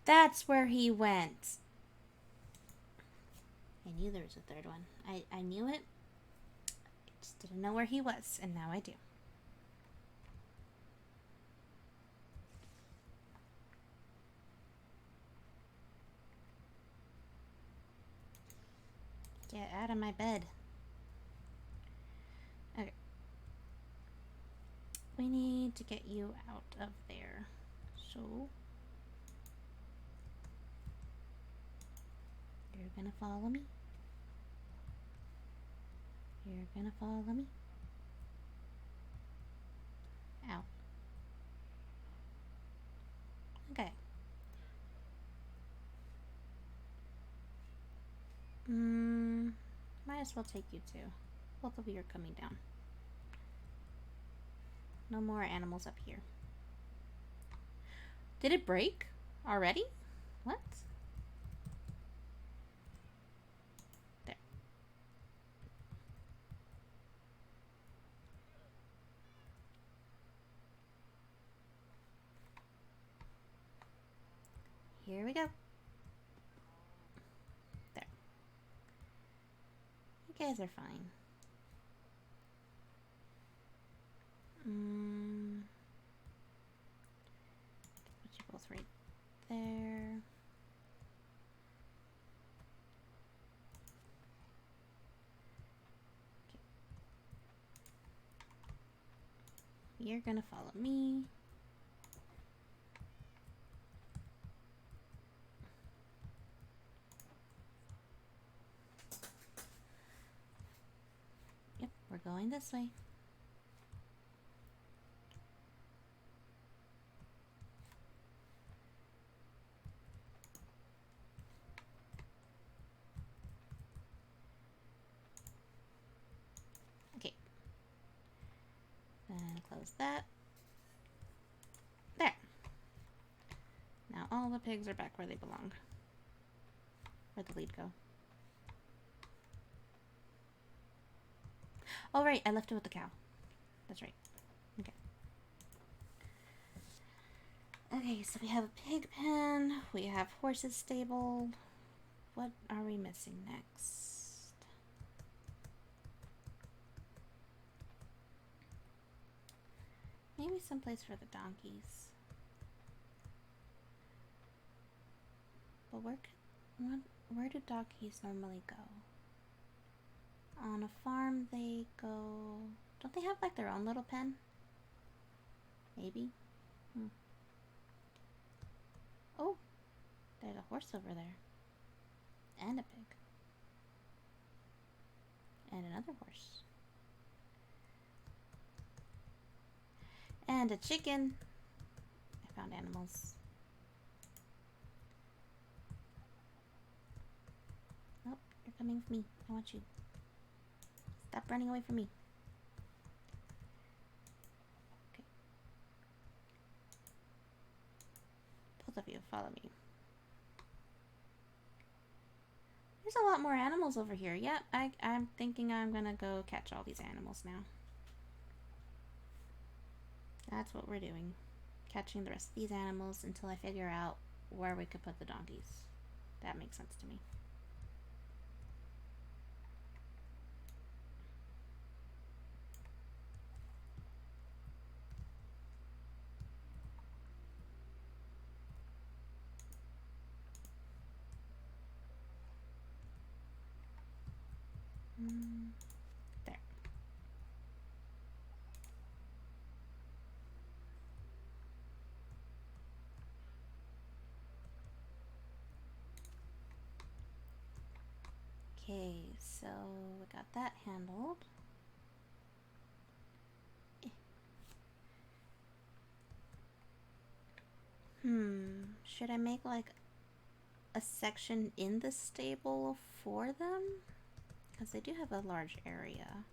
That's where he went! I knew there was a third one. I knew it. I just didn't know where he was, and now I do. Get out of my bed. Okay. We need to get you out of there. So... You're gonna follow me? You're gonna follow me? Out. Okay. Might as well take you too. Both of you are coming down. No more animals up here. Did it break already? What? Here we go. There. You guys are fine. Put you both right there. Okay. You're gonna follow me. Yep, we're going this way. Okay. And close that. There. Now all the pigs are back where they belong. Where'd the lead go? Oh, right. I left it with the cow. That's right. Okay. Okay, so we have a pig pen. We have horses stabled. What are we missing next? Maybe someplace for the donkeys. But where do donkeys normally go? On a farm they go... Don't they have like their own little pen? Maybe? Oh, there's a horse over there. And a pig. And another horse. And a chicken. I found animals. Nope, you're coming with me. I want you. Stop running away from me. Okay. Both of you, follow me. There's a lot more animals over here. Yep, I'm thinking I'm gonna go catch all these animals now. That's what we're doing. Catching the rest of these animals until I figure out where we could put the donkeys. That makes sense to me. There. Okay, so we got that handled. Should I make like a section in the stable for them? Because they do have a large area.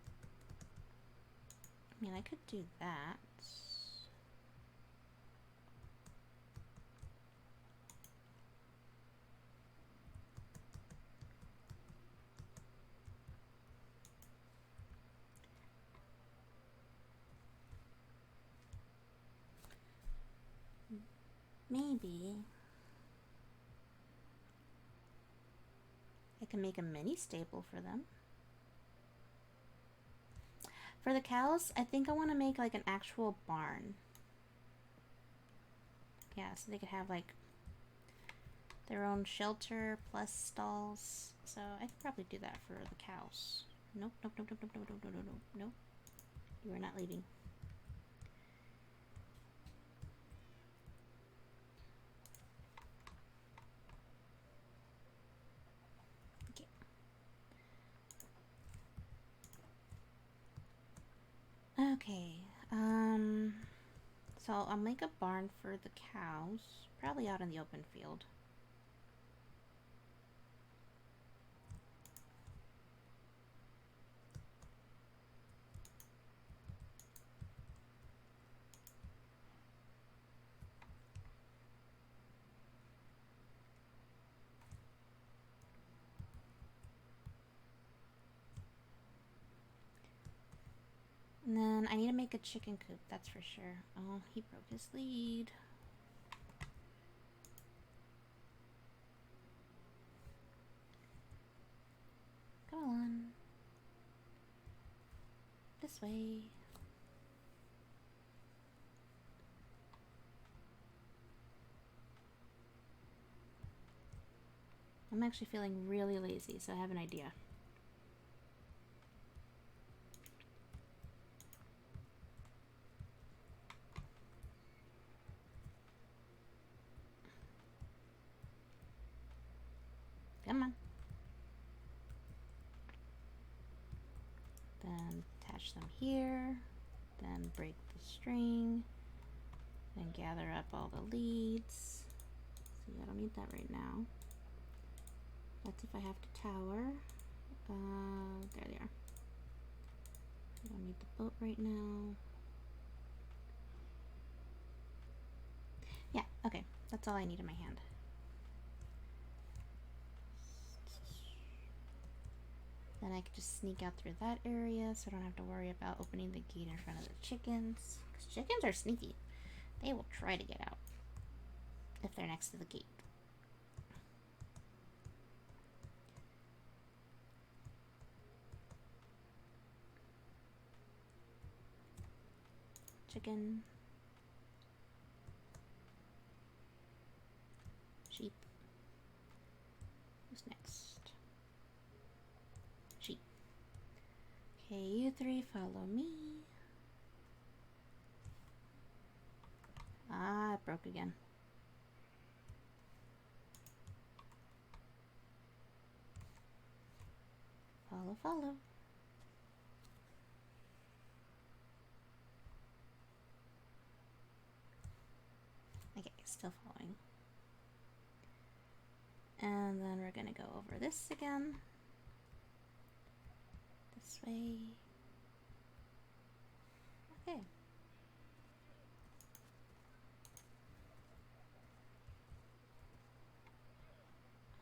I mean, I could do that. Maybe I can make a mini stable for them. For the cows, I think I want to make like an actual barn. Yeah, so they could have like their own shelter plus stalls. So I could probably do that for the cows. Nope, nope, nope, nope, nope, nope, nope, nope, nope, nope. You are not leaving. Okay. Okay. So I'll make a barn for the cows, probably out in the open field. And then I need to make a chicken coop, that's for sure. Oh, he broke his lead. This way. I'm actually feeling really lazy, so I have an idea. Come on. Then attach them here. Then break the string. Then gather up all the leads. See, I don't need that right now. That's if I have to tower. There they are. I don't need the boat right now. Yeah, okay. That's all I need in my hand. Then I can just sneak out through that area so I don't have to worry about opening the gate in front of the chickens. Because chickens are sneaky. They will try to get out if they're next to the gate. Chicken. Sheep. Who's next? Sheep. Okay, you three follow me. Ah, it broke again. Follow, follow. Okay, still following. And then we're gonna go over this again. This way. Okay.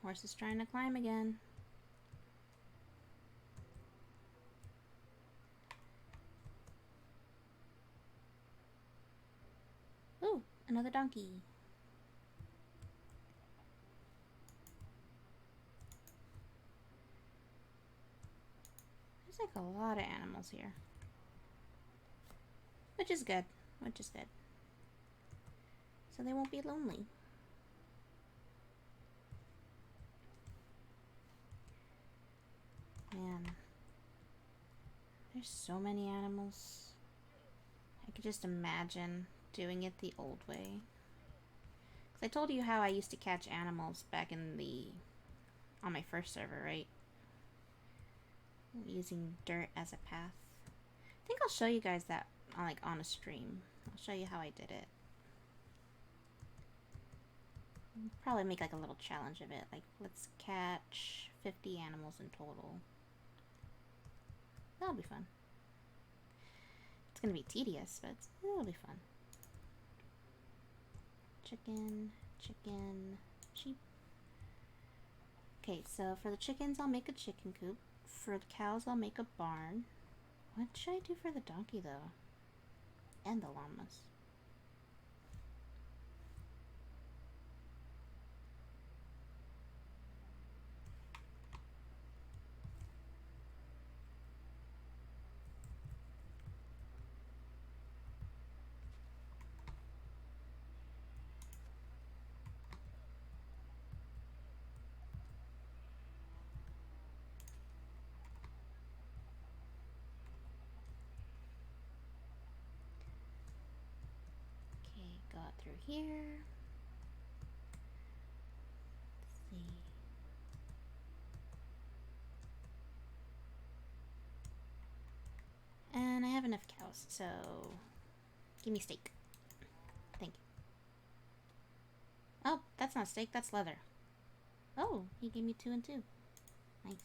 Horse is trying to climb again. Ooh, another donkey. There's like a lot of animals here. Which is good. Which is good. So they won't be lonely. Man. There's so many animals. I could just imagine doing it the old way. 'Cause I told you how I used to catch animals back in on my first server, right? Using dirt as a path. I think I'll show you guys that on a stream. I'll show you how I did it. Probably make like a little challenge of it. Like, let's catch 50 animals in total. That'll be fun. It's gonna be tedious, but it'll be fun. Chicken, chicken, sheep. Okay, so for the chickens, I'll make a chicken coop. For the cows, I'll make a barn. What should I do for the donkey, though? And the llamas. Go out through here. Let's see. And I have enough cows, so give me steak. Thank you. Oh, that's not steak, that's leather. Oh, he gave me 2 and 2. Nice.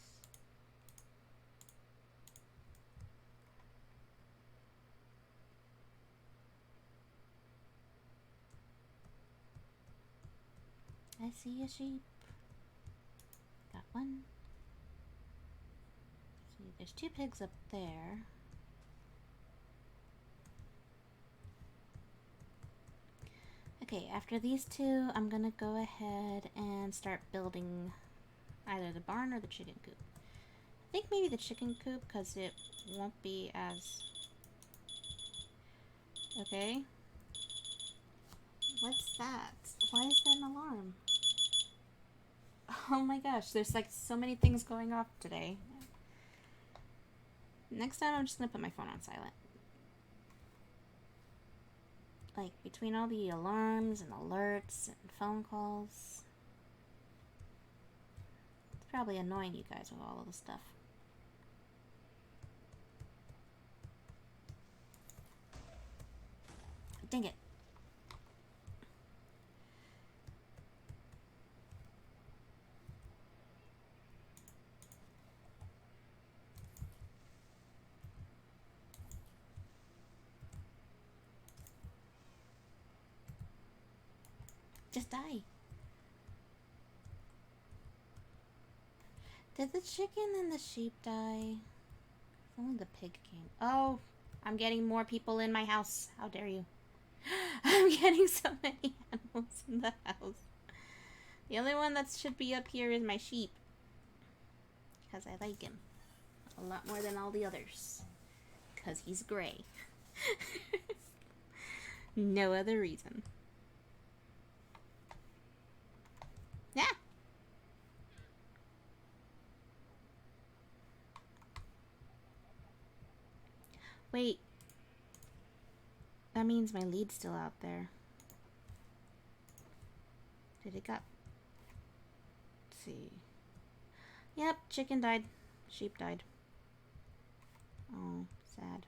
I see a sheep. Got one. See, there's 2 pigs up there. Okay, after these 2, I'm gonna go ahead and start building either the barn or the chicken coop. I think maybe the chicken coop, because it won't be as Okay. What's that? Why is there an alarm? Oh my gosh, there's like so many things going off today. Next time I'm just gonna put my phone on silent. Like, between all the alarms and alerts and phone calls, it's probably annoying you guys with all of the stuff. Dang it. Just die. Did the chicken and the sheep die? Only the pig came. Oh, I'm getting more people in my house. How dare you? I'm getting so many animals in the house. The only one that should be up here is my sheep. Because I like him. A lot more than all the others. Because he's gray. No other reason. Yeah. Wait. That means my lead's still out there. Did it got... Let's see. Yep, chicken died. Sheep died. Oh, sad.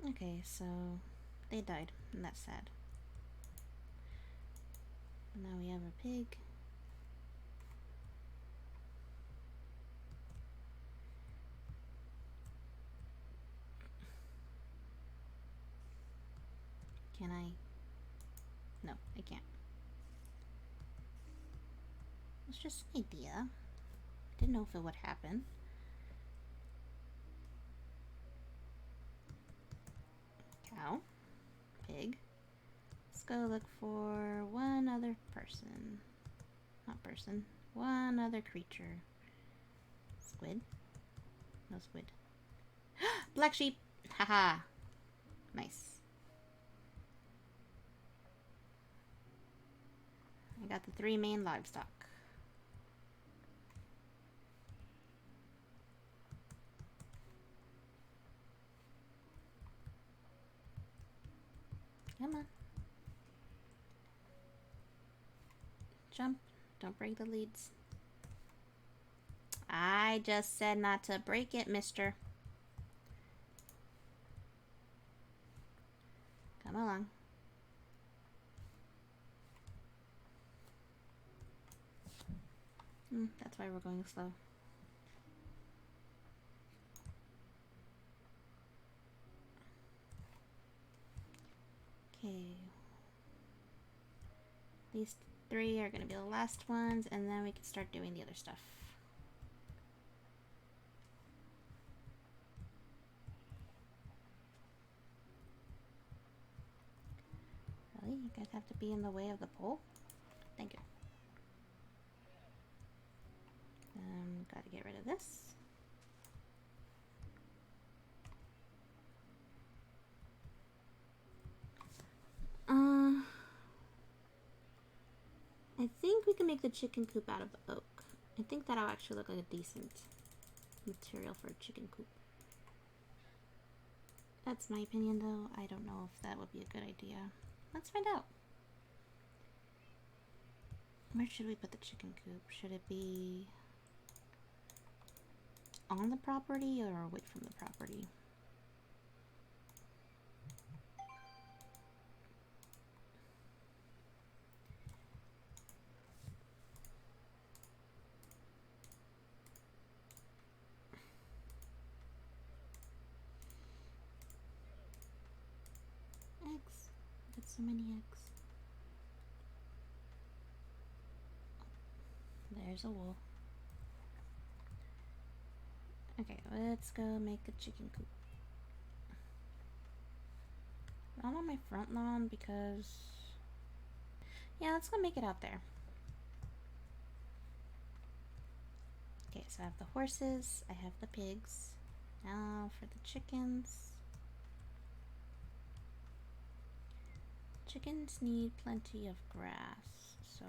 Okay, so they died, and that's sad. Now we have a pig. Can I? No, I can't. It's just an idea. Didn't know if it would happen. Cow. Pig. Let's go look for one other person. Not person. One other creature. Squid? No squid. Black sheep! Haha! Nice. I got the 3 main livestock. Come on. Jump. Don't break the leads. I just said not to break it, mister. Come along. That's why we're going slow. Okay. These 3 are going to be the last ones, and then we can start doing the other stuff. Really? You guys have to be in the way of the pole? Thank you. Gotta get rid of this. I think we can make the chicken coop out of oak. I think that'll actually look like a decent material for a chicken coop. That's my opinion, though. I don't know if that would be a good idea. Let's find out. Where should we put the chicken coop? Should it be on the property or away from the property? Eggs. Got so many eggs. There's a wool. Okay, let's go make a chicken coop. Not on my front lawn because... Yeah, let's go make it out there. Okay, so I have the horses, I have the pigs. Now for the chickens. Chickens need plenty of grass, so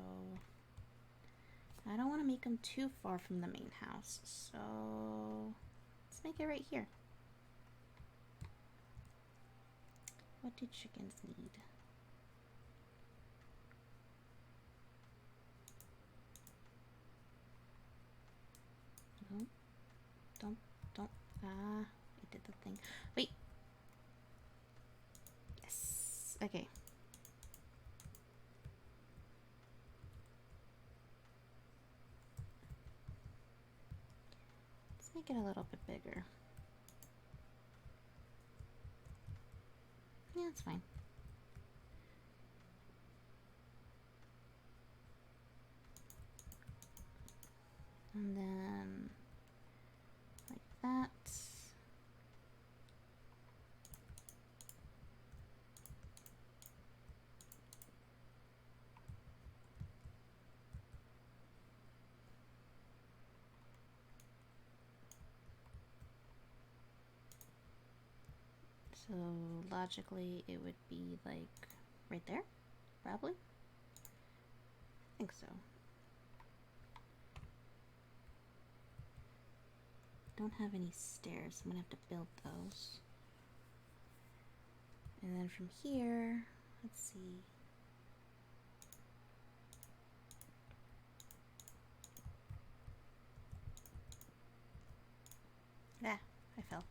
I don't want to make them too far from the main house, so let's make it right here. What do chickens need? No, don't. Ah, I did the thing. Wait. Yes. Okay. Let's make it a little bit bigger. Yeah, it's fine. And then like that. So logically it would be like right there, probably. I think so. Don't have any stairs, I'm gonna have to build those. And then from here, let's see. Ah, I fell.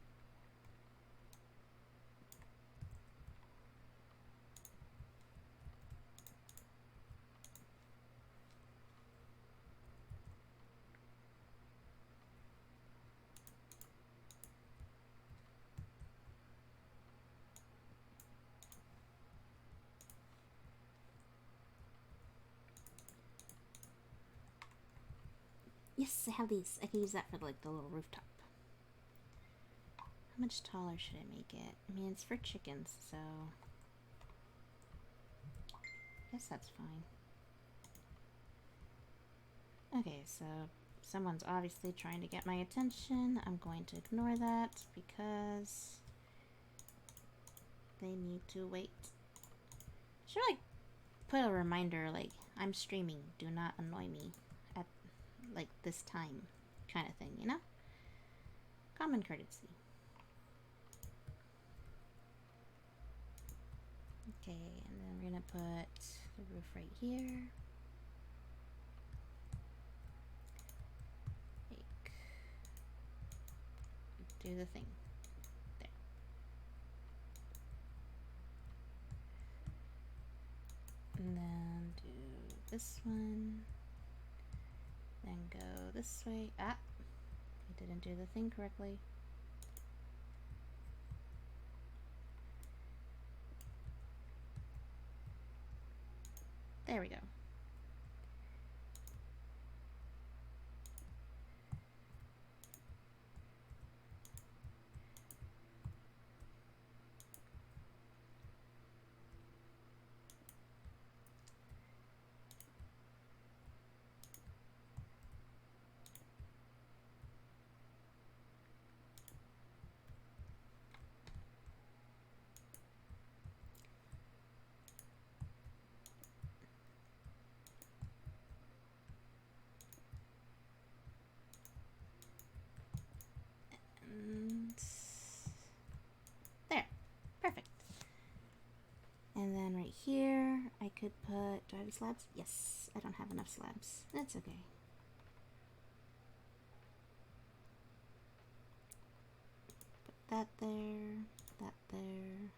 Yes, I have these. I can use that for like the little rooftop. How much taller should I make it? I mean, it's for chickens, so I guess that's fine. Okay, so someone's obviously trying to get my attention. I'm going to ignore that because they need to wait. Should I put a reminder like, I'm streaming, do not annoy me at like this time kind of thing, you know? Common courtesy. Okay, and then we're gonna put the roof right here. Like, do the thing. There. And then do this one. Then go this way. Ah! I didn't do the thing correctly. There we go. And there. Perfect. And then right here, I could put, do I have slabs? Yes, I don't have enough slabs. That's okay. Put that there, that there.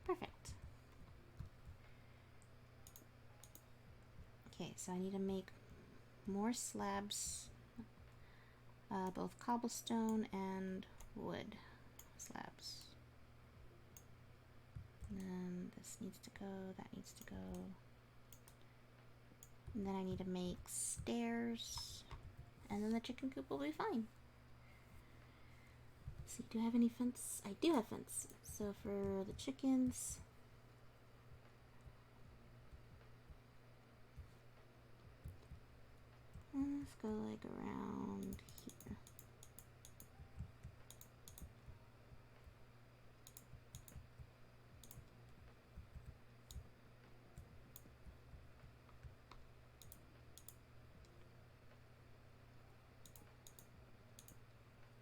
Perfect. Okay, so I need to make more slabs, both cobblestone and wood slabs. And then this needs to go, that needs to go. And then I need to make stairs. And then the chicken coop will be fine. Let's see, do I have any fence? I do have fence. So for the chickens, let's go like around here.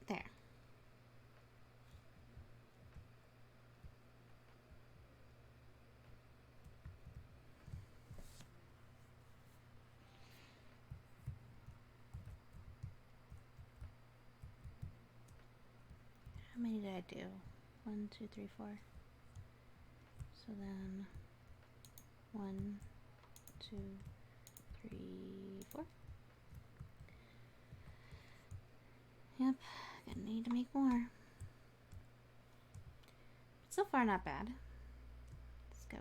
There. How many did I do? 1, 2, 3, 4. So then 1, 2, 3, 4. Yep, gonna need to make more. So far, not bad. Let's go.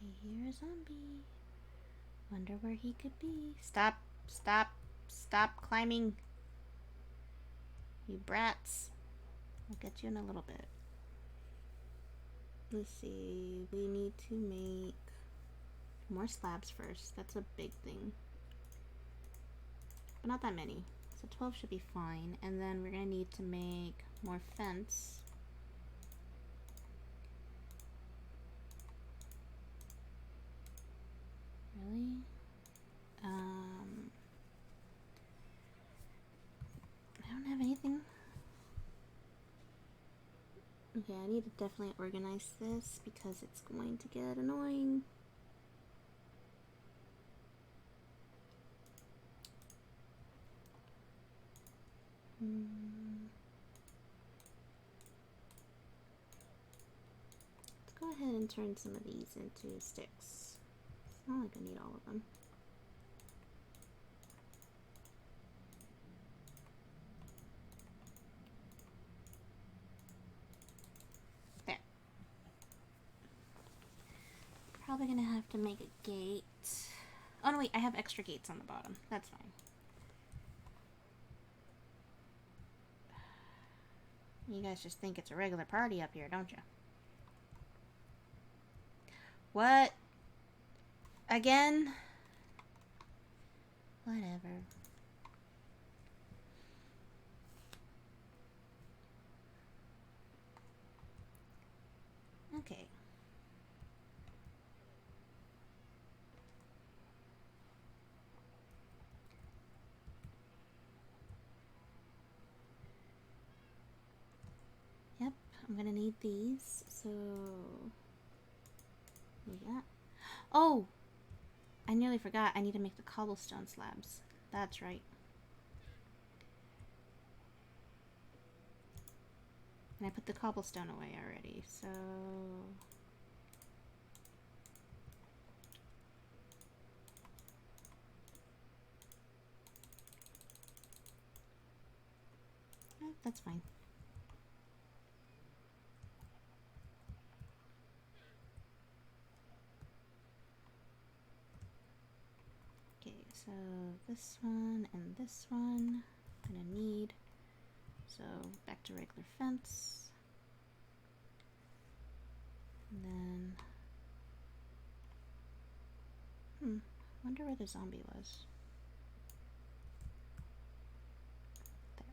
I hear a zombie. Wonder where he could be. Stop, stop, stop climbing. You brats. I'll get you in a little bit. Let's see. We need to make more slabs first. That's a big thing. But not that many. So 12 should be fine. And then we're going to need to make more fence. Really? I don't have anything. Okay, I need to definitely organize this because it's going to get annoying. Let's go ahead and turn some of these into sticks. It's not like I need all of them. There. Probably gonna have to make a gate. Oh no, wait, I have extra gates on the bottom. That's fine. You guys just think it's a regular party up here, don't you? What? Again? Whatever. Okay. Yep, I'm gonna need these, so... Yeah. Oh! I nearly forgot, I need to make the cobblestone slabs. That's right. And I put the cobblestone away already, so... that's fine. Okay, so this one and this one I'm gonna need. So back to regular fence. And then, wonder where the zombie was. There.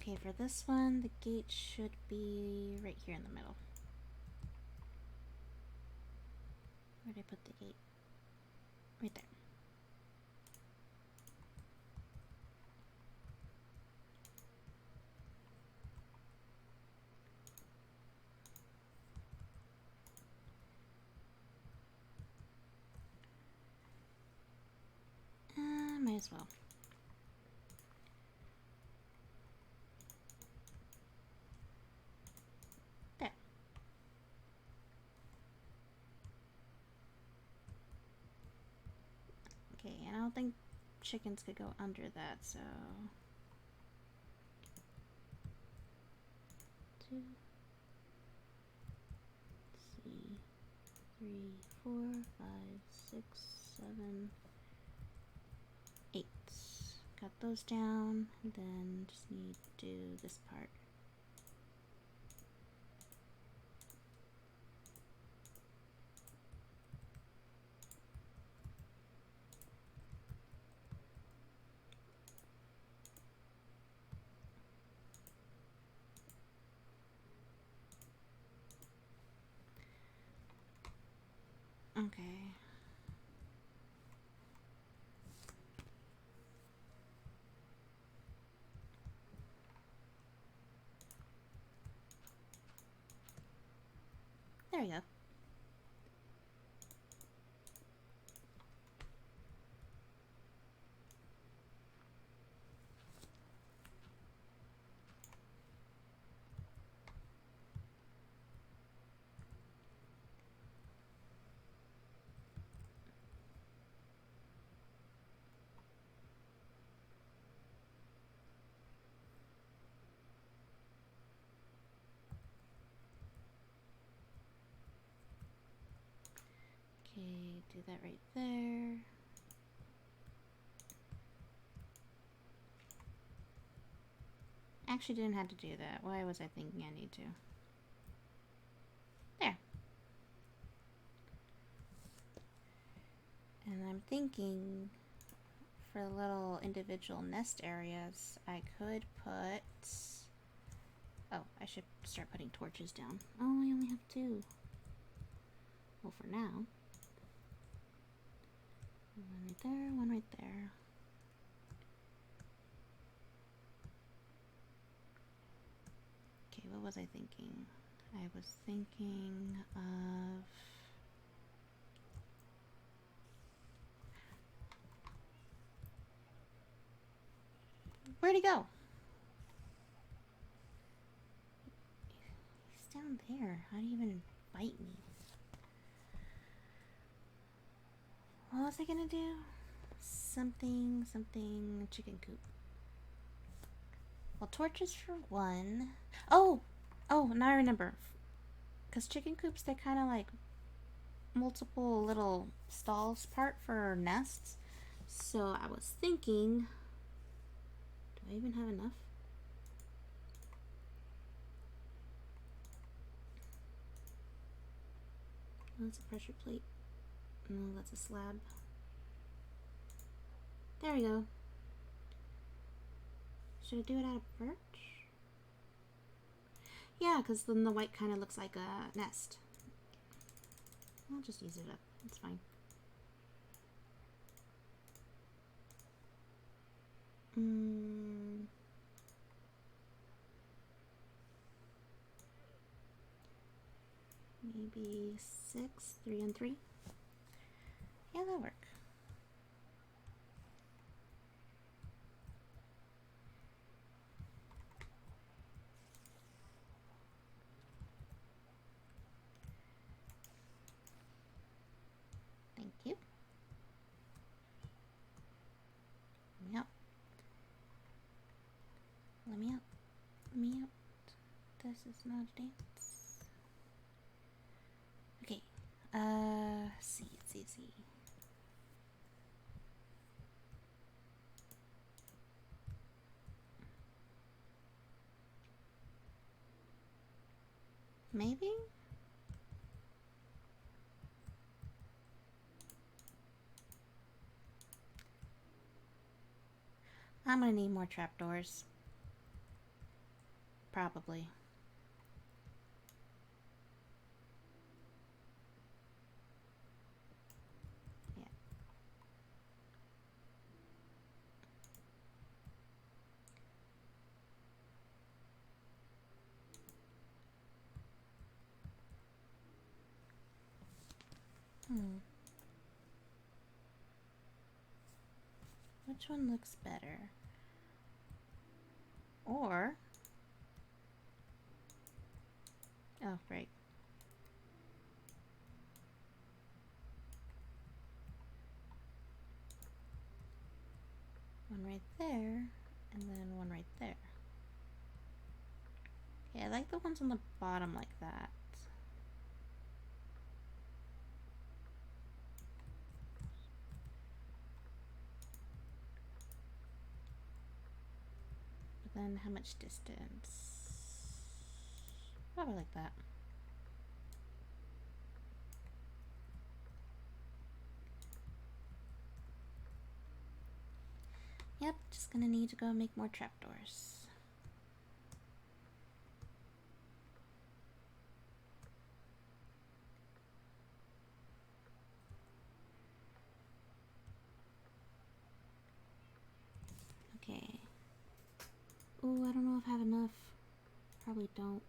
Okay, for this one, the gate should be right here in the middle. Where did I put the gate? Right there. Might as as well. There. Okay, and I don't think chickens could go under that, so 2, let's see, 3, 4, 5, 6, 7, 8. Got those down, and then just need to do this part. Okay. There we go. Okay, do that right there. Actually didn't have to do that. Why was I thinking I need to? There. And I'm thinking for the little individual nest areas, I could put... Oh, I should start putting torches down. Oh, I only have 2. Well, for now. 1 right there, 1 right there. Okay, what was I thinking? I was thinking of... Where'd he go? He's down there. How do you even bite me? What was I gonna do? Something chicken coop. Well, torches for 1. Oh, now I remember. Because chicken coops, they're kind of like multiple little stalls part for nests. So I was thinking, do I even have enough? Oh, that's a pressure plate. No, that's a slab. There we go. Should I do it out of birch? Yeah, because then the white kind of looks like a nest. I'll just use it up. It's fine. Maybe 6, 3 and 3. Yeah, that'll work. Thank you. Let me out. Let me out. Let me out. This is not a dance. Okay. See. Maybe? I'm gonna need more trapdoors. Probably. Yeah. What Which one looks better? Or... Oh, right. One right there, and then one right there. Yeah, I like the ones on the bottom like that. But then how much distance? Probably like that. Yep, just gonna need to go make more trapdoors. Okay. Ooh, I don't know if I have enough. Probably don't.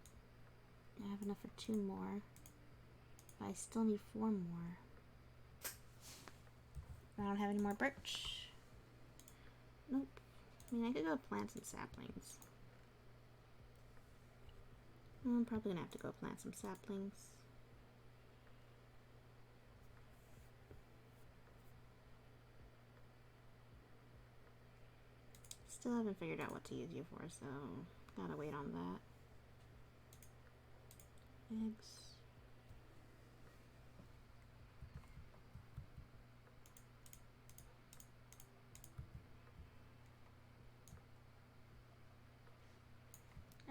I have enough for 2 more. But I still need 4 more. I don't have any more birch. Nope. I mean, I could go plant some saplings. I'm probably gonna have to go plant some saplings. Still haven't figured out what to use you for, so gotta wait on that. Eggs.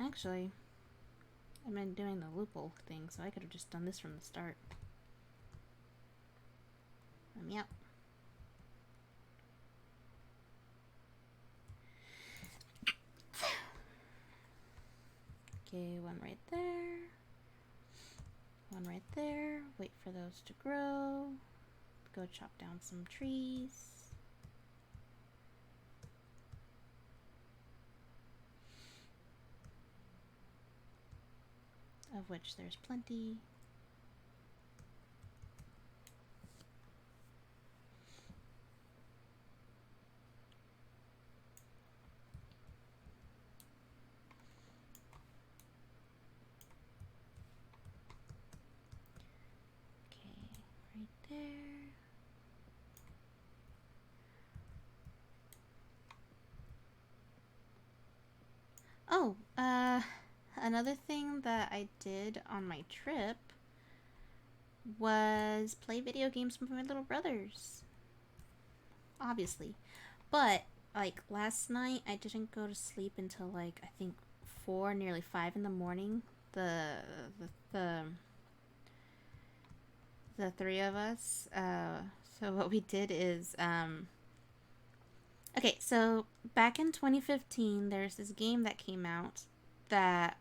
Actually, I've been doing the loophole thing, so I could have just done this from the start. Yep. Okay, one right there. One right there. Wait for those to grow. Go chop down some trees. Of which there's plenty. Okay, right there. Oh, another thing that I did on my trip was play video games with my little brothers. Obviously. But, like, last night I didn't go to sleep until, like, I think 4, nearly 5 in the morning. The three of us. So what we did is, okay, so back in 2015, there's this game that came out that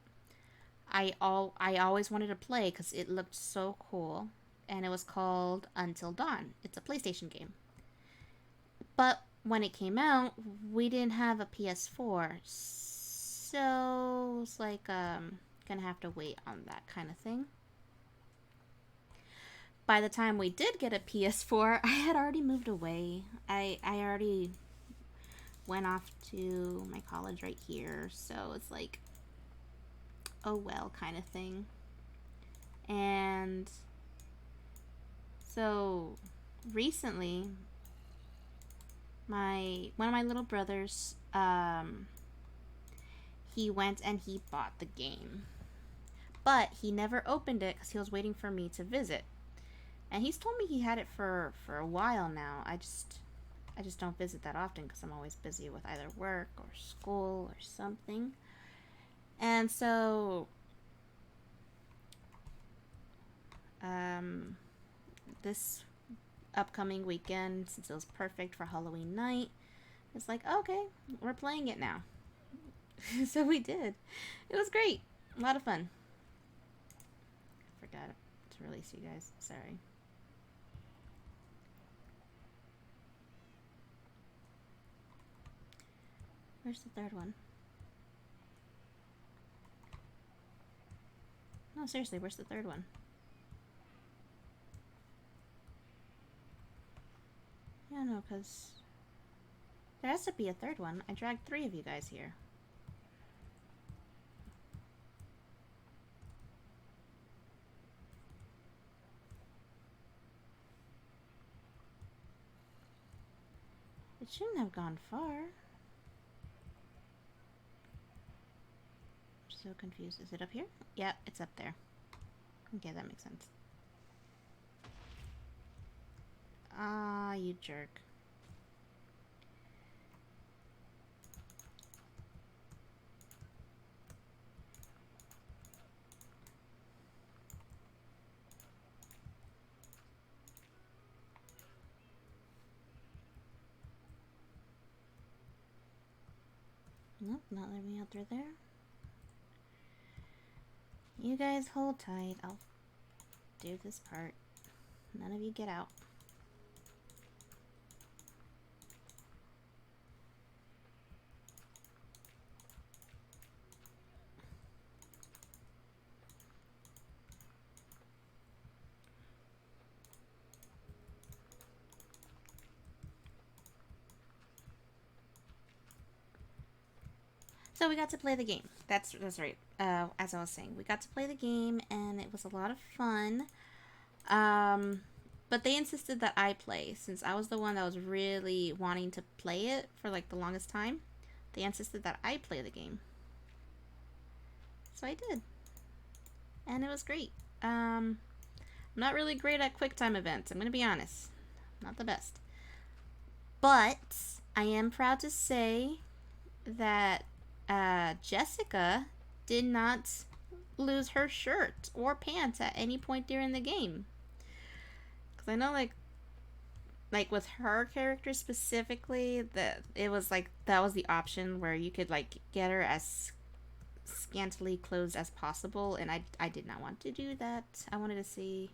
I always wanted to play because it looked so cool, and it was called Until Dawn. It's a PlayStation game. But when it came out, we didn't have a PS4, so it was like gonna have to wait on that kind of thing. By the time we did get a PS4, I had already moved away. I already went off to my college right here, so it's like, oh well, kind of thing. And so recently, one of my little brothers, he went and he bought the game, but he never opened it because he was waiting for me to visit. And he's told me he had it for a while now. I just don't visit that often because I'm always busy with either work or school or something. And so this upcoming weekend, since it was perfect for Halloween night, it's like, okay, we're playing it now. So we did. It was great. A lot of fun. I forgot to release you guys. Sorry. Where's the third one? No, seriously, where's the third one? Yeah, no, because There has to be a third one. I dragged 3 of you guys here. It shouldn't have gone far. I'm so confused. Is it up here? Yeah, it's up there. Okay, that makes sense. Ah, you jerk. Nope, not letting me out through there. You guys hold tight. I'll do this part. None of you get out. So we got to play the game. That's right. As I was saying, we got to play the game, and it was a lot of fun. But they insisted that I play, since I was the one that was really wanting to play it for like the longest time. They insisted that I play the game, so I did, and it was great. I'm not really great at QuickTime events. I'm gonna be honest, not the best, but I am proud to say that Jessica did not lose her shirt or pants at any point during the game. Because I know, like with her character specifically, that it was like that was the option where you could like get her as scantily clothed as possible, and I did not want to do that. I wanted to see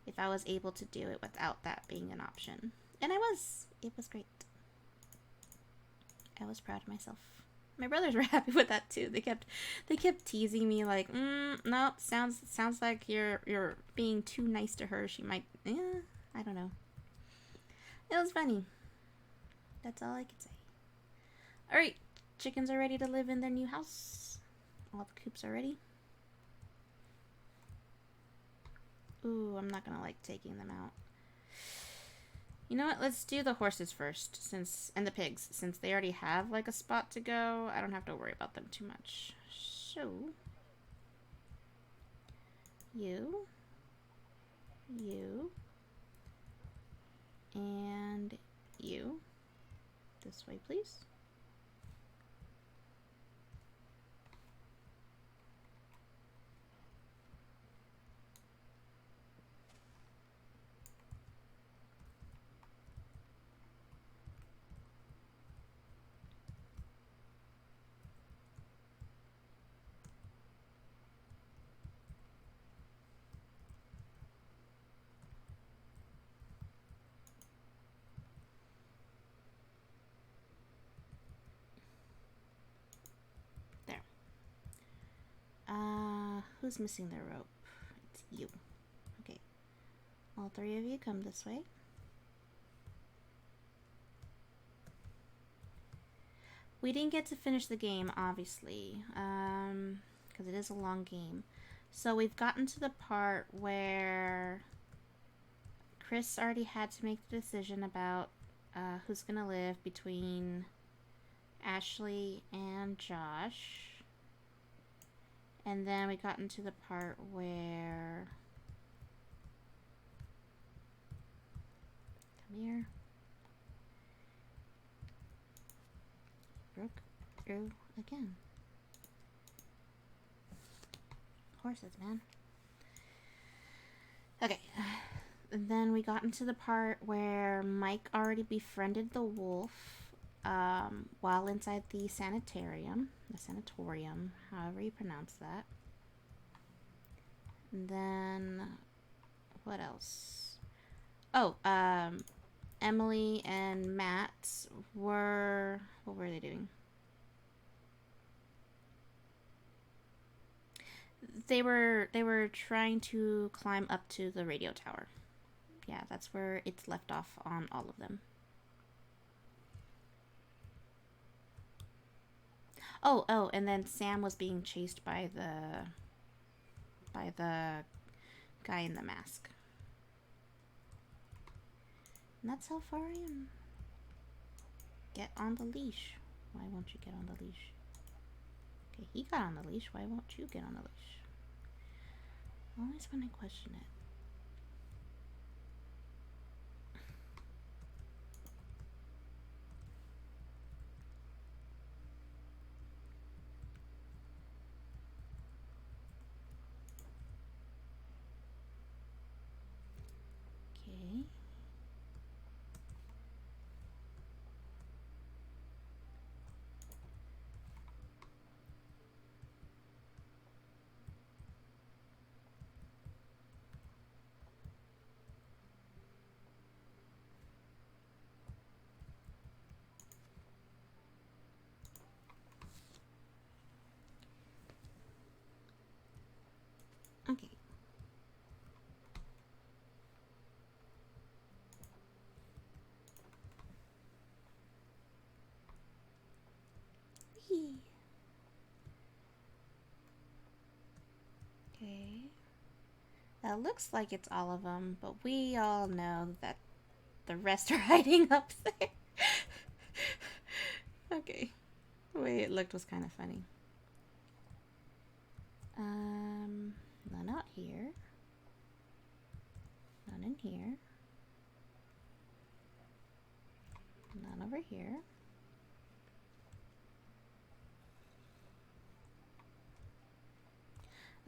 if I was able to do it without that being an option, and I was. It was great. I was proud of myself. My brothers were happy with that too. They kept teasing me like, no, sounds like you're being too nice to her. She might, I don't know. It was funny. That's all I could say. All right, chickens are ready to live in their new house. All the coops are ready. Ooh, I'm not gonna like taking them out. You know what? Let's do the horses first, and the pigs, since they already have like a spot to go. I don't have to worry about them too much. So, you, and you. This way, please. There. Who's missing their rope? It's you. Okay. All 3 of you come this way. We didn't get to finish the game, obviously, because it is a long game. So we've gotten to the part where Chris already had to make the decision about who's going to live between Ashley and Josh. And then we got into the part where... Come here. Broke through again. Horses, man. Okay. And then we got into the part where Mike already befriended the wolf while inside the sanatorium, however you pronounce that. And then, what else? Oh, Emily and Matt were, what were they doing? They were trying to climb up to the radio tower. Yeah, that's where it's left off on all of them. Oh, and then Sam was being chased by the guy in the mask. And that's how far I am. Get on the leash. Why won't you get on the leash? Okay, he got on the leash. Why won't you get on the leash? Always when I question it. Okay. Okay. Whee. Okay. That looks like it's all of them, but we all know that the rest are hiding up there. Okay. The way it looked was kind of funny. None out here. None in here. None over here.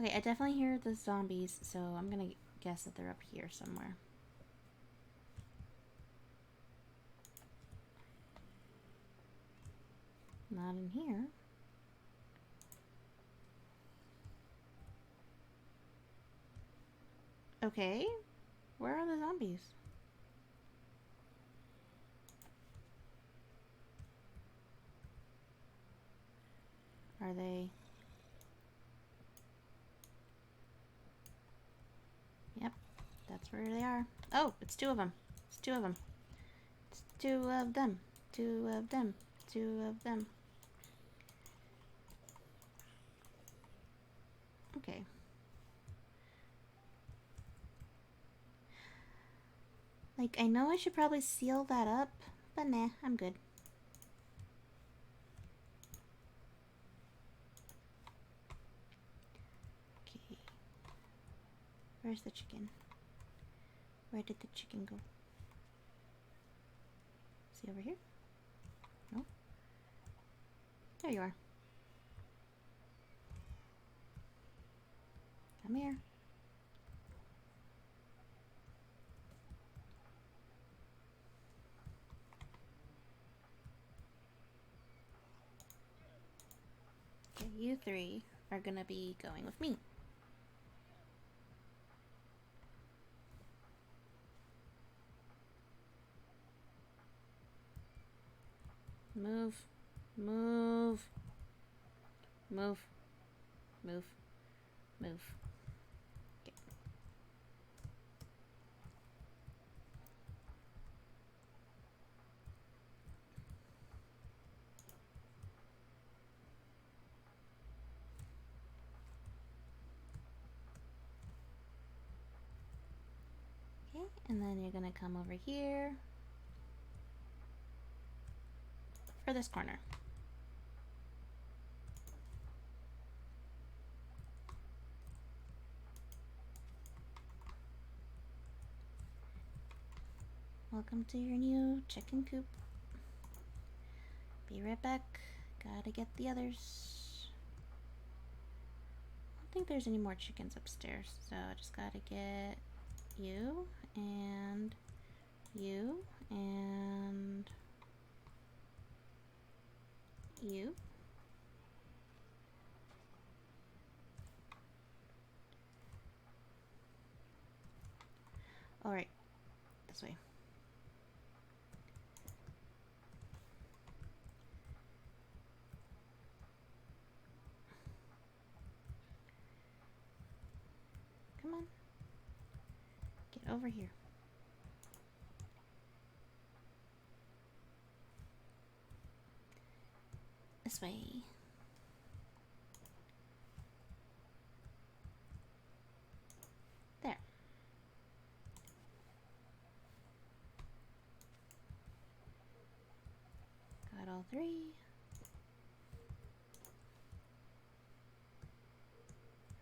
Okay, I definitely hear the zombies, so I'm gonna guess that they're up here somewhere. Not in here. Okay, where are the zombies? Are they... Yep, that's where they are. Oh, it's two of them. It's two of them. It's two of them. Two of them. Two of them. Okay. Like, I know I should probably seal that up, but nah, I'm good. Okay. Where's the chicken? Where did the chicken go? Is he over here? No? There you are. Come here. Okay, you three are gonna be going with me. Move. Move. Move. Move. Move. Okay. Okay, and then you're gonna come over here for this corner. Welcome to your new chicken coop. Be right back. Gotta get the others. I don't think there's any more chickens upstairs, so I just gotta get you and you and you. Alright, this way. Come on. Get over here. This way. 3.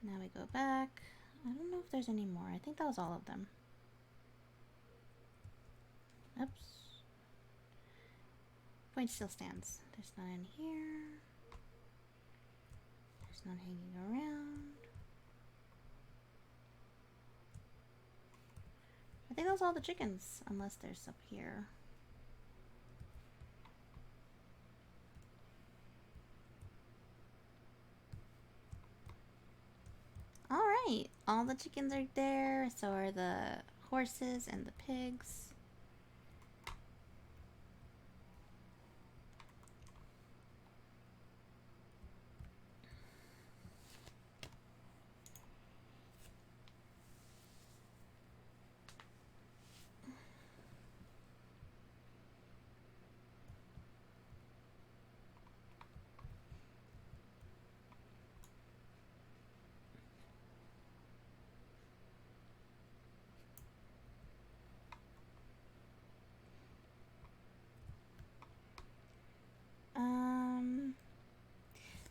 Now we go back. I don't know if there's any more. I think that was all of them. Oops. Point still stands. There's none in here. There's none hanging around. I think that was all the chickens, unless there's up here. Alright, all the chickens are there, so are the horses and the pigs.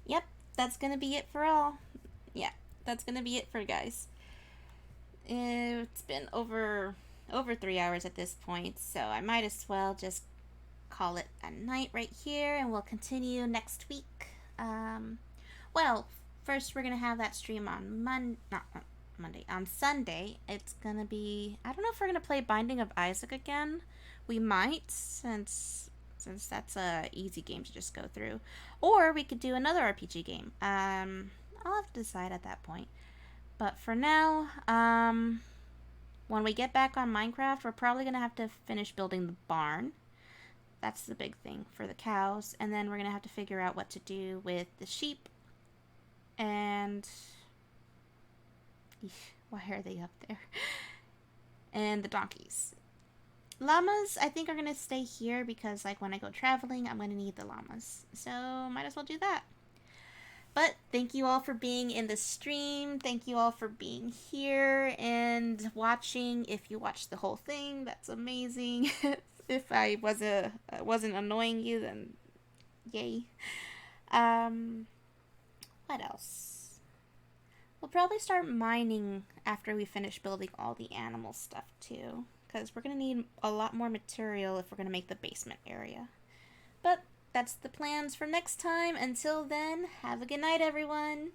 Yep, that's gonna be it for all. Yeah, that's gonna be it for guys. It's been over 3 hours at this point, so I might as well just call it a night right here, and we'll continue next week. Well, first we're gonna have that stream on Monday, on Sunday. It's gonna be, I don't know if we're gonna play Binding of Isaac again. We might, since that's a easy game to just go through, or we could do another RPG game. I'll have to decide at that point. But for now, when we get back on Minecraft, we're probably gonna have to finish building the barn. That's the big thing for the cows, and then we're gonna have to figure out what to do with the sheep. And why are they up there? And the donkeys. Llamas, I think, are going to stay here because, like, when I go traveling, I'm going to need the llamas. So, might as well do that. But thank you all for being in the stream. Thank you all for being here and watching. If you watched the whole thing, that's amazing. If I wasn't annoying you, then yay. What else? We'll probably start mining after we finish building all the animal stuff, too. Because we're going to need a lot more material if we're going to make the basement area. But that's the plans for next time. Until then, have a good night, everyone.